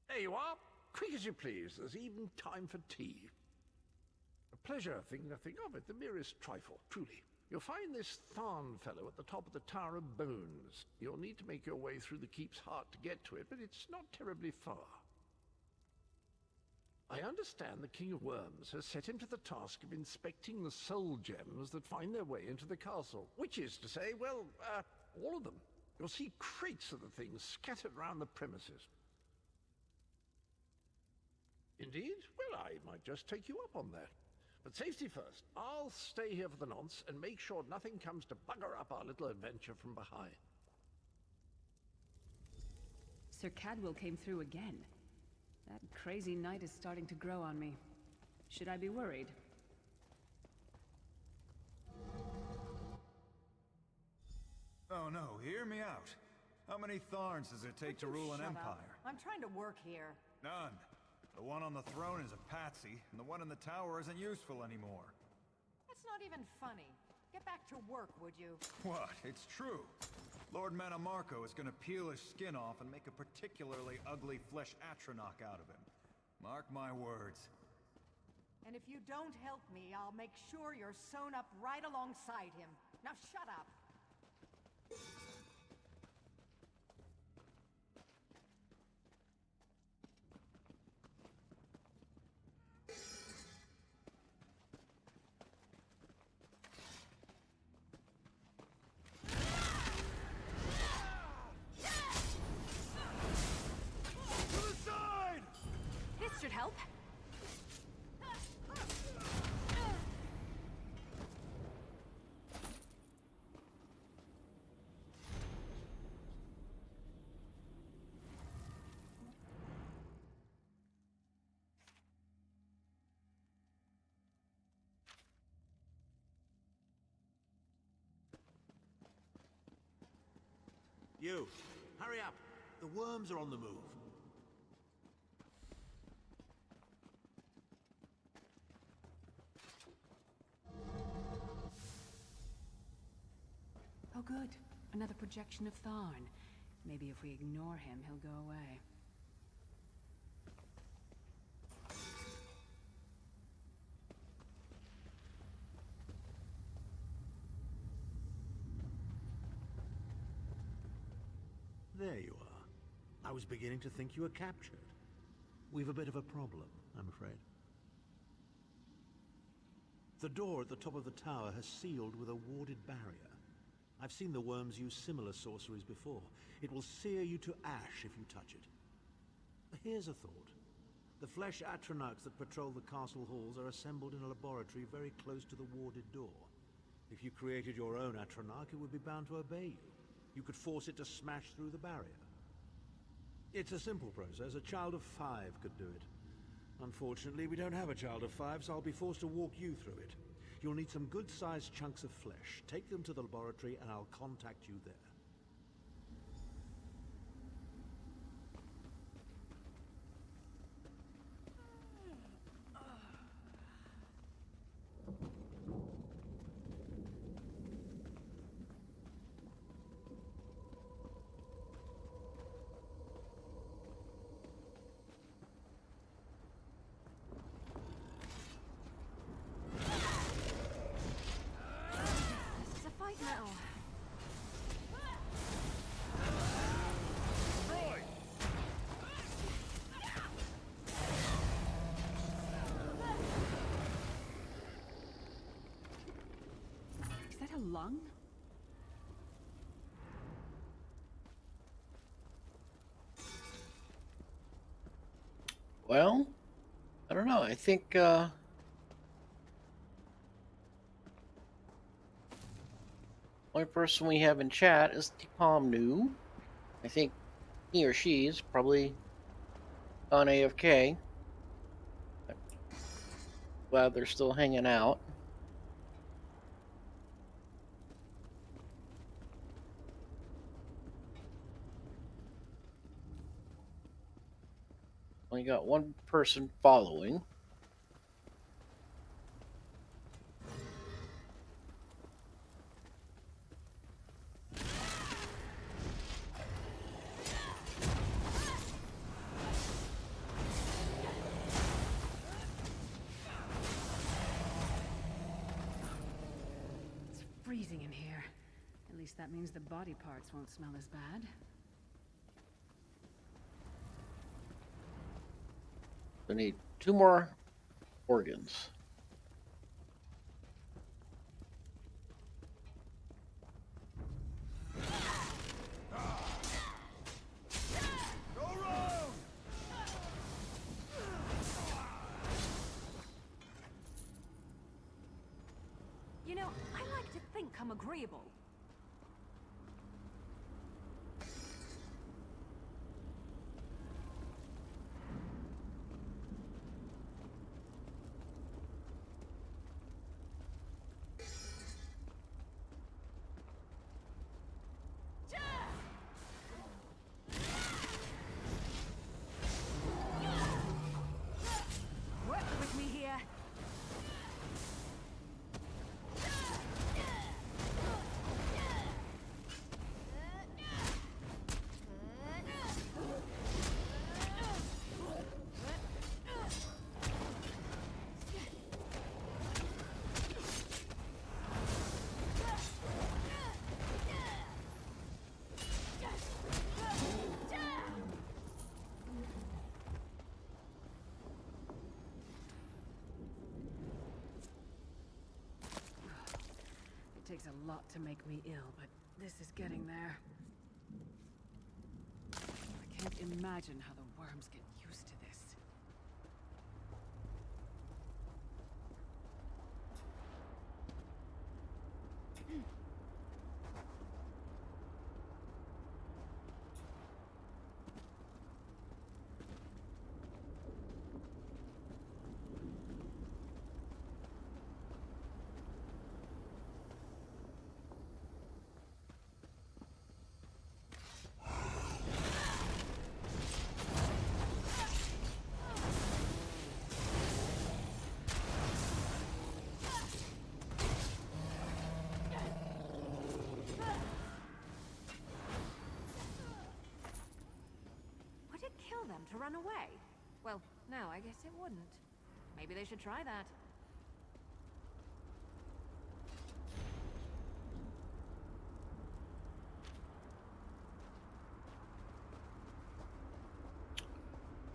There you are. Quick as you please. There's even time for tea. A pleasure, think nothing of it, the merest trifle, truly. You'll find this Tharn fellow at the top of the Tower of Bones. You'll need to make your way through the keep's heart to get to it, but it's not terribly far. I understand the King of Worms has set him to the task of inspecting the soul gems that find their way into the castle. Which is to say, well, all of them. You'll see crates of the things scattered around the premises. Indeed? Well, I might just take you up on that. But safety first. I'll stay here for the nonce and make sure nothing comes to bugger up our little adventure from behind. Sir Cadwell came through again. That crazy night is starting to grow on me. Should I be worried? Oh no, hear me out. How many Tharns does it take to rule an empire? I'm trying to work here. None. The one on the throne is a patsy, and the one in the tower isn't useful anymore. That's not even funny. Get back to work, would you? What? It's true. Lord Manamarco is gonna peel his skin off and make a particularly ugly flesh Atronach out of him. Mark my words. And if you don't help me, I'll make sure you're sewn up right alongside him. Now shut up. This should help. You, hurry up. The worms are on the move. Oh good. Another projection of Tharn. Maybe if we ignore him, he'll go away. There you are. I was beginning to think you were captured. We've a bit of a problem, I'm afraid. The door at the top of the tower has sealed with a warded barrier. I've seen the worms use similar sorceries before. It will sear you to ash if you touch it. Here's a thought. The flesh Atronachs that patrol the castle halls are assembled in a laboratory very close to the warded door. If you created your own Atronach, it would be bound to obey you. You could force it to smash through the barrier. It's a simple process. A child of 5 could do it. Unfortunately, we don't have a child of 5, so I'll be forced to walk you through it. You'll need some good-sized chunks of flesh. Take them to the laboratory and I'll contact you there. This is a fight now. Is that a lung? Well, I don't know. I think only person we have in chat is Tipomnu. I think he or she is probably on AFK. Glad they're still hanging out. Only got one person following. freezing in here. At least that means the body parts won't smell as bad. I need 2 more organs. You know, I like to think I'm agreeable. Work with me here. It takes a lot to make me ill, but this is getting there. I can't imagine how the worms get used to this. Would it kill them to run away? Well, no, I guess it wouldn't. Maybe they should try that.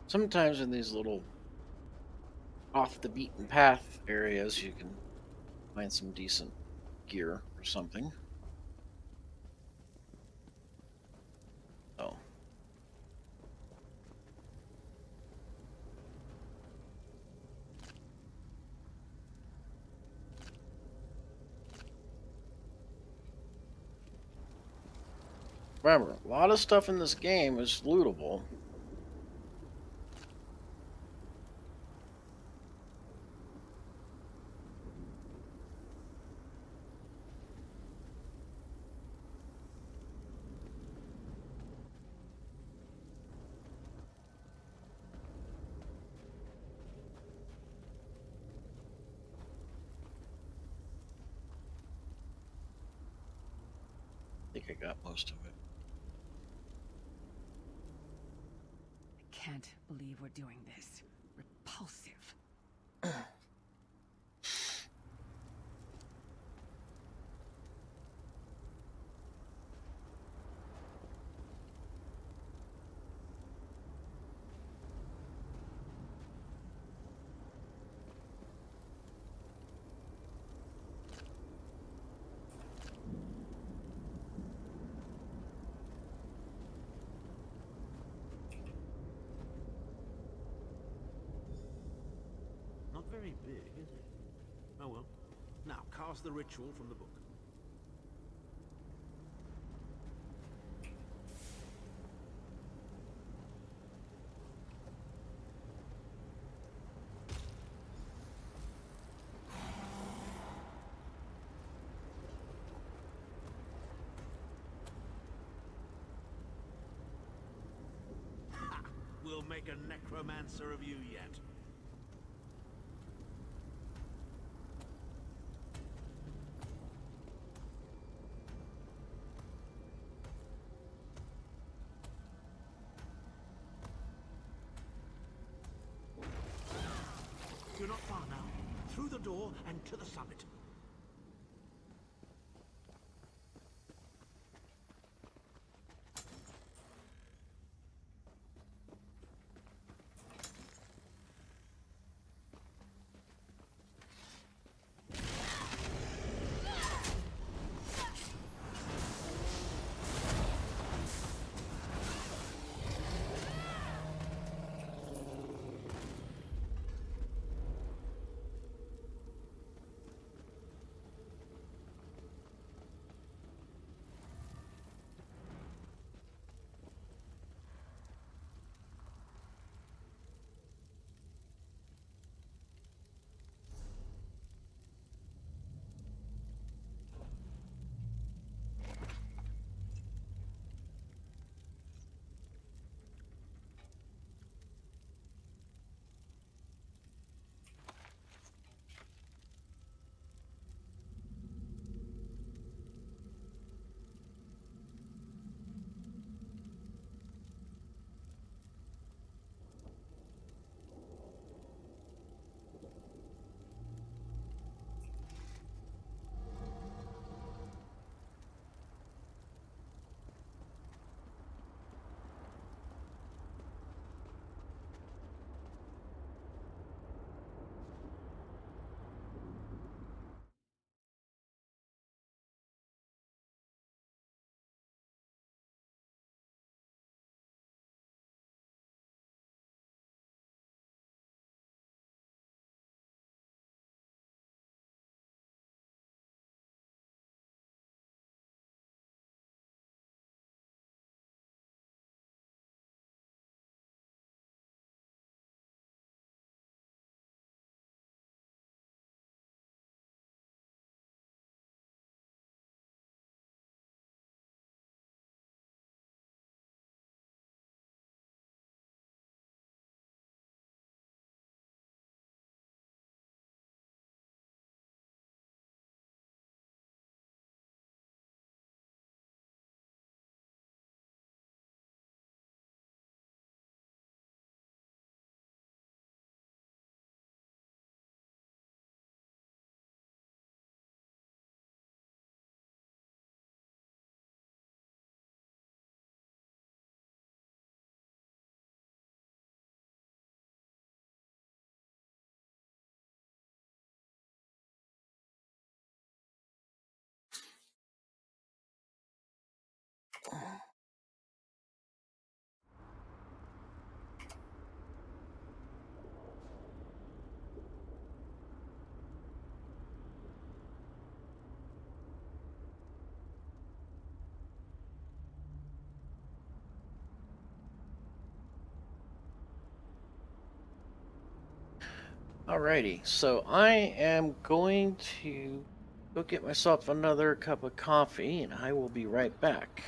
Sometimes in these little off the beaten path areas, you can find some decent gear or something. Oh. Remember, a lot of stuff in this game is lootable. I think I got most of it. I can't believe we're doing this. Repulsive. Not very big, is it? Oh well. Now, cast the ritual from the book. Ha! We'll make a necromancer of you yet. You're not far now. Through the door and to the summit. Alrighty, so I am going to go get myself another cup of coffee, and I will be right back.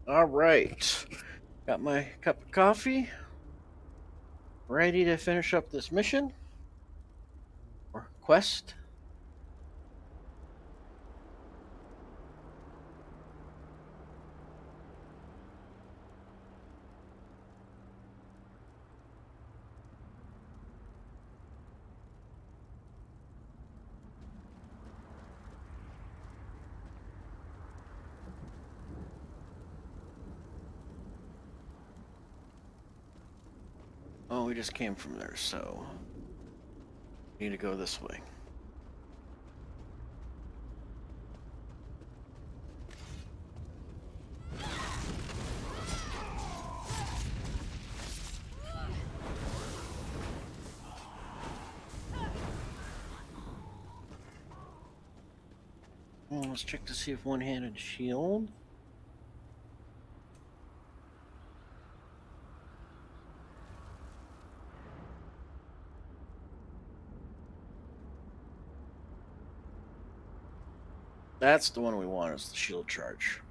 All right, got my cup of coffee, ready to finish up this mission or quest. Oh, we just came from there, so we need to go this way. Well, let's check to see if one-handed shield. That's the one we want, is the shield charge.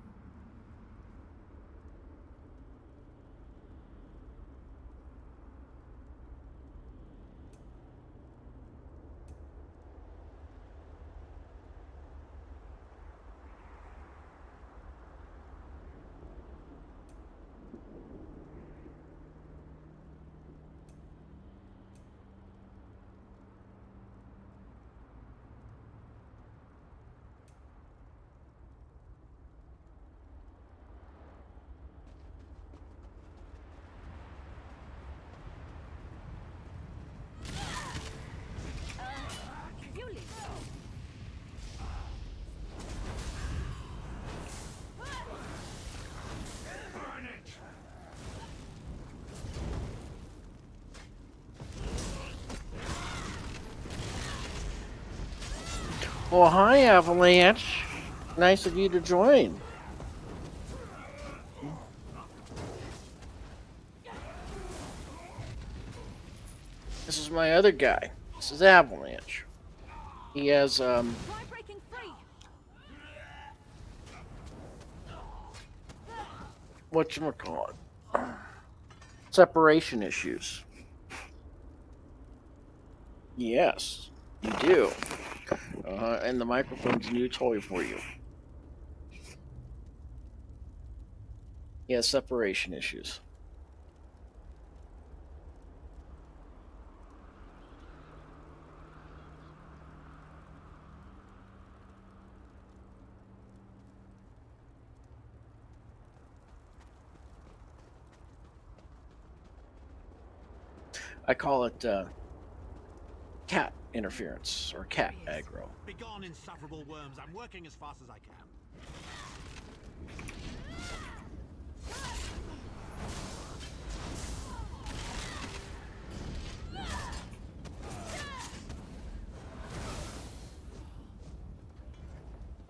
Well, hi, Avalanche. Nice of you to join. This is my other guy. This is Avalanche. He has, whatchamacallit? Separation issues. Yes, you do. And the microphone's a new toy for you. He has separation issues. I call it cat interference or cat aggro. Begone, insufferable worms. I'm working as fast as I can.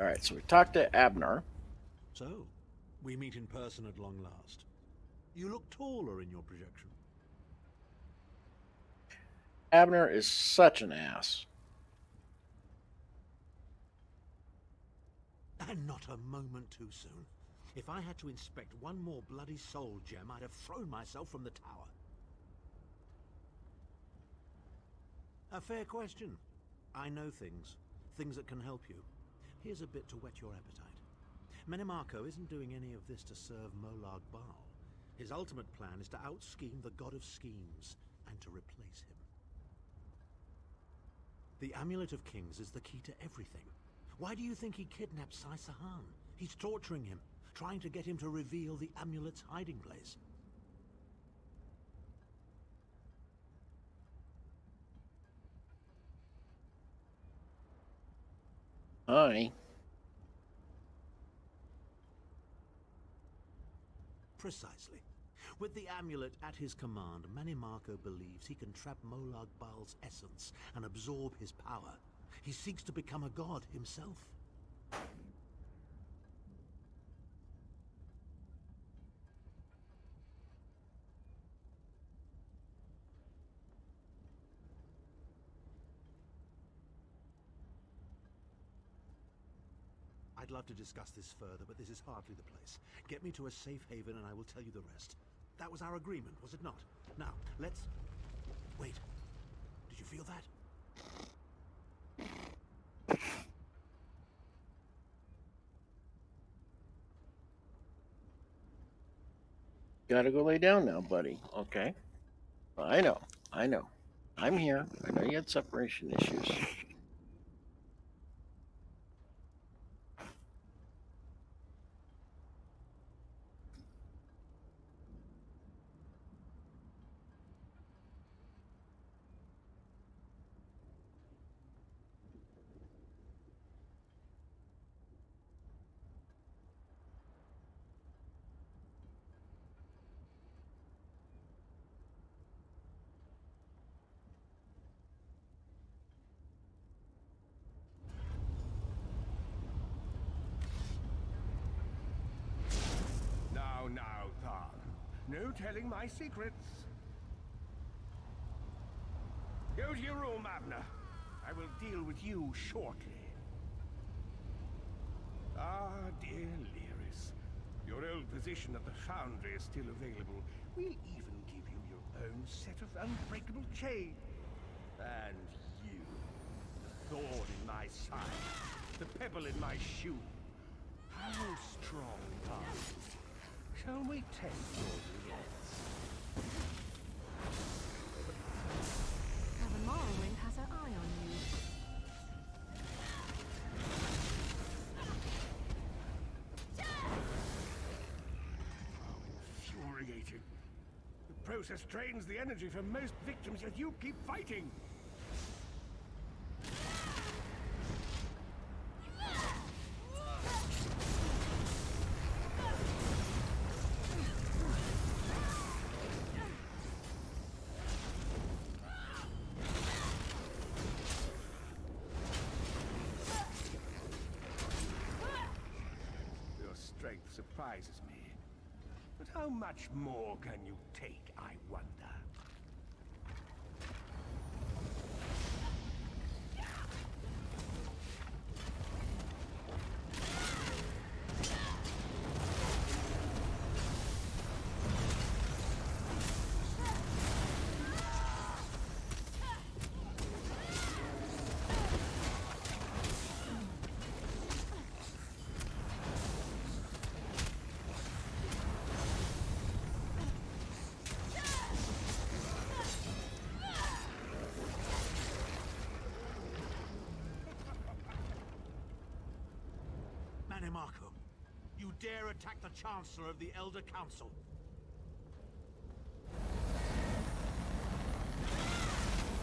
All right, so we talked to Abner. So, we meet in person at long last. You look taller in your projection. Abner is such an ass. And not a moment too soon. If I had to inspect one more bloody soul gem, I'd have thrown myself from the tower. A fair question. I know things. Things that can help you. Here's a bit to whet your appetite. Menimarco isn't doing any of this to serve Molag Bal. His ultimate plan is to out-scheme the god of schemes and to replace him. The Amulet of Kings is the key to everything. Why do you think he kidnapped Sai Sahan? He's torturing him, trying to get him to reveal the amulet's hiding place. Hi. Precisely. With the amulet at his command, Menimarco believes he can trap Molag Bal's essence and absorb his power. He seeks to become a god himself. I'd love to discuss this further, but this is hardly the place. Get me to a safe haven and I will tell you the rest. That was our agreement, was it not? Now, let's... Wait. Did you feel that? Gotta go lay down now, buddy. Okay. I know. I'm here. I know you had separation issues. No telling my secrets. Go to your room, Abner. I will deal with you shortly. Ah, dear Lyris. Your old position at the Foundry is still available. We'll even give you your own set of unbreakable chains. And you, the thorn in my side, the pebble in my shoe. How strong are you? Shall we test your resilience? Heaven Morrowind has her eye on you. Infuriating. The process drains the energy from most victims, yet you keep fighting. Your strength surprises me. But how much more can you take, I wonder? Mannimarco, you dare attack the Chancellor of the Elder Council.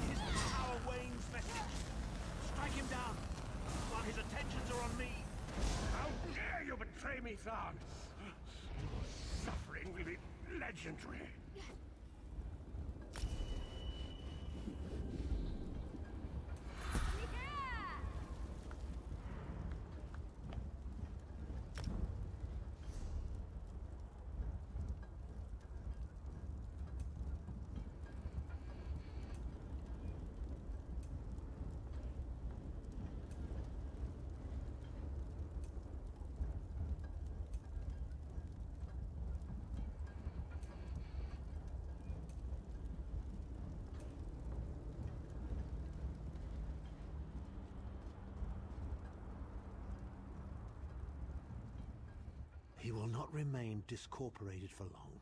His power wanes message. Strike him down, while his attentions are on me. How dare you betray me, Thorn? Your suffering will be legendary. He will not remain discorporated for long.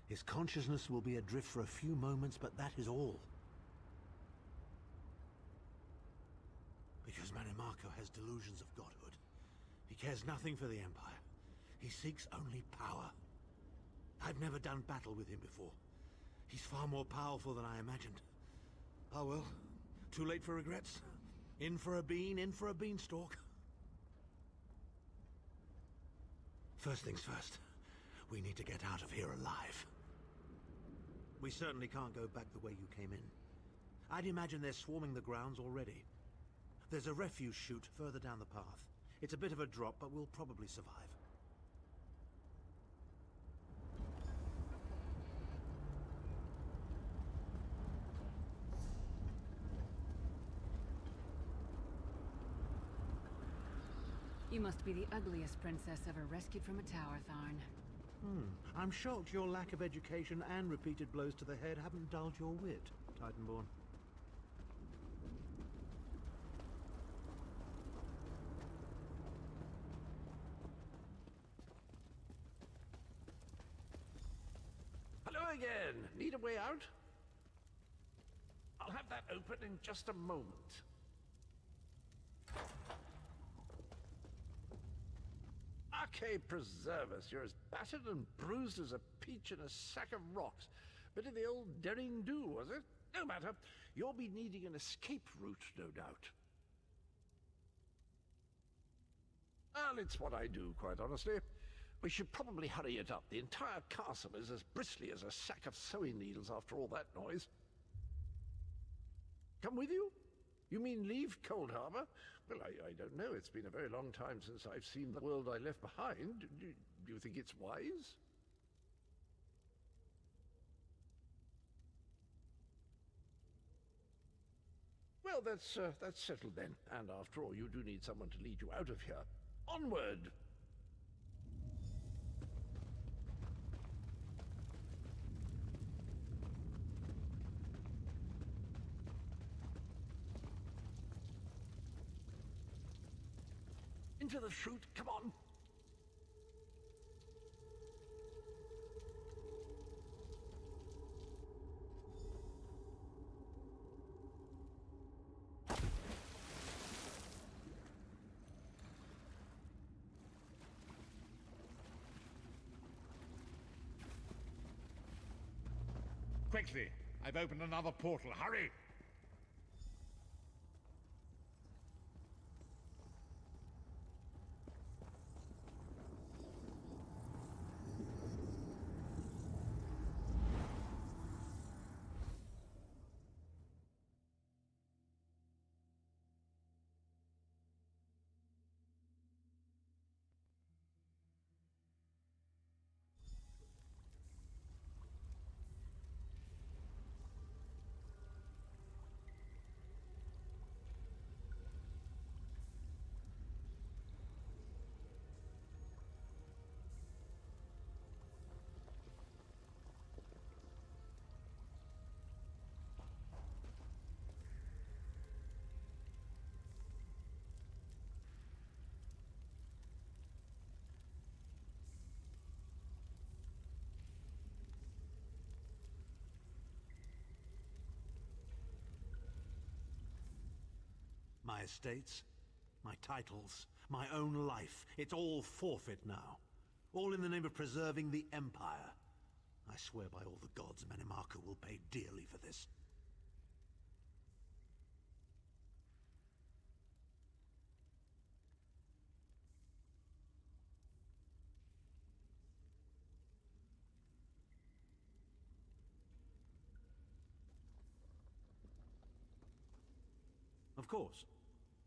His consciousness will be adrift for a few moments, but that is all. Because Mannimarco has delusions of godhood. He cares nothing for the Empire. He seeks only power. I've never done battle with him before. He's far more powerful than I imagined. Oh well, too late for regrets. In for a bean, in for a beanstalk. First things first, we need to get out of here alive. We certainly can't go back the way you came in. I'd imagine they're swarming the grounds already. There's a refuse chute further down the path. It's a bit of a drop, but we'll probably survive. You must be the ugliest princess ever rescued from a tower, Tharn. I'm shocked your lack of education and repeated blows to the head haven't dulled your wit, Titanborn. Hello again. Need a way out? I'll have that open in just a moment. Arcade preserve us. You're as battered and bruised as a peach in a sack of rocks. Bit of the old derring do, was it? No matter. You'll be needing an escape route, no doubt. Well, it's what I do, quite honestly. We should probably hurry it up. The entire castle is as bristly as a sack of sewing needles after all that noise. Come with you? You mean leave Cold Harbor? Well, I don't know. It's been a very long time since I've seen the world I left behind. Do you think it's wise? that's settled then. And after all, you do need someone to lead you out of here. Onward! Into the chute, come on! Quickly! I've opened another portal. Hurry! My estates, my titles, my own life, it's all forfeit now. All in the name of preserving the Empire. I swear by all the gods, Manimarco will pay dearly for this. Of course.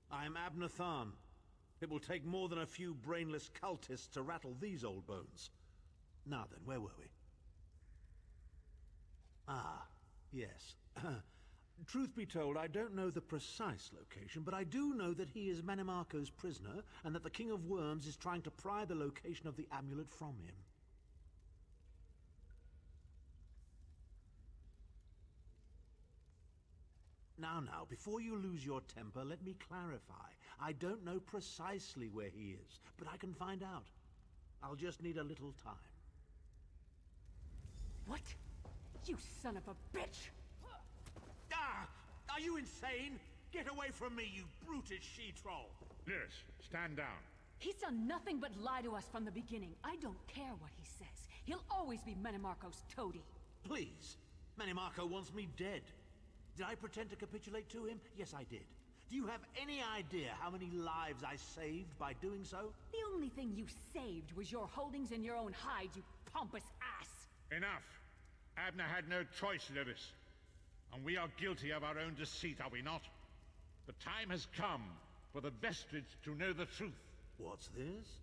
I am Abner Tharn. It will take more than a few brainless cultists to rattle these old bones. Now then, where were we? Ah, yes. Truth be told, I don't know the precise location, but I do know that he is Manimarco's prisoner, and that the King of Worms is trying to pry the location of the amulet from him. Now, before you lose your temper, let me clarify. I don't know precisely where he is, but I can find out. I'll just need a little time. What? You son of a bitch! Ah! Are you insane? Get away from me, you brutish she-troll! Lyris, stand down. He's done nothing but lie to us from the beginning. I don't care what he says. He'll always be Manimarco's toady. Please. Manimarco wants me dead. Did I pretend to capitulate to him? Yes, I did. Do you have any idea how many lives I saved by doing so? The only thing you saved was your holdings in your own hide, you pompous ass! Enough! Abner had no choice, Lyris. And we are guilty of our own deceit, are we not? The time has come for the Vestige to know the truth. What's this?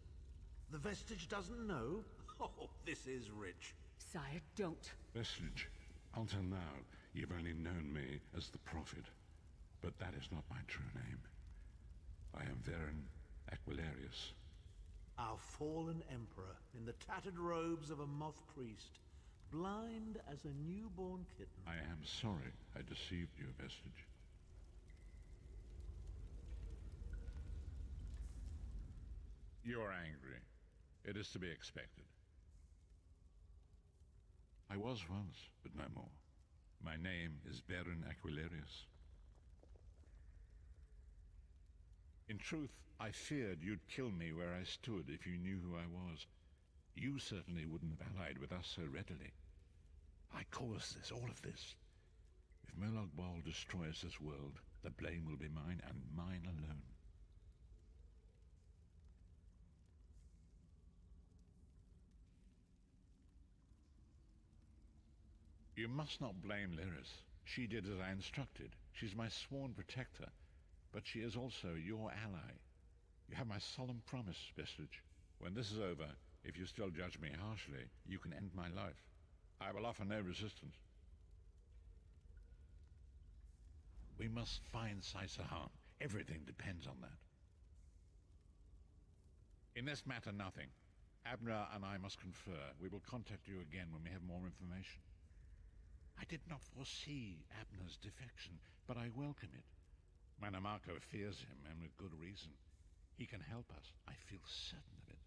The Vestige doesn't know? Oh, this is rich. Sire, don't. Vestige, until now, you've only known me as the Prophet. But that is not my true name. I am Varen Aquilarius. Our fallen emperor, in the tattered robes of a moth priest, blind as a newborn kitten. I am sorry I deceived you, Vestige. You are angry. It is to be expected. I was once, but no more. My name is Varen Aquilarius. In truth, I feared you'd kill me where I stood if you knew who I was. You certainly wouldn't have allied with us so readily. I caused this, all of this. If Molag Bal destroys this world, the blame will be mine, and mine alone. You must not blame Lyris. She did as I instructed. She's my sworn protector, but she is also your ally. You have my solemn promise, Vestige. When this is over, if you still judge me harshly, you can end my life. I will offer no resistance. We must find Saisahan. Everything depends on that. In this matter, nothing. Abner and I must confer. We will contact you again when we have more information. I did not foresee Abner's defection, but I welcome it. Manamarco fears him, and with good reason. He can help us. I feel certain of it.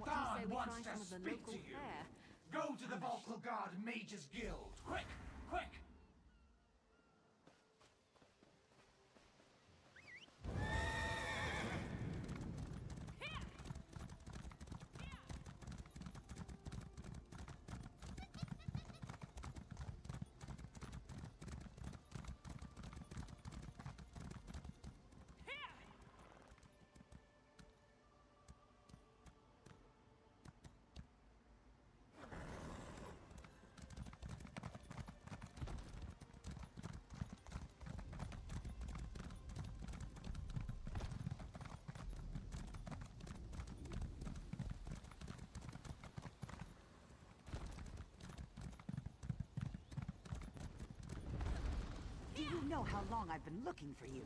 What do you say we wants try to some of the speak local to you. fare? Go to the Vocal Guard Mages Guild. Quick! Quick! Do you know how long I've been looking for you?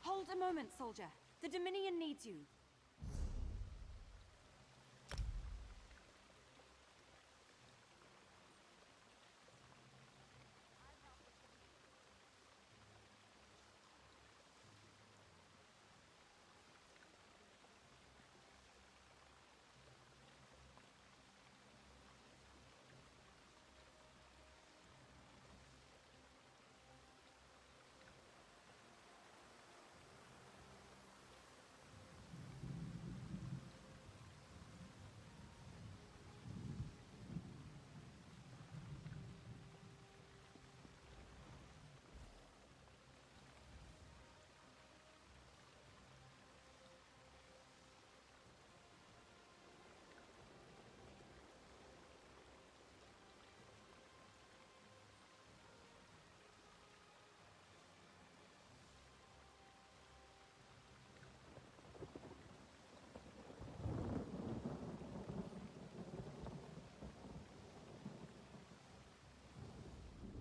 Hold a moment, soldier. The Dominion needs you.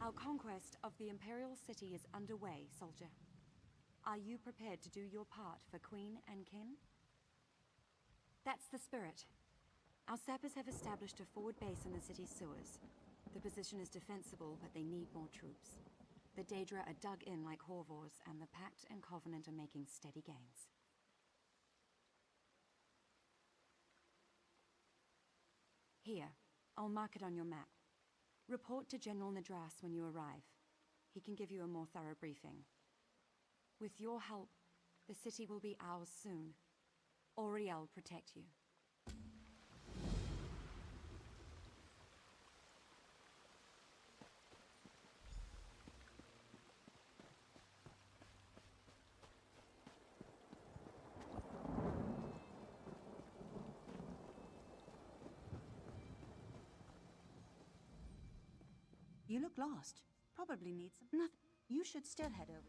Our conquest of the Imperial City is underway, soldier. Are you prepared to do your part for Queen and Kin? That's the spirit. Our sappers have established a forward base in the city's sewers. The position is defensible, but they need more troops. The Daedra are dug in like Horvors, and the Pact and Covenant are making steady gains. Here, I'll mark it on your map. Report to General Nadras when you arrive. He can give you a more thorough briefing. With your help, the city will be ours soon. Auriel protect you. You look lost. Probably need some... Nothing. You should still head over.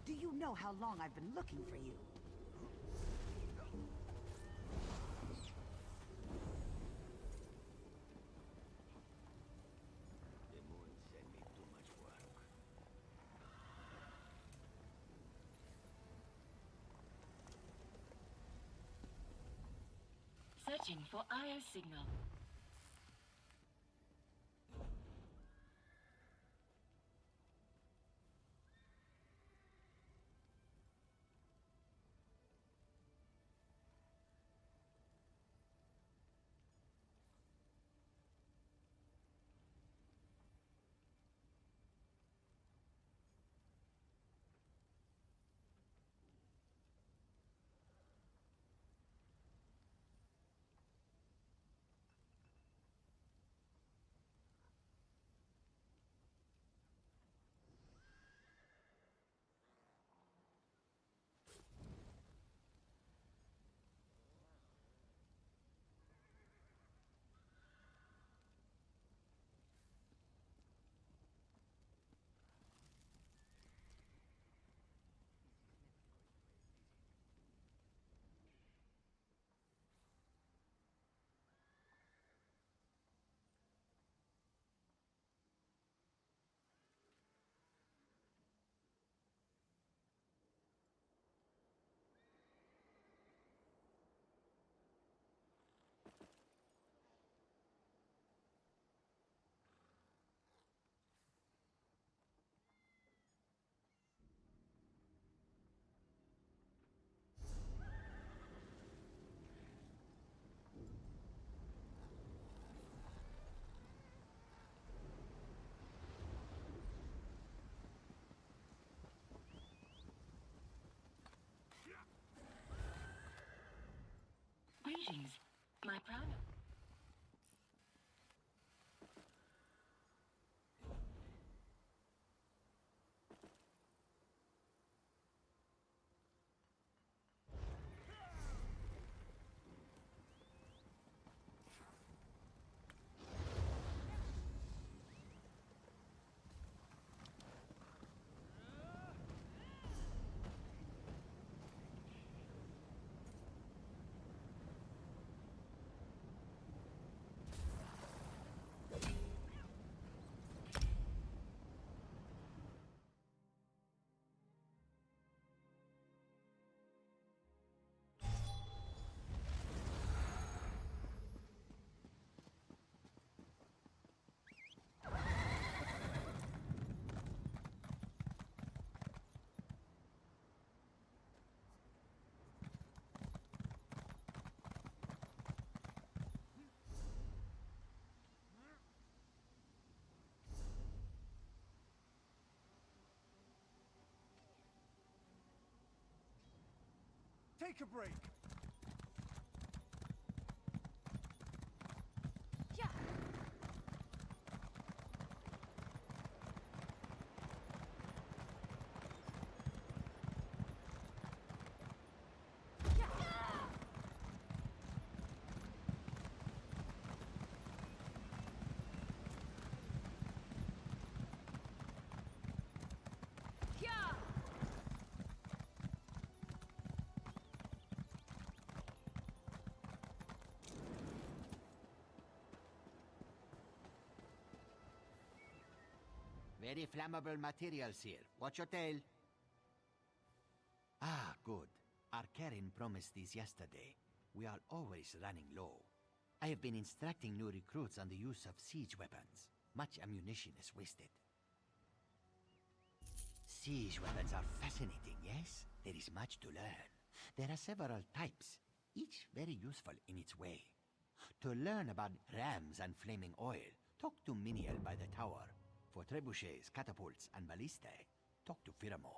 Do you know how long I've been looking for you? The moon sent me too much work. Searching for IO signal. My plan? Take a break. Very flammable materials here. Watch your tail. Ah, good. Our Karen promised these yesterday. We are always running low. I have been instructing new recruits on the use of siege weapons. Much ammunition is wasted. Siege weapons are fascinating, yes? There is much to learn. There are several types, each very useful in its way. To learn about rams and flaming oil, talk to Miniel by the tower. For trebuchets, catapults, and ballistae, talk to Firamo.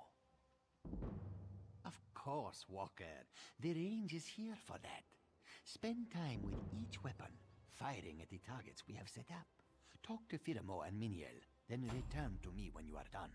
Of course, Walker. The range is here for that. Spend time with each weapon, firing at the targets we have set up. Talk to Firamo and Miniel, then return to me when you are done.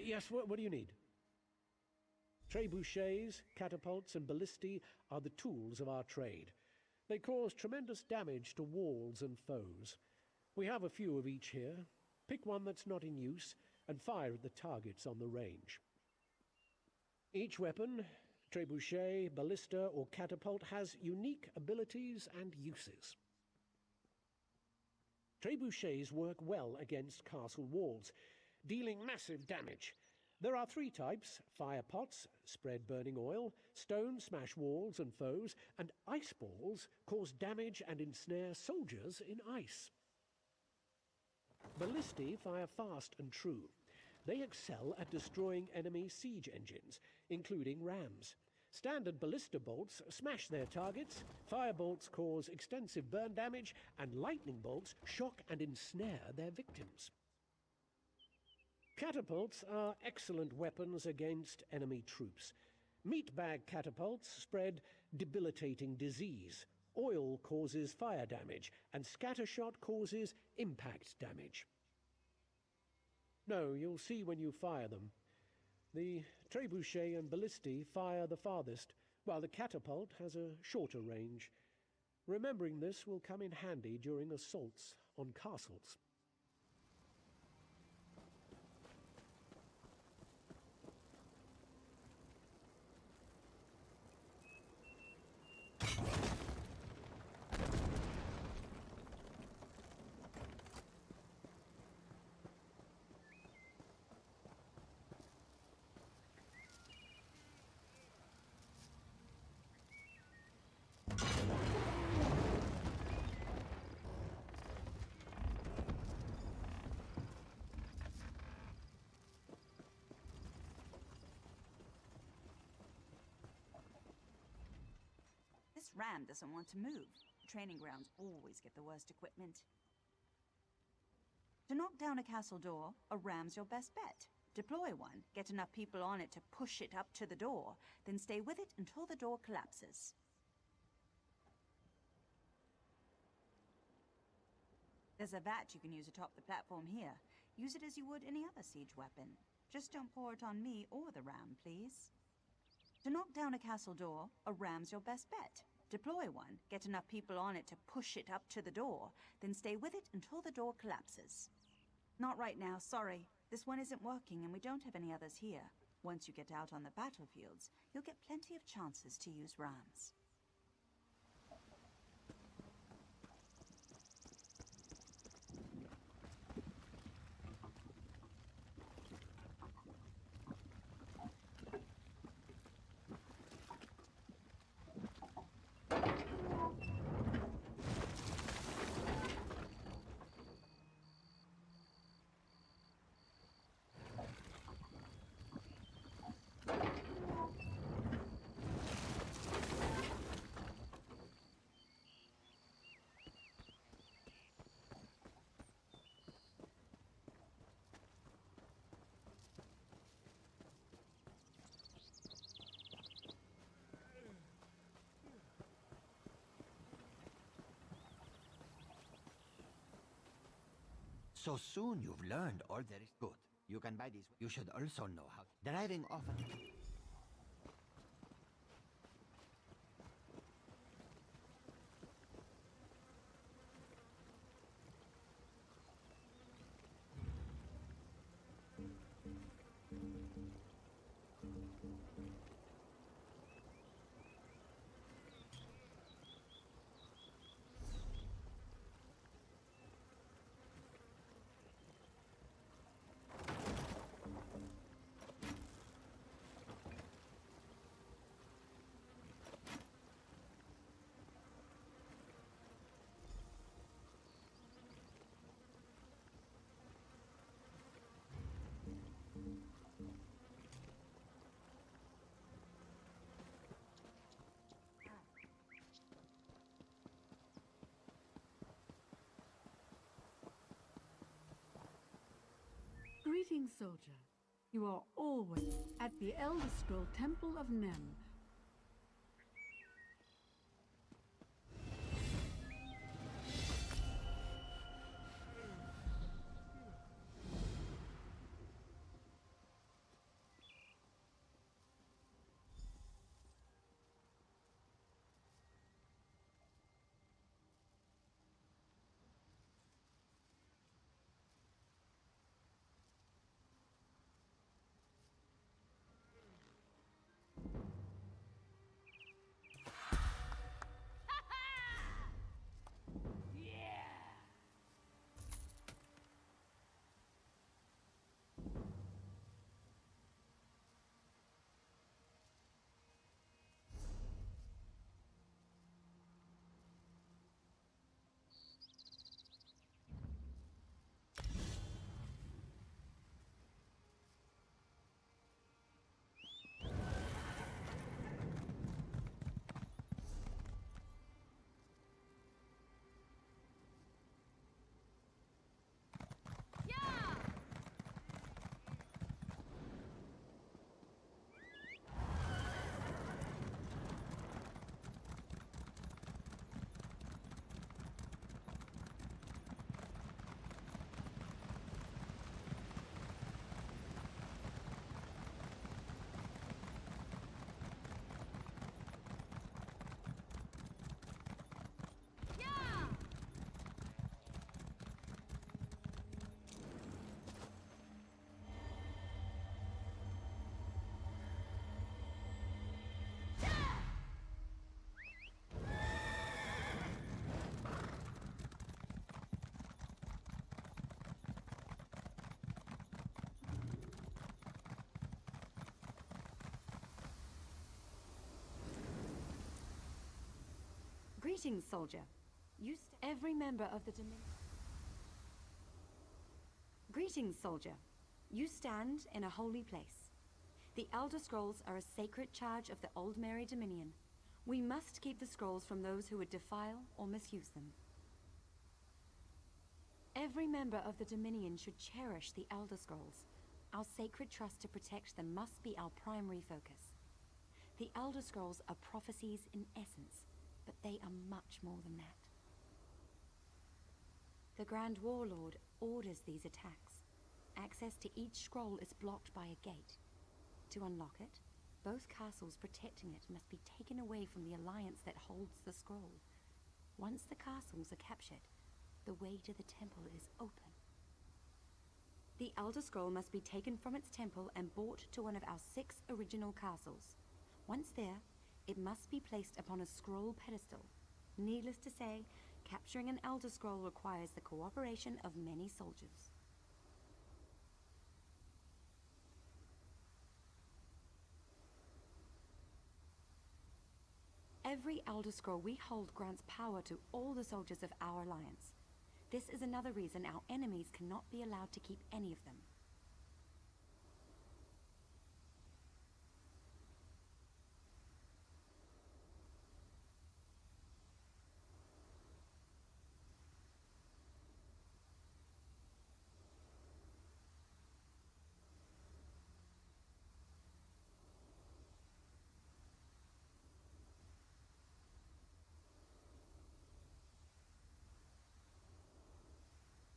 Yes, what do you need? Trebuchets, catapults, and ballistae are the tools of our trade. They cause tremendous damage to walls and foes. We have a few of each here. Pick one that's not in use and fire at the targets on the range. Each weapon, trebuchet, ballista, or catapult, has unique abilities and uses. Trebuchets work well against castle walls, dealing massive damage. There are 3 types: fire pots, spread burning oil, stone smash walls and foes, and ice balls cause damage and ensnare soldiers in ice. Ballistae fire fast and true. They excel at destroying enemy siege engines, including rams. Standard ballista bolts smash their targets, fire bolts cause extensive burn damage, and lightning bolts shock and ensnare their victims. Catapults are excellent weapons against enemy troops. Meatbag catapults spread debilitating disease. Oil causes fire damage, and scattershot causes impact damage. No, you'll see when you fire them. The trebuchet and ballistae fire the farthest, while the catapult has a shorter range. Remembering this will come in handy during assaults on castles. This ram doesn't want to move. Training grounds always get the worst equipment. To knock down a castle door, a ram's your best bet. Deploy one, get enough people on it to push it up to the door, then stay with it until the door collapses. There's a vat you can use atop the platform here. Use it as you would any other siege weapon. Just don't pour it on me or the ram, please. To knock down a castle door, a ram's your best bet. Deploy one, get enough people on it to push it up to the door, then stay with it until the door collapses. Not right now, sorry. This one isn't working and we don't have any others here. Once you get out on the battlefields, you'll get plenty of chances to use rams. So soon you've learned all there is good. You can buy these. You should also know how. Driving often. Greetings, soldier. You are always at the Elder Scroll Temple of Nem. Greetings, soldier. Every member of the Dominion. Greetings, soldier. You stand in a holy place. The Elder Scrolls are a sacred charge of the Aldmeri Dominion. We must keep the scrolls from those who would defile or misuse them. Every member of the Dominion should cherish the Elder Scrolls. Our sacred trust to protect them must be our primary focus. The Elder Scrolls are prophecies in essence, but they are much more than that. The Grand Warlord orders these attacks. Access to each scroll is blocked by a gate. To unlock it, both castles protecting it must be taken away from the alliance that holds the scroll. Once the castles are captured, the way to the temple is open. The Elder Scroll must be taken from its temple and brought to one of our 6 original castles. Once there, it must be placed upon a scroll pedestal. Needless to say, capturing an Elder Scroll requires the cooperation of many soldiers. Every Elder Scroll we hold grants power to all the soldiers of our alliance. This is another reason our enemies cannot be allowed to keep any of them.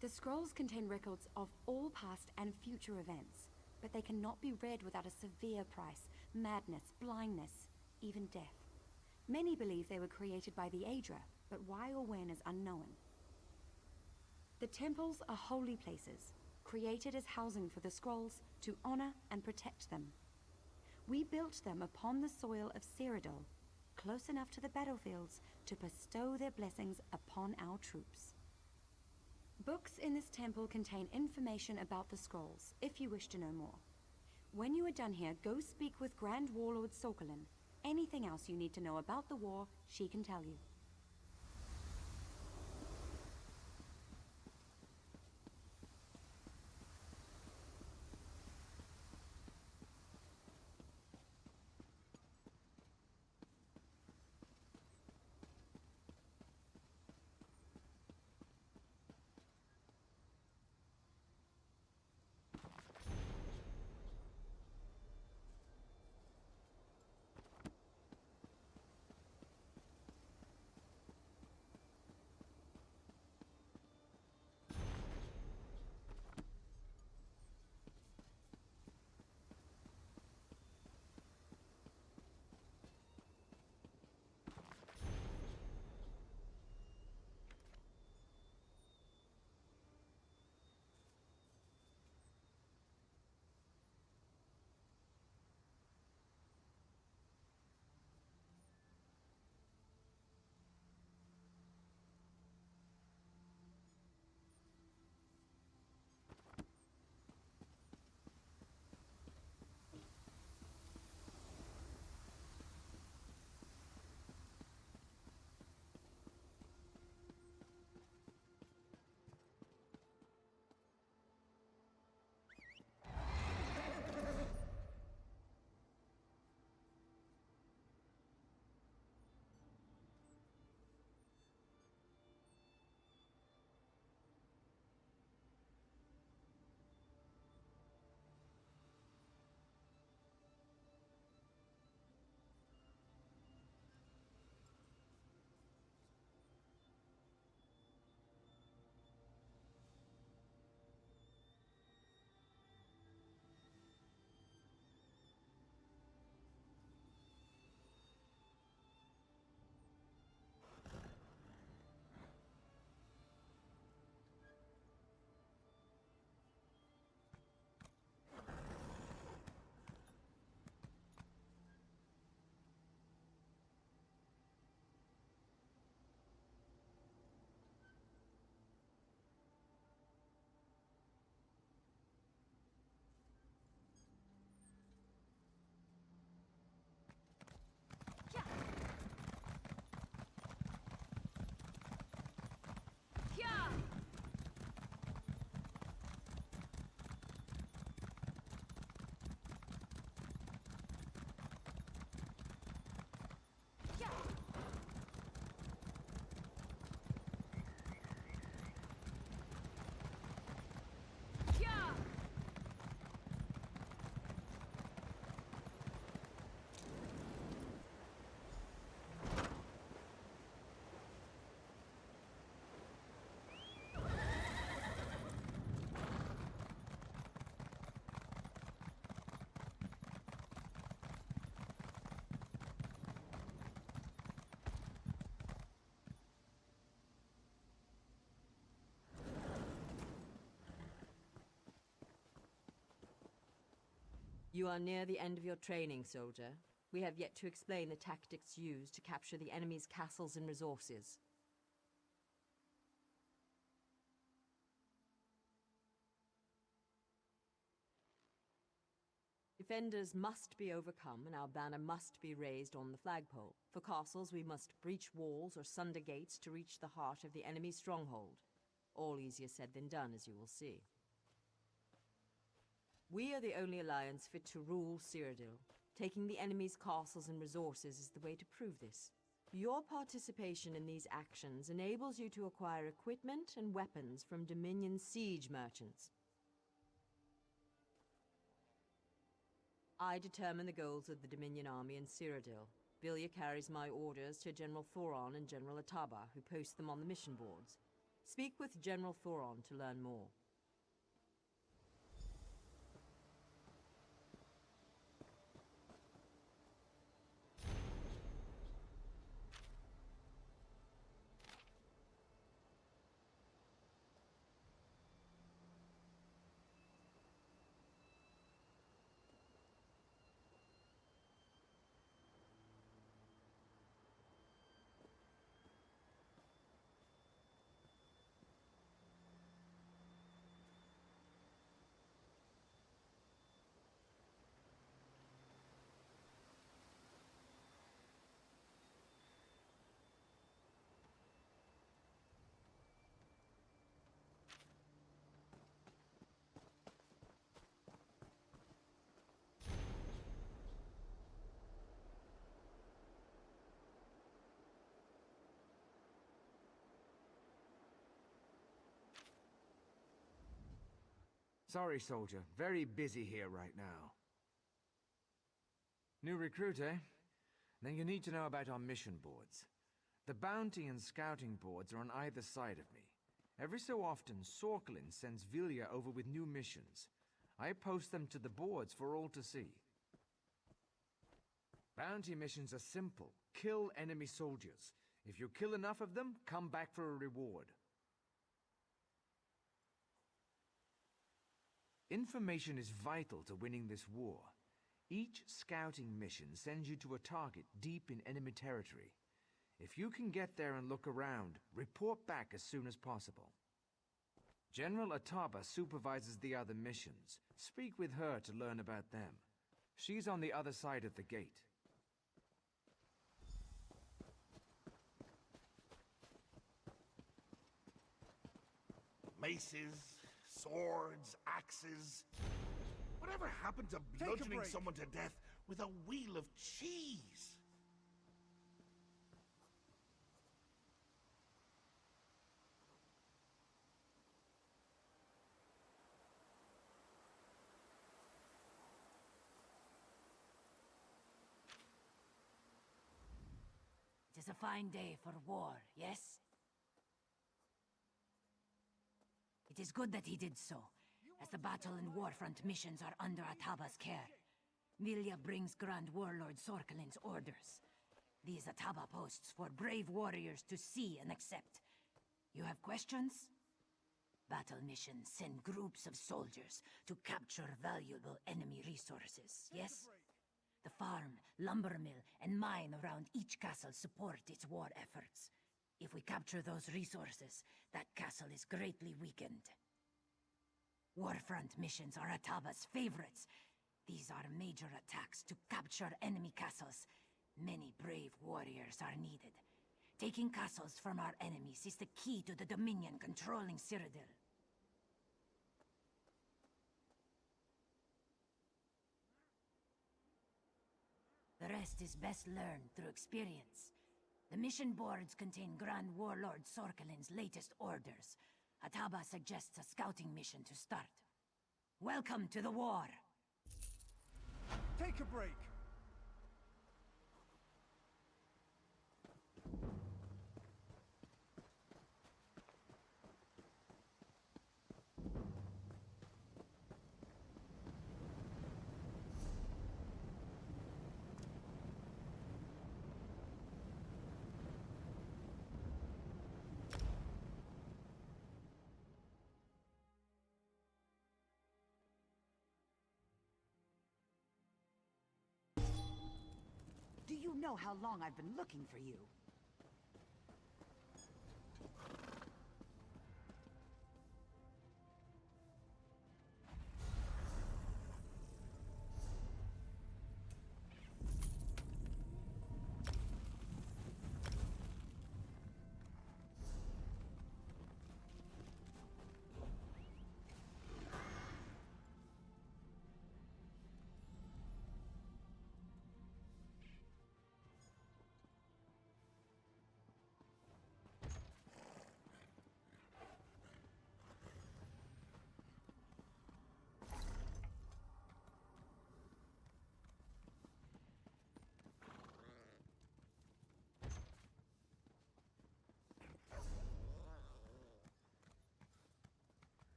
The scrolls contain records of all past and future events, but they cannot be read without a severe price: madness, blindness, even death. Many believe they were created by the Aedra, but why or when is unknown. The temples are holy places, created as housing for the scrolls to honor and protect them. We built them upon the soil of Cyrodiil, close enough to the battlefields to bestow their blessings upon our troops. Books in this temple contain information about the scrolls, if you wish to know more. When you are done here, go speak with Grand Warlord Sokolin. Anything else you need to know about the war, she can tell you. You are near the end of your training, soldier. We have yet to explain the tactics used to capture the enemy's castles and resources. Defenders must be overcome, and our banner must be raised on the flagpole. For castles, we must breach walls or sunder gates to reach the heart of the enemy's stronghold. All easier said than done, as you will see. We are the only alliance fit to rule Cyrodiil. Taking the enemy's castles and resources is the way to prove this. Your participation in these actions enables you to acquire equipment and weapons from Dominion siege merchants. I determine the goals of the Dominion army in Cyrodiil. Vilya carries my orders to General Thoron and General Ataba, who post them on the mission boards. Speak with General Thoron to learn more. Sorry, soldier. Very busy here right now. New recruit, eh? Then you need to know about our mission boards. The bounty and scouting boards are on either side of me. Every so often, Sorkelin sends Vilya over with new missions. I post them to the boards for all to see. Bounty missions are simple. Kill enemy soldiers. If you kill enough of them, come back for a reward. Information is vital to winning this war. Each scouting mission sends you to a target deep in enemy territory. If you can get there and look around, report back as soon as possible. General Ataba supervises the other missions. Speak with her to learn about them. She's on the other side of the gate. Maces, swords, axes. Whatever happened to bludgeoning someone to death with a wheel of cheese? It is a fine day for war, yes? It is good that he did so, as the battle and warfront missions are under Ataba's care. Vilya brings Grand Warlord Sorkelin's orders. These Ataba posts for brave warriors to see and accept. You have questions? Battle missions send groups of soldiers to capture valuable enemy resources, yes? The farm, lumber mill, and mine around each castle support its war efforts. If we capture those resources, that castle is greatly weakened. Warfront missions are Ataba's favorites. These are major attacks to capture enemy castles. Many brave warriors are needed. Taking castles from our enemies is the key to the Dominion controlling Cyrodiil. The rest is best learned through experience. The mission boards contain Grand Warlord Sorkelin's latest orders. Ataba suggests a scouting mission to start. Welcome to the war! Take a break! know how long I've been looking for you.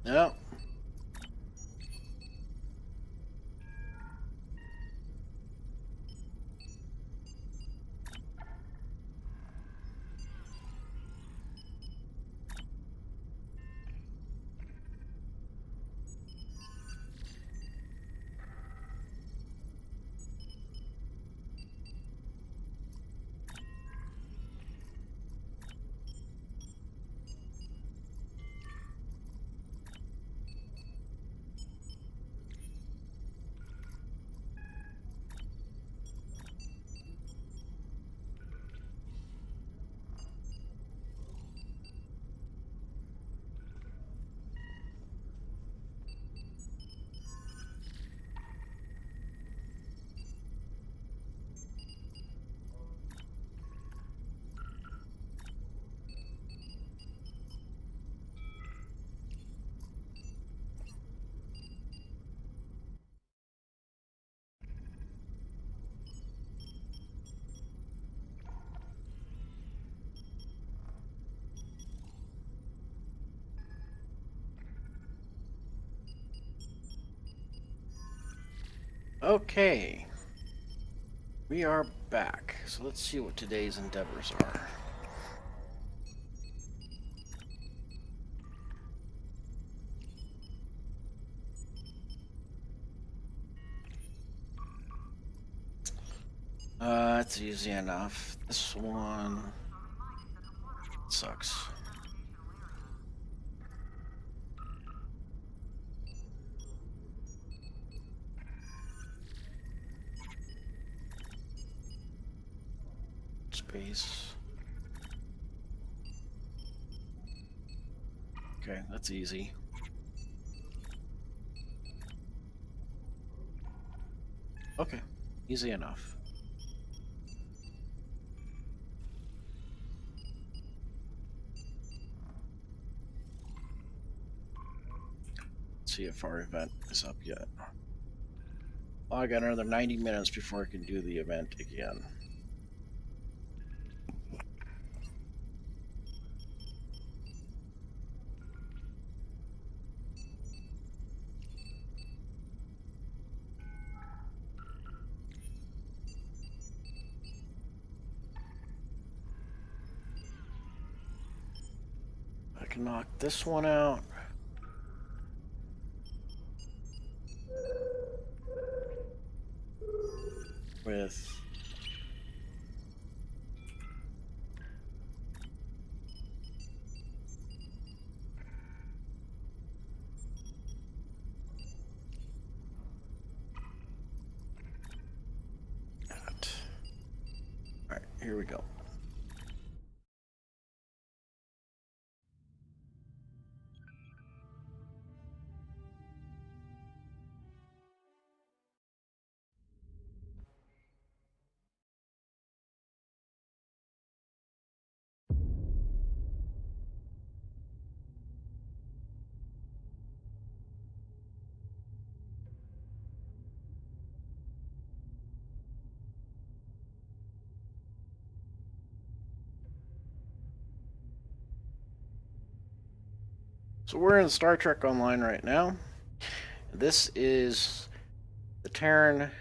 Yep. Okay. We are back. So let's see what today's endeavors are. It's easy enough. This one sucks. Space. Okay, that's easy. Okay, easy enough. Let's see if our event is up yet. Oh, I got another 90 minutes before I can do the event again. I can knock this one out. With that. All right, here we go. So we're in Star Trek Online right now. This is the Terran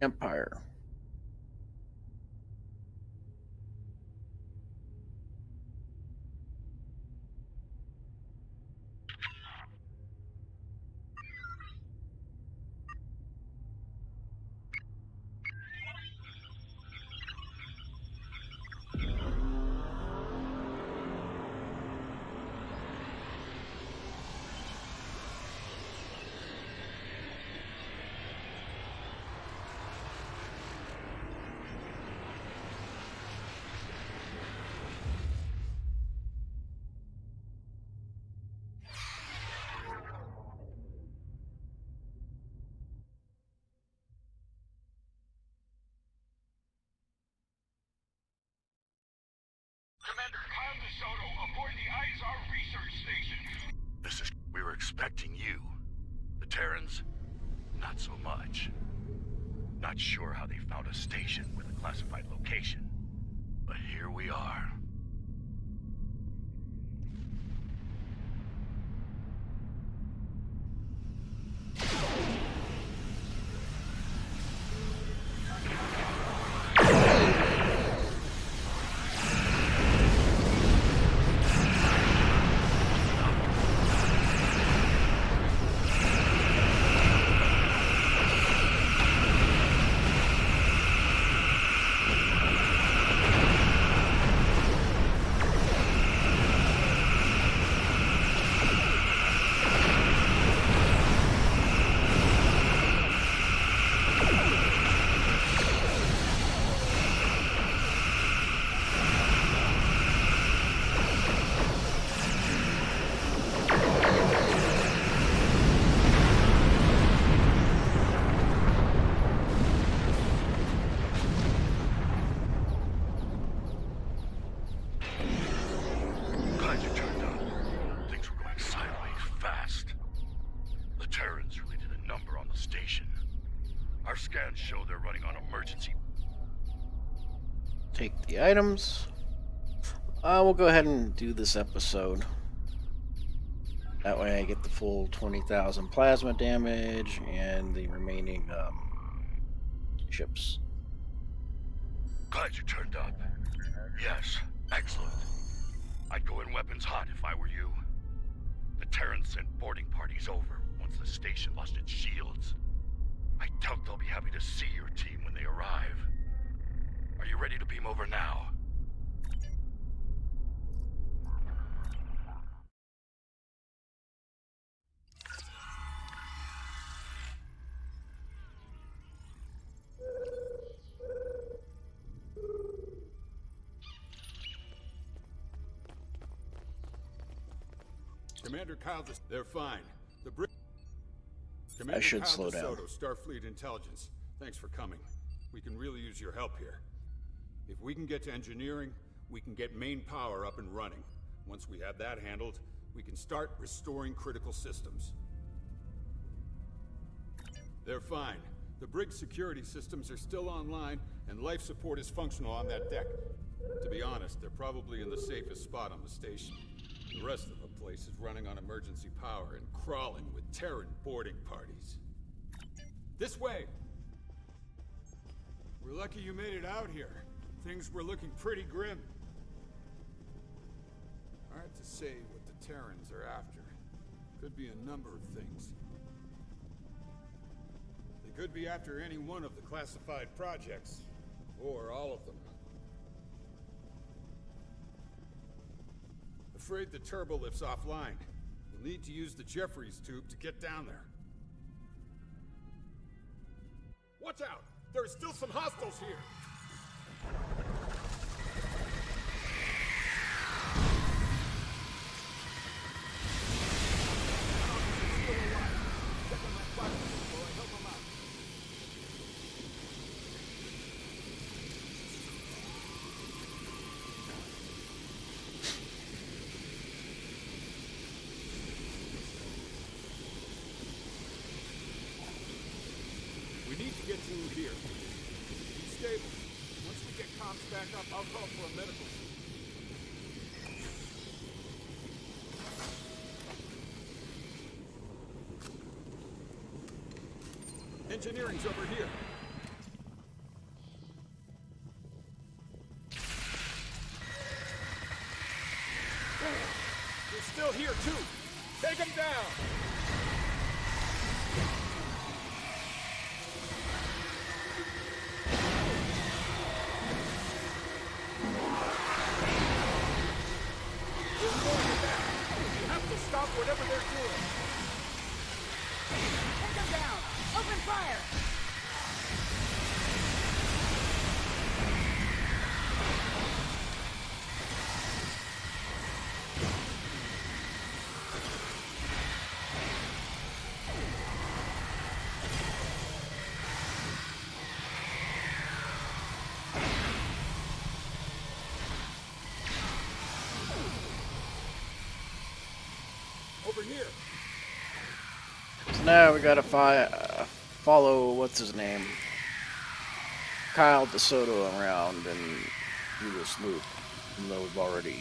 Empire. Commander Han DeSoto aboard the Izar research station. This is... We were expecting you. The Terrans? Not so much. Not sure how they found a station with a classified location. But here we are. show they're running on emergency. Take the items. We'll go ahead and do this episode. That way I get the full 20,000 plasma damage and the remaining ships. Glad you turned up. Yes, excellent. I'd go in weapons hot if I were you. The Terrans sent boarding parties over once the station lost its shields. I doubt they'll be happy to see your team when they arrive. Are you ready to beam over now? Commander Kyle, they're fine. The I should Kyle slow down. DeSoto, Starfleet Intelligence. Thanks for coming. We can really use your help here. If we can get to engineering, we can get main power up and running. Once we have that handled, we can start restoring critical systems. They're fine. The brig's security systems are still online, and life support is functional on that deck. To be honest, they're probably in the safest spot on the station. The rest of the place is running on emergency power and crawling with Terran boarding parties. This way! We're lucky you made it out here. Things were looking pretty grim. Hard to say what the Terrans are after. Could be a number of things. They could be after any one of the classified projects, or all of them. Afraid the turbolift's offline. You'll need to use the Jeffries tube to get down there. Watch out! There are still some hostiles here! We need to get through here. Be stable. Once we get comms back up, I'll call for a medical team. Engineering's over here. They're still here, too. Take them down! Stop whatever they're doing. Take them down! Open fire! Over here. So now we gotta follow, what's his name? Kyle DeSoto around and do this loop, even though we've already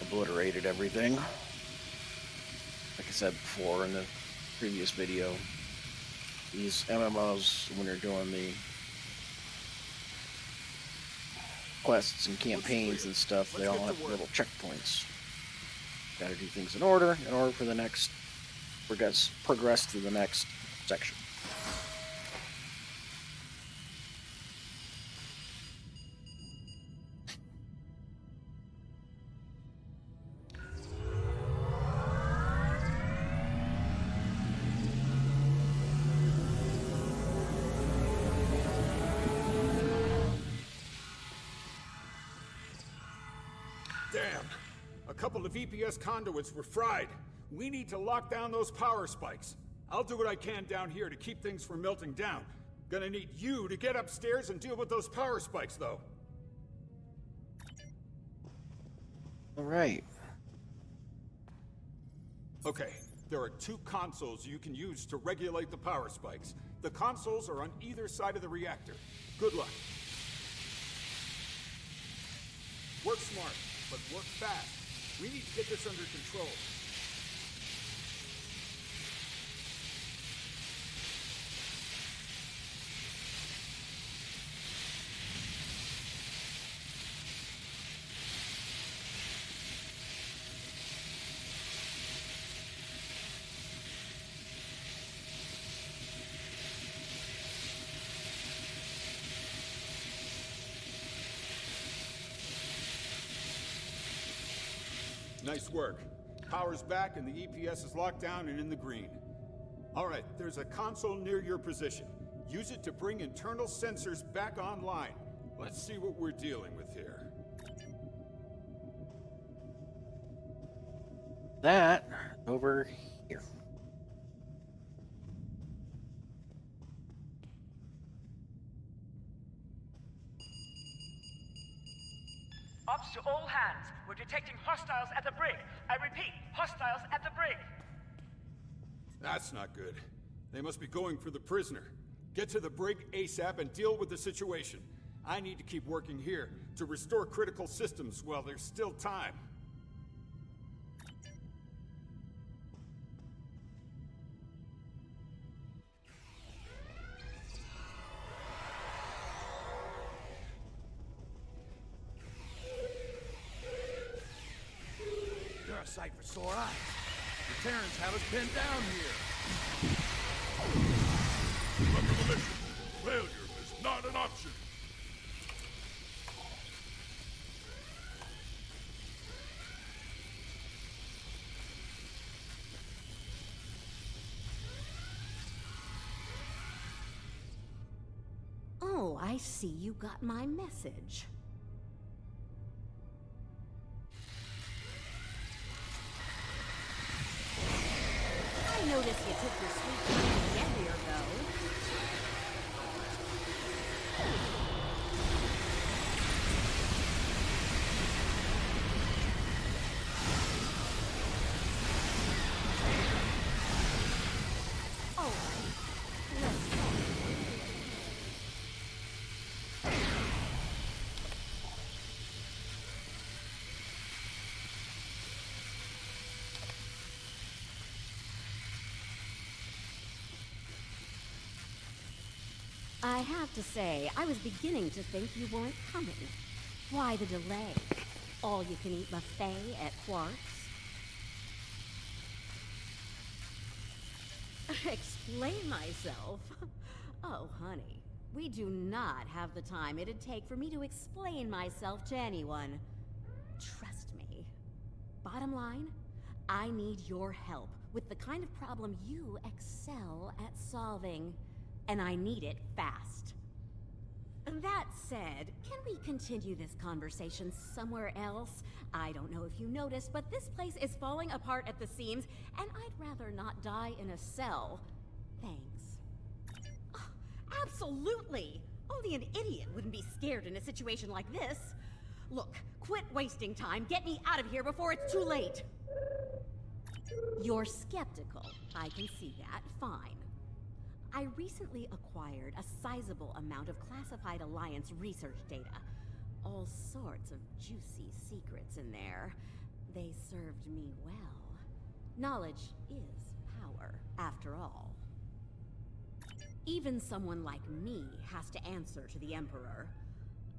obliterated everything. Like I said before in the previous video, these MMOs, when you're doing the quests and campaigns and stuff, they all have little checkpoints. Gotta do things in order for the next progress to the next section. Damn! A couple of EPS conduits were fried. We need to lock down those power spikes. I'll do what I can down here to keep things from melting down. Gonna need you to get upstairs and deal with those power spikes, though. All right. Okay, there are 2 consoles you can use to regulate the power spikes. The consoles are on either side of the reactor. Good luck. Work smart, but work fast. We need to get this under control. Nice work. Power's back and the EPS is locked down and in the green. All right, there's a console near your position. Use it to bring internal sensors back online. Let's see what we're dealing with here. That over here. Ops to all hands. We're detecting hostiles at the brig. I repeat, hostiles at the brig. That's not good. They must be going for the prisoner. Get to the brig ASAP and deal with the situation. I need to keep working here to restore critical systems while there's still time. You're a sight for sore eyes. The Terrans have us pinned down here. Remember the mission. Failure is not an option. Oh, I see you got my message. I noticed you took your sweet time to get here, though. All right, let's talk. I have to say, I was beginning to think you weren't coming. Why the delay? All-you-can-eat buffet at Quark's? Explain myself? Oh, honey, we do not have the time it'd take for me to explain myself to anyone. Trust me. Bottom line, I need your help with the kind of problem you excel at solving. And I need it fast. That said, can we continue this conversation somewhere else? I don't know if you noticed, but this place is falling apart at the seams, and I'd rather not die in a cell. Thanks. Oh, absolutely! Only an idiot wouldn't be scared in a situation like this. Look, quit wasting time. Get me out of here before it's too late. You're skeptical. I can see that. Fine. I recently acquired a sizable amount of classified Alliance research data. All sorts of juicy secrets in there. They served me well. Knowledge is power, after all. Even someone like me has to answer to the Emperor.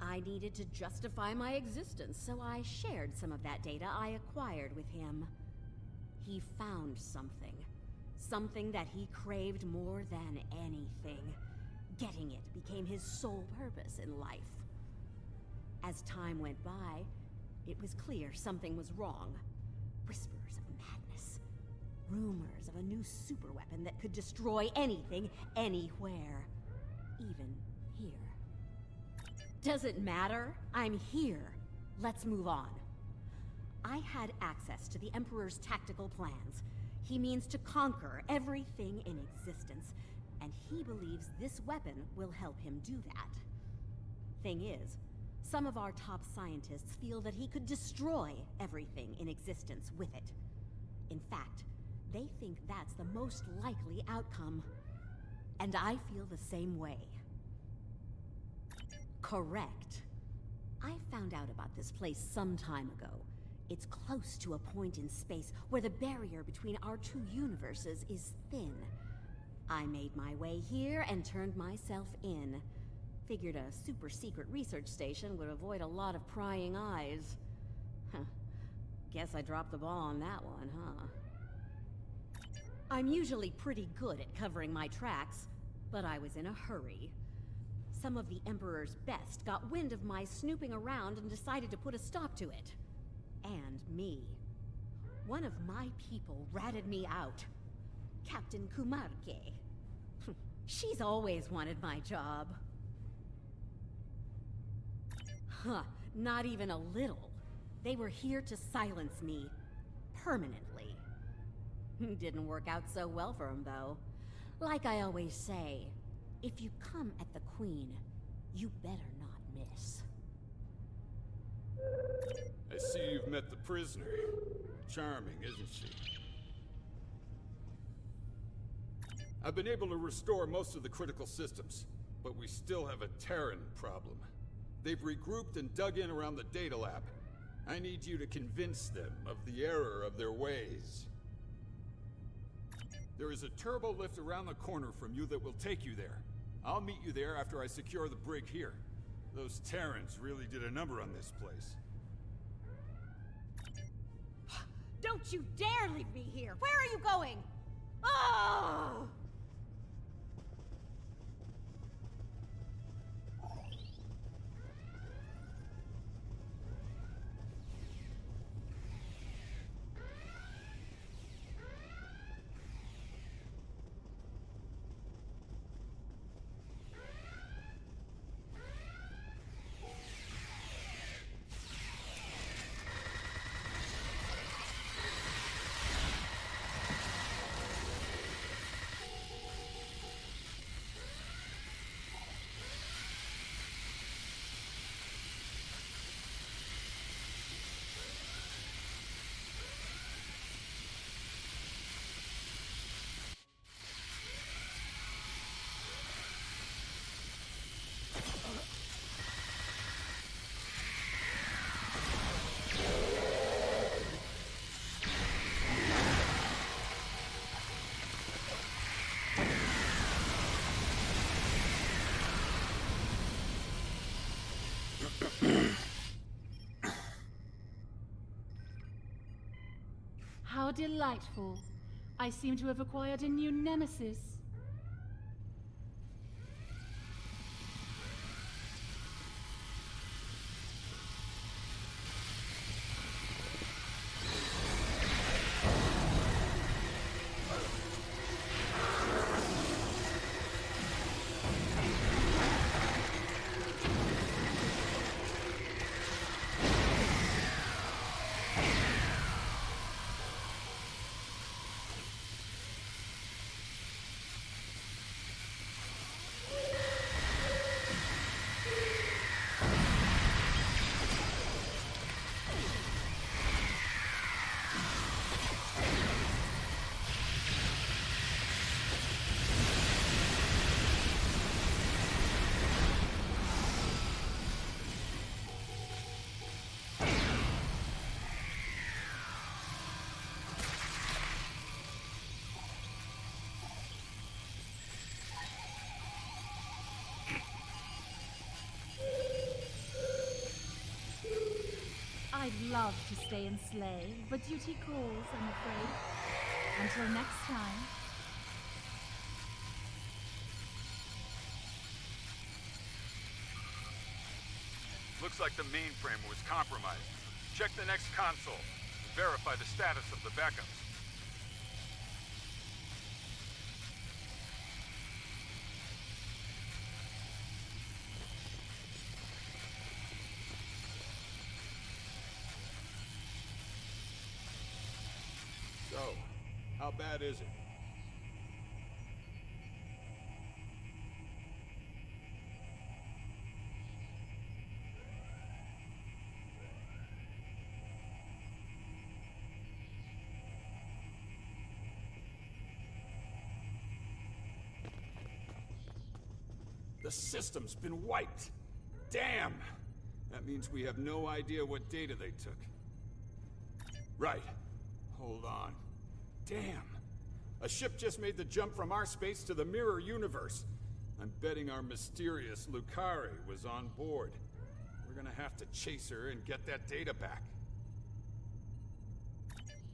I needed to justify my existence, so I shared some of that data I acquired with him. He found something. Something that he craved more than anything. Getting it became his sole purpose in life. As time went by, it was clear something was wrong. Whispers of madness. Rumors of a new superweapon that could destroy anything, anywhere. Even here. Does it matter? I'm here. Let's move on. I had access to the Emperor's tactical plans. He means to conquer everything in existence, and he believes this weapon will help him do that. Thing is, some of our top scientists feel that he could destroy everything in existence with it. In fact, they think that's the most likely outcome. and I feel the same way. Correct. I found out about this place some time ago. It's close to a point in space where the barrier between our two universes is thin. I made my way here and turned myself in. Figured a super secret research station would avoid a lot of prying eyes. Huh. Guess I dropped the ball on that one, huh? I'm usually pretty good at covering my tracks, but I was in a hurry. Some of the Emperor's best got wind of my snooping around and decided to put a stop to it. And me. One of my people ratted me out. Captain Kumarke. She's always wanted my job. Huh, not even a little. They were here to silence me. Permanently. Didn't work out so well for them, though. Like I always say, if you come at the Queen, you better not miss. I see you've met the prisoner. Charming, isn't she? I've been able to restore most of the critical systems, but we still have a Terran problem. They've regrouped and dug in around the data lab. I need you to convince them of the error of their ways. There is a turbo lift around the corner from you that will take you there. I'll meet you there after I secure the brig here. Those Terrans really did a number on this place. Don't you dare leave me here! Where are you going? Oh! How delightful. I seem to have acquired a new nemesis. I'd love to stay and slay, but duty calls, I'm afraid. Until next time. Looks like the mainframe was compromised. Check the next console. Verify the status of the backups. So, how bad is it? system's been wiped. Damn! That means we have no idea what data they took. Right. Hold on. Damn! A ship just made the jump from our space to the mirror universe. I'm betting our mysterious Lucari was on board. We're gonna have to chase her and get that data back.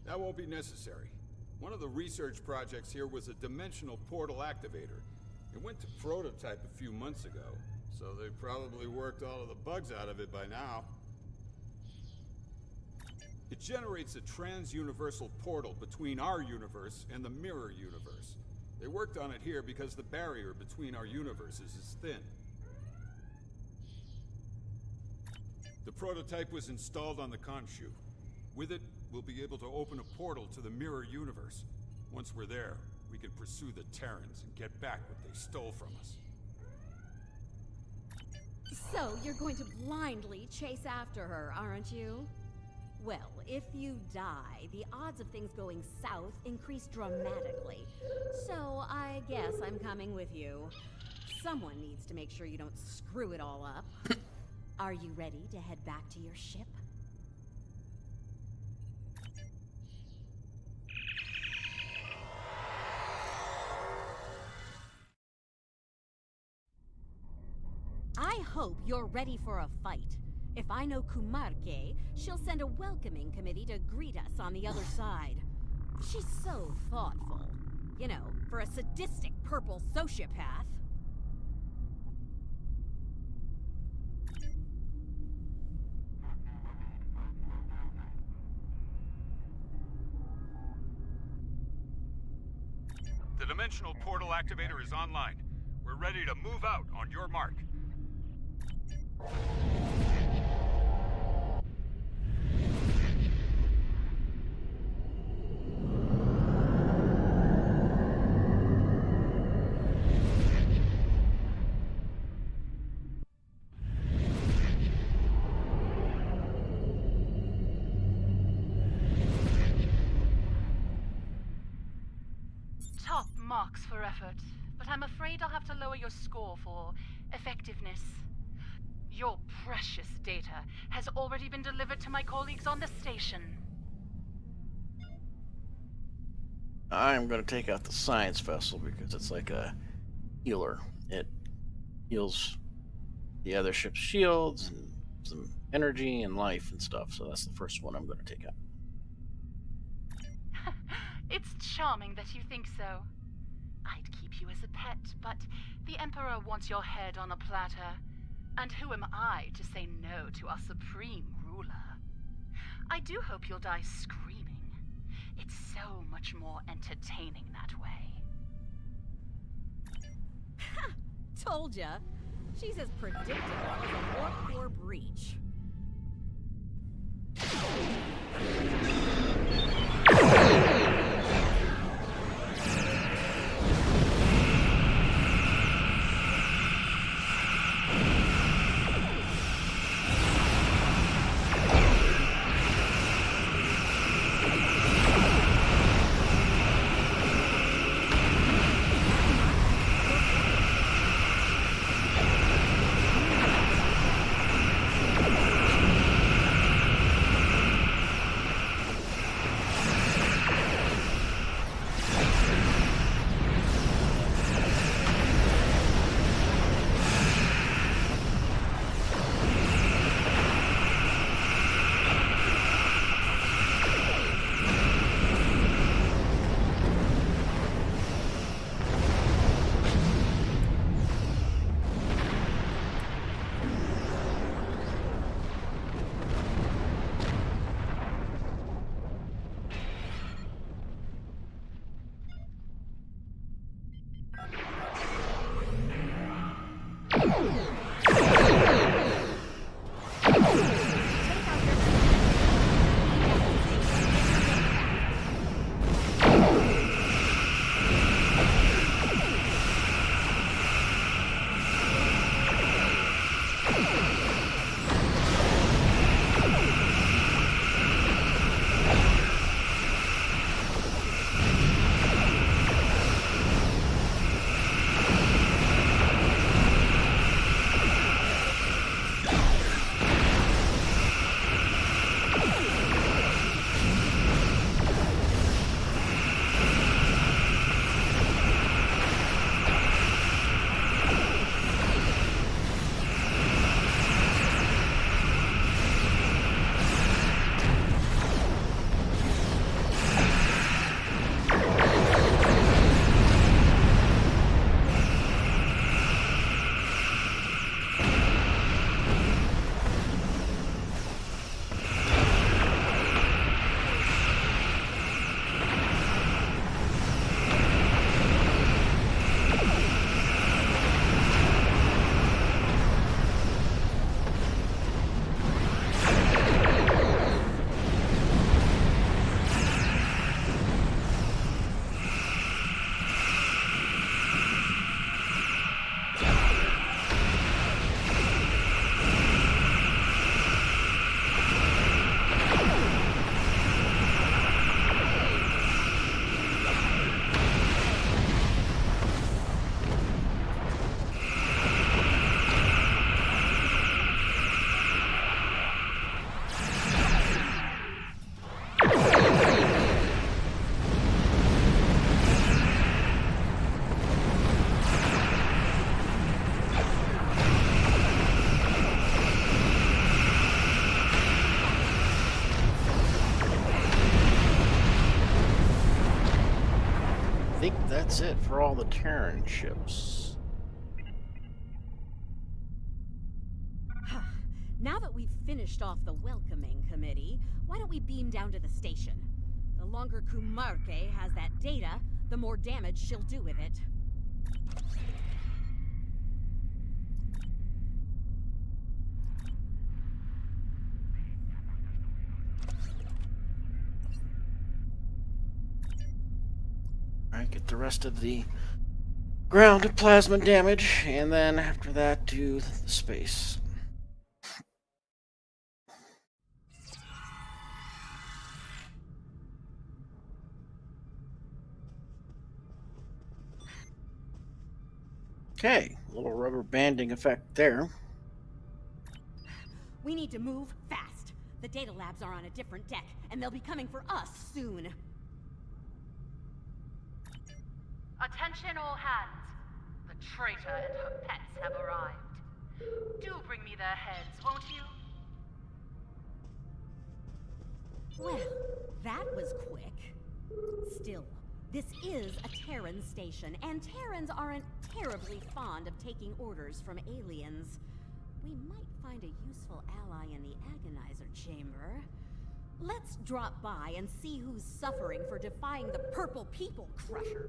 That won't be necessary. One of the research projects here was a dimensional portal activator. It went to prototype a few months ago, so they probably worked all of the bugs out of it by now. It generates a trans-universal portal between our universe and the mirror universe. They worked on it here because the barrier between our universes is thin. The prototype was installed on the Khonshu. With it, we'll be able to open a portal to the mirror universe. Once we're there, we can pursue the Terrans and get back what they stole from us. So, you're going to blindly chase after her, aren't you? Well, if you die, the odds of things going south increase dramatically. So, I guess I'm coming with you. Someone needs to make sure you don't screw it all up. Are you ready to head back to your ship? I hope you're ready for a fight. If I know Kumarke, she'll send a welcoming committee to greet us on the other side. She's so thoughtful. You know, for a sadistic purple sociopath. The dimensional portal activator is online. We're ready to move out on your mark. Top marks for effort, but I'm afraid I'll have to lower your score for effectiveness. Your precious data has already been delivered to my colleagues on the station. I'm going to take out the science vessel because it's like a healer. It heals the other ship's shields and some energy and life and stuff. So that's the first one I'm going to take out. It's charming that you think so. I'd keep you as a pet, but the Emperor wants your head on a platter. And who am I to say no to our supreme ruler? I do hope you'll die screaming. It's so much more entertaining that way. Ha! Told ya. She's as predictable as a warp core breach. that's it for all the Terran ships. Now that we've finished off the welcoming committee, why don't we beam down to the station? The longer Kumarke has that data, the more damage she'll do with it. Alright, get the rest of the ground plasma damage, and then after that, do the space. Okay, a little rubber banding effect there. We need to move fast. The data labs are on a different deck, and they'll be coming for us soon. Attention all hands. The traitor and her pets have arrived. Do bring me their heads, won't you? Well, that was quick. Still, this is a Terran station, and Terrans aren't terribly fond of taking orders from aliens. We might find a useful ally in the Agonizer chamber. Let's drop by and see who's suffering for defying the Purple People Crusher.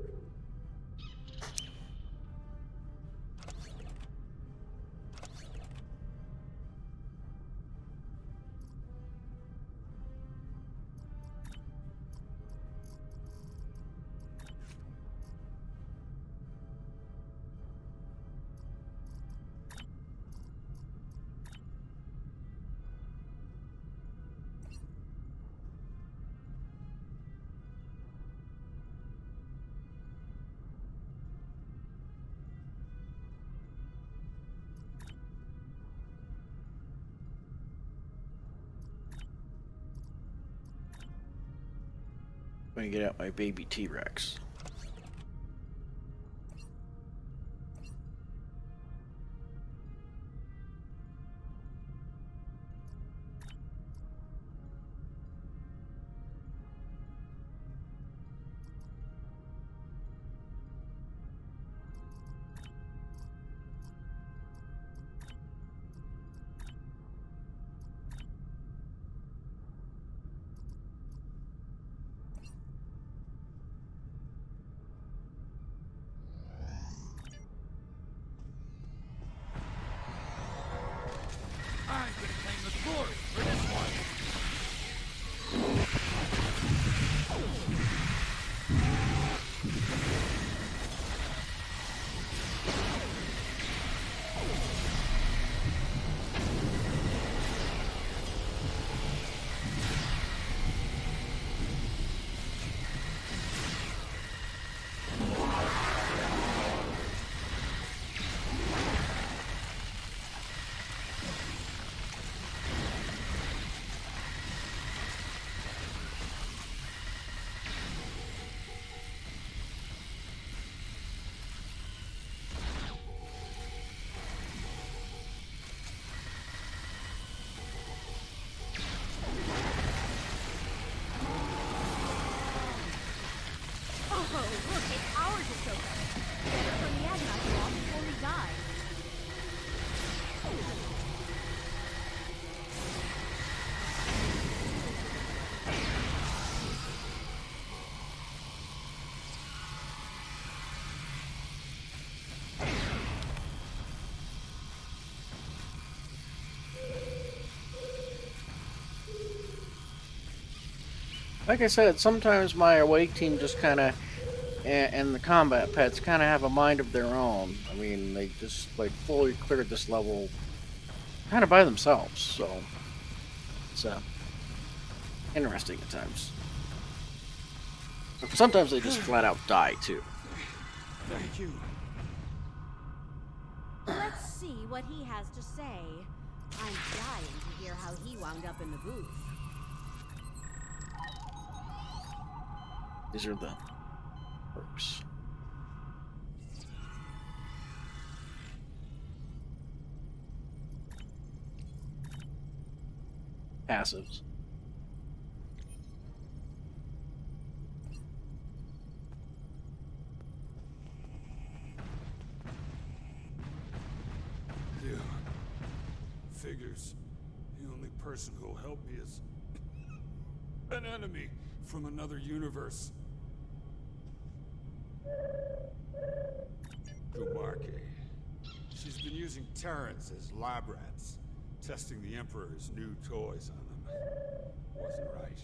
I'm gonna get out my baby T-Rex. I'm gonna claim the glory for this one. Oh, look, it's ours is so good. Better turn the Agonizer off before we die. Like I said, sometimes my awake team just kind of, and the combat pets kind of have a mind of their own. I mean, they just like fully cleared this level kind of by themselves, so it's interesting at times. But sometimes they just flat out die too. Thank you. Let's see what he has to say. I'm dying to hear how he wound up in the booth. These are the perks. Passives. person who'll help me is an enemy from another universe. Kumarke. She's been using Terrans as lab rats, testing the Emperor's new toys on them. Wasn't right.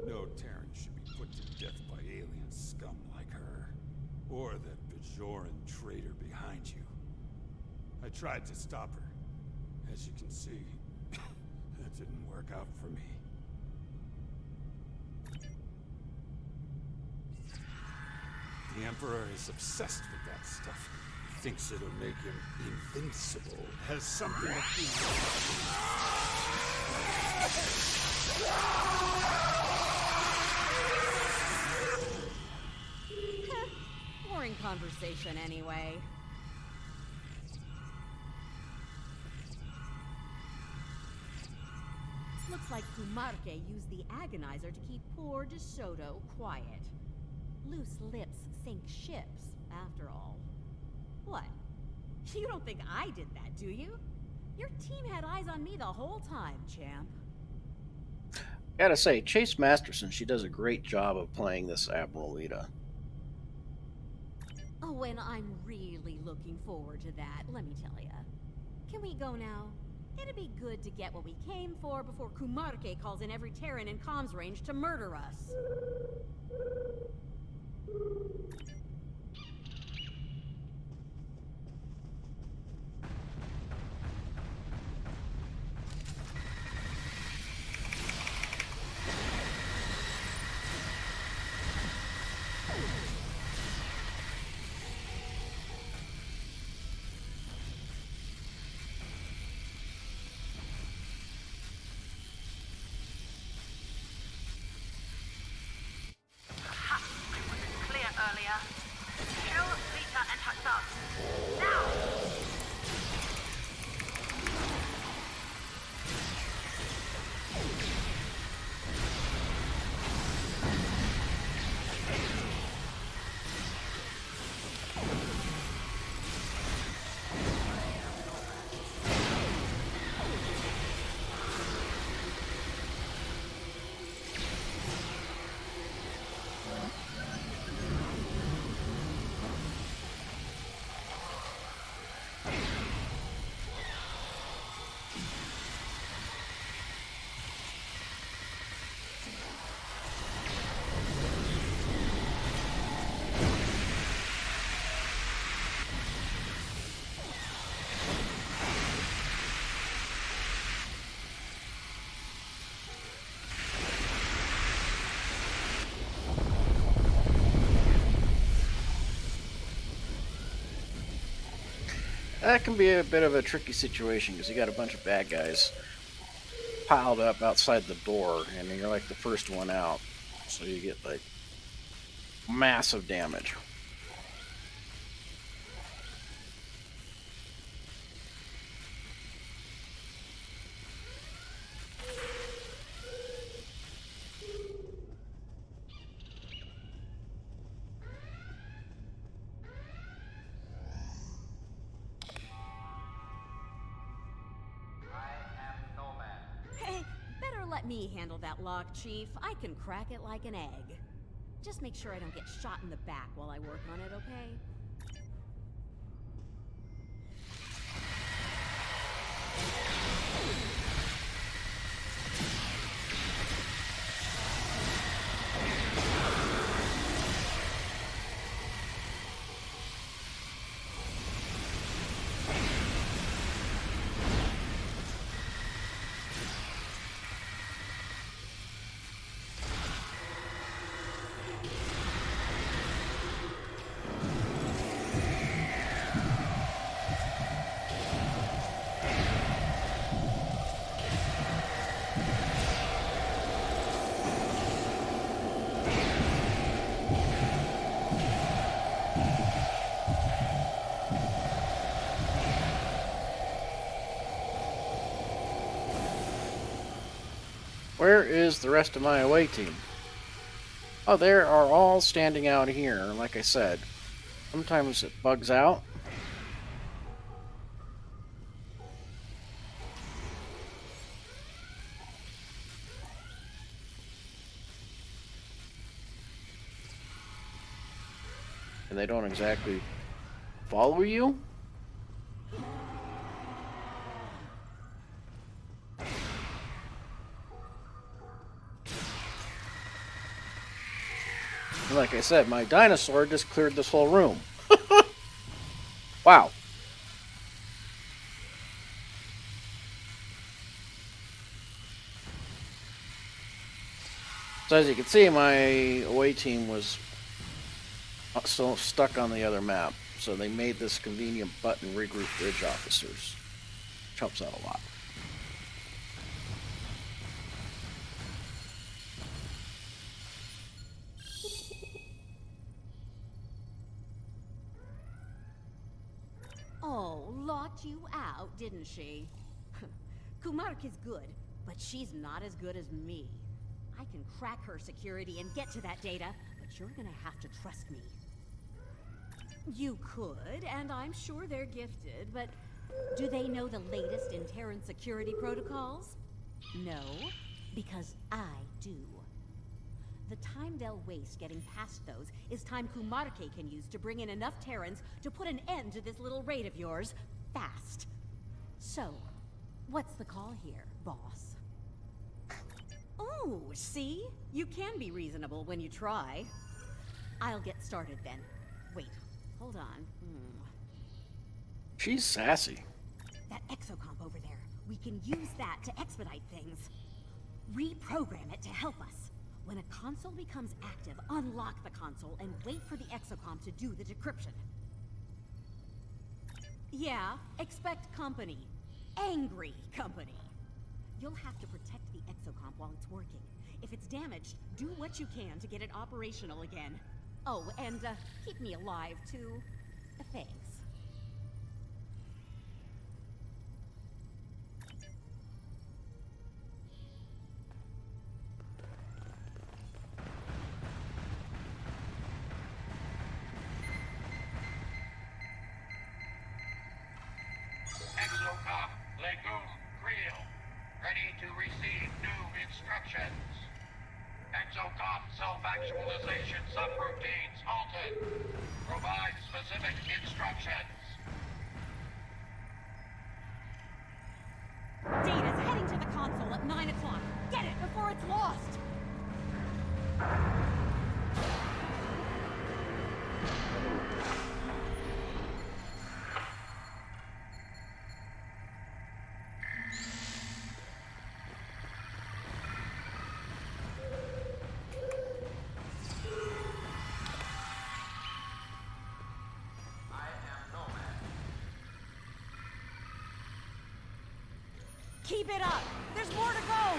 No Terran should be put to death by alien scum like her. Or that Bajoran traitor behind you. I tried to stop her. As you can see, that didn't work out for me. The Emperor is obsessed with that stuff. Thinks it'll make him invincible. Has something to do Boring conversation anyway. Looks like Kumarke used the agonizer to keep poor DeSoto quiet. Loose lips sink ships, after all. What? You don't think I did that, do you? Your team had eyes on me the whole time, champ. Gotta say, Chase Masterson, she does a great job of playing this Admiral Lita. Oh, and I'm really looking forward to that, let me tell ya. Can we go now? It'd be good to get what we came for before Kumarke calls in every Terran in comms range to murder us. Earlier. Kill Lita and her thugs. Now! That can be a bit of a tricky situation because you got a bunch of bad guys piled up outside the door, and you're like the first one out, so you get like massive damage. Let me handle that lock, Chief. I can crack it like an egg. Just make sure I don't get shot in the back while I work on it, okay? Where is the rest of my away team? Oh, they are all standing out here. Like I said, sometimes it bugs out. and they don't exactly follow you. And like I said, my dinosaur just cleared this whole room. Wow. So as you can see, my away team was still stuck on the other map. So they made this convenient button, regroup bridge officers. Which helps out a lot. Oh, locked you out, didn't she? Kumark is good, but she's not as good as me. I can crack her security and get to that data, but you're gonna have to trust me. You could, and I'm sure they're gifted, but do they know the latest in Terran security protocols? No, because I do. The time they'll waste getting past those is time Kumarke can use to bring in enough Terrans to put an end to this little raid of yours, fast. So, what's the call here, boss? Oh, see? You can be reasonable when you try. I'll get started then. Wait, hold on. She's sassy. That exocomp over there. We can use that to expedite things. Reprogram it to help us. When a console becomes active, unlock the console and wait for the exocomp to do the decryption. Yeah, expect company. Angry company. You'll have to protect the exocomp while it's working. If it's damaged, do what you can to get it operational again. Oh, and keep me alive, too. Thanks. Exocomp, Legoon, Creel. Ready to receive new instructions. Exocomp self-actualization subroutines halted. Provide specific instructions. Data's heading to the console at 9 o'clock. Get it before it's lost! Keep it up! There's more to go!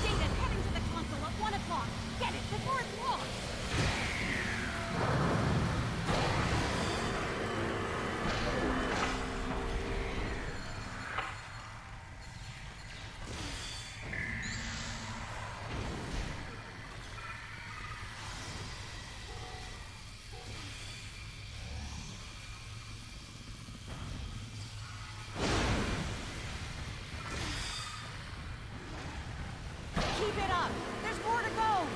Data's heading to the console at 1 o'clock! Get it before it's lost! Keep it up! There's more to go!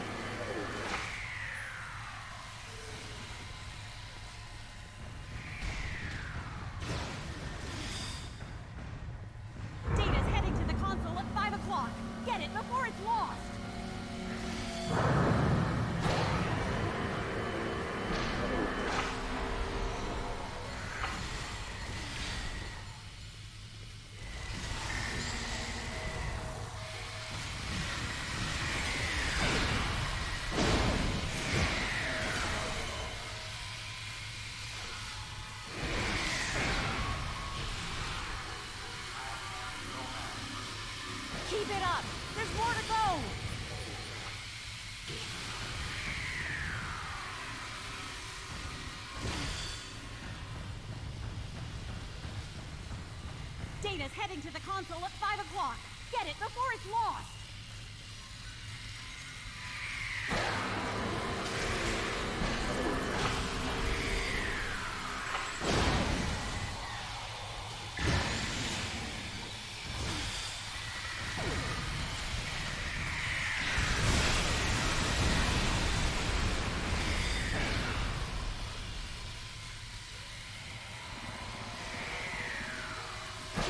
Data's heading to the console at 5 o'clock! Get it before it's lost! Keep it up! There's more to go! Data's heading to the console at 5 o'clock! Get it before it's lost!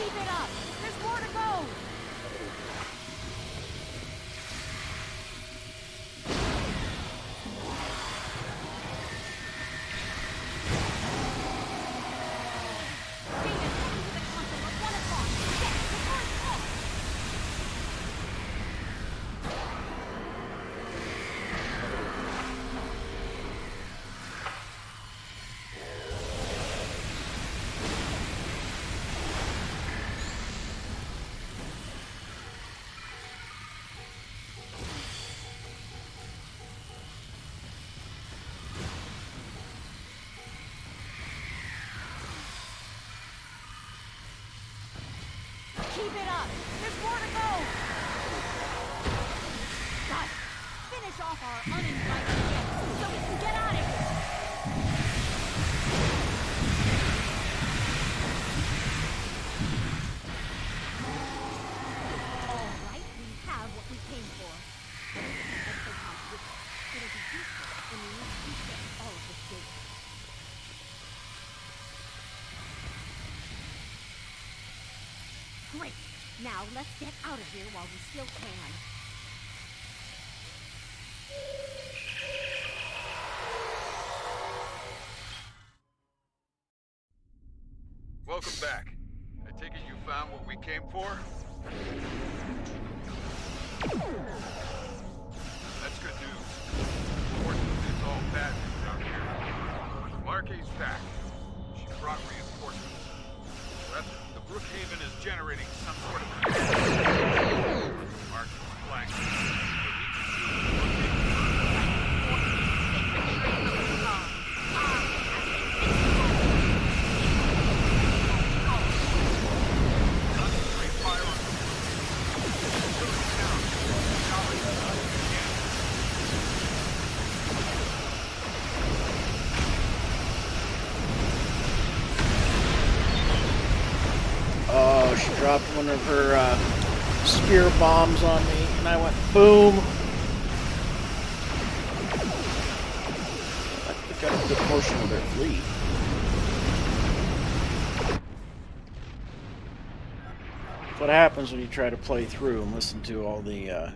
Keep it up! There's more to go! Keep it up! There's more to go! Guys, finish off our uninvited guests so we can get out of here! All right, we have what we came for. It'll be useful when we need to get all of this data. Great! Now let's get out of here while we still can. Welcome back. I take it you found what we came for? That's good news. Unfortunately, it's all bad news out here. Marquis back. She brought reinforcements. The Brookhaven is generating some sort of Marquis blank. She dropped one of her spear bombs on me, and I went boom. I think I got a good portion of their fleet. That's what happens when you try to play through and listen to all the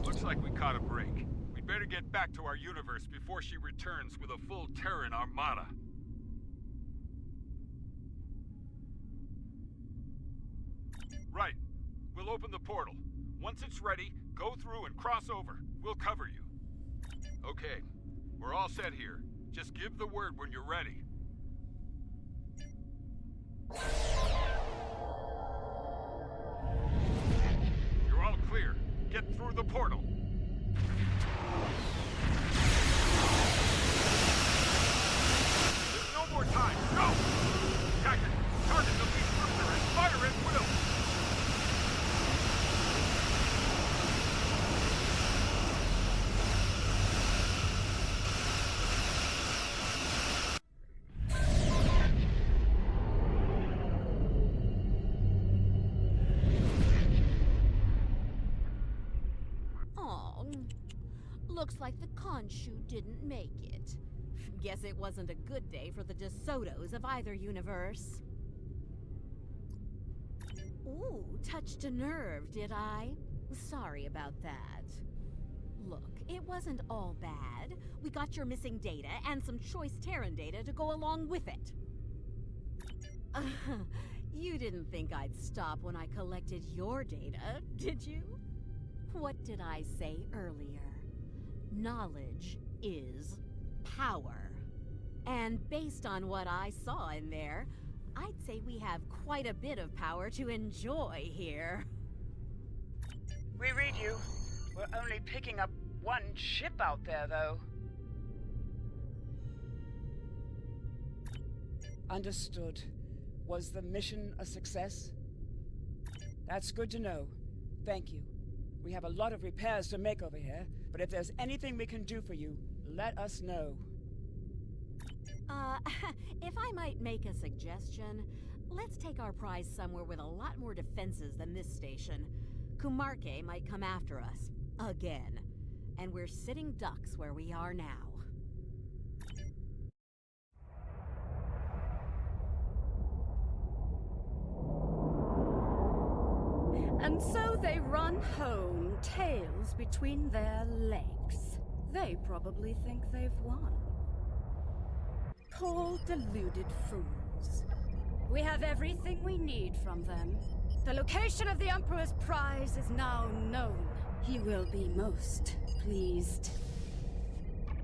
Looks like we caught a break. better get back to our universe before she returns with a full Terran armada. Right. We'll open the portal. Once it's ready, go through and cross over. We'll cover you. Okay. We're all set here. Just give the word when you're ready. You're all clear. Get through the portal. There's no more time. Go! Attack it. Target the lead cruiser and fire at will. Oh, looks like the Khonshu didn't make it. Guess it wasn't a good day for the DeSotos of either universe. Ooh, touched a nerve, did I? Sorry about that. Look, it wasn't all bad. We got your missing data and some choice Terran data to go along with it. You didn't think I'd stop when I collected your data, did you? What did I say earlier? Knowledge is power. And based on what I saw in there, I'd say we have quite a bit of power to enjoy here. We read you. We're only picking up one ship out there, though. Understood. Was the mission a success? That's good to know. Thank you. We have a lot of repairs to make over here, but if there's anything we can do for you, let us know. If I might make a suggestion, let's take our prize somewhere with a lot more defenses than this station. Kumarke might come after us. Again. And we're sitting ducks where we are now. And so they run home, tails between their legs. They probably think they've won. Poor deluded fools. We have everything we need from them. The location of the Emperor's prize is now known. He will be most pleased.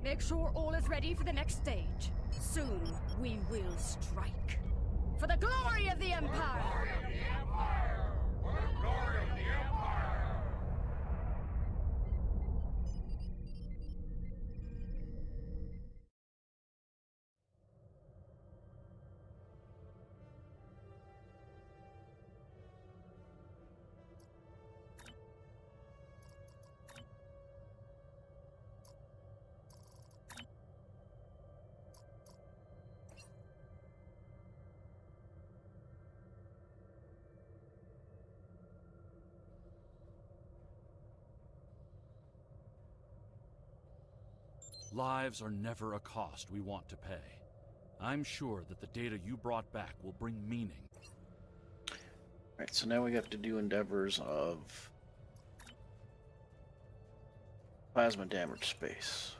Make sure all is ready for the next stage. Soon we will strike. For the glory of the Empire! Lives are never a cost we want to pay. I'm sure that the data you brought back will bring meaning. Alright, so now we have to do endeavors of plasma damage space.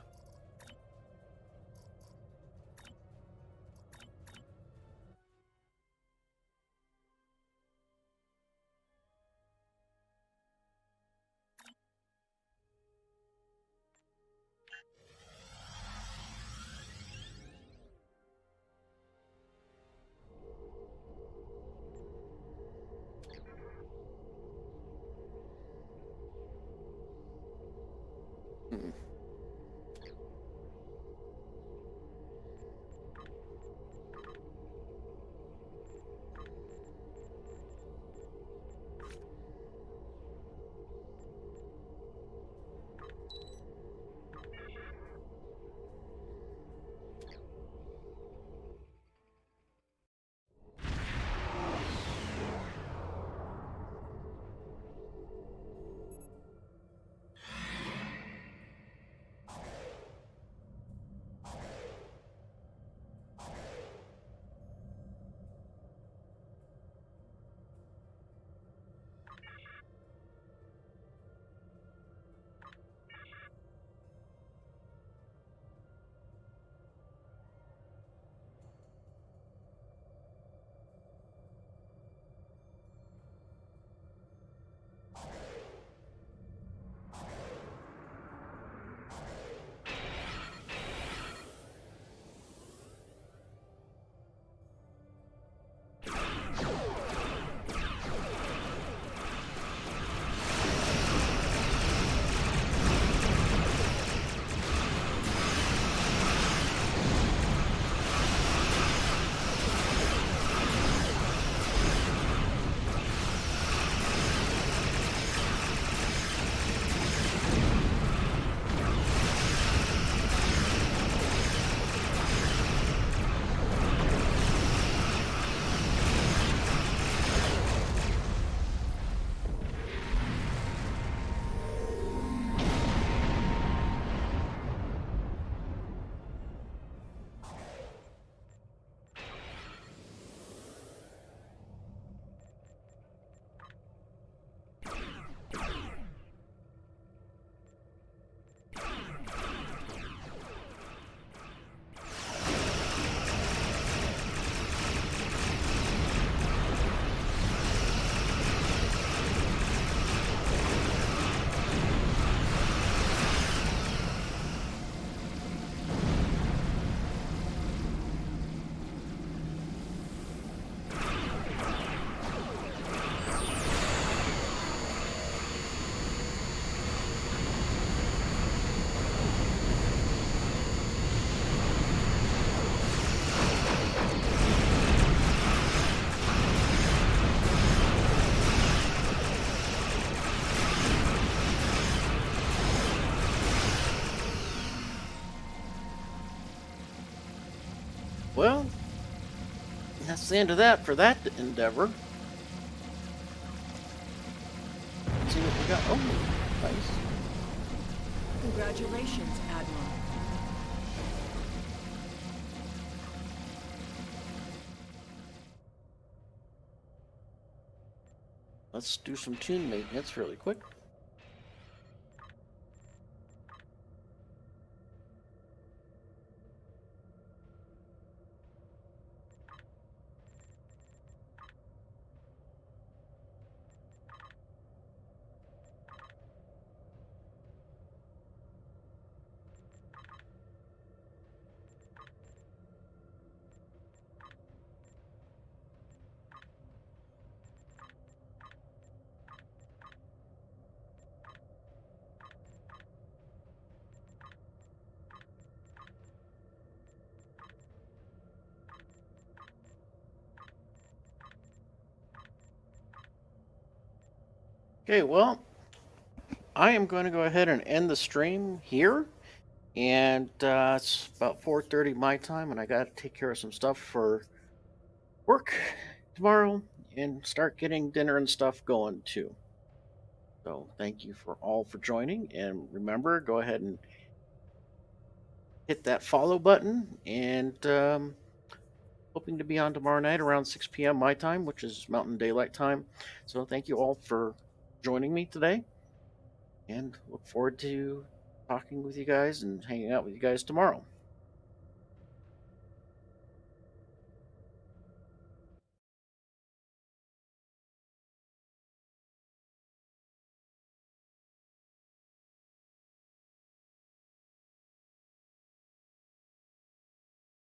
Well, that's the end of that for that endeavor. Let's see what we got. Oh, nice. Congratulations, Admiral. Let's do some tune maintenance really quick. Okay, well, I am going to go ahead and end the stream here. And it's about 4:30 my time, and I got to take care of some stuff for work tomorrow and start getting dinner and stuff going too. So thank you for all for joining, and remember, go ahead and hit that follow button, and hoping to be on tomorrow night around 6 p.m. my time, which is Mountain Daylight Time. So thank you all for joining me today, and look forward to talking with you guys and hanging out with you guys tomorrow.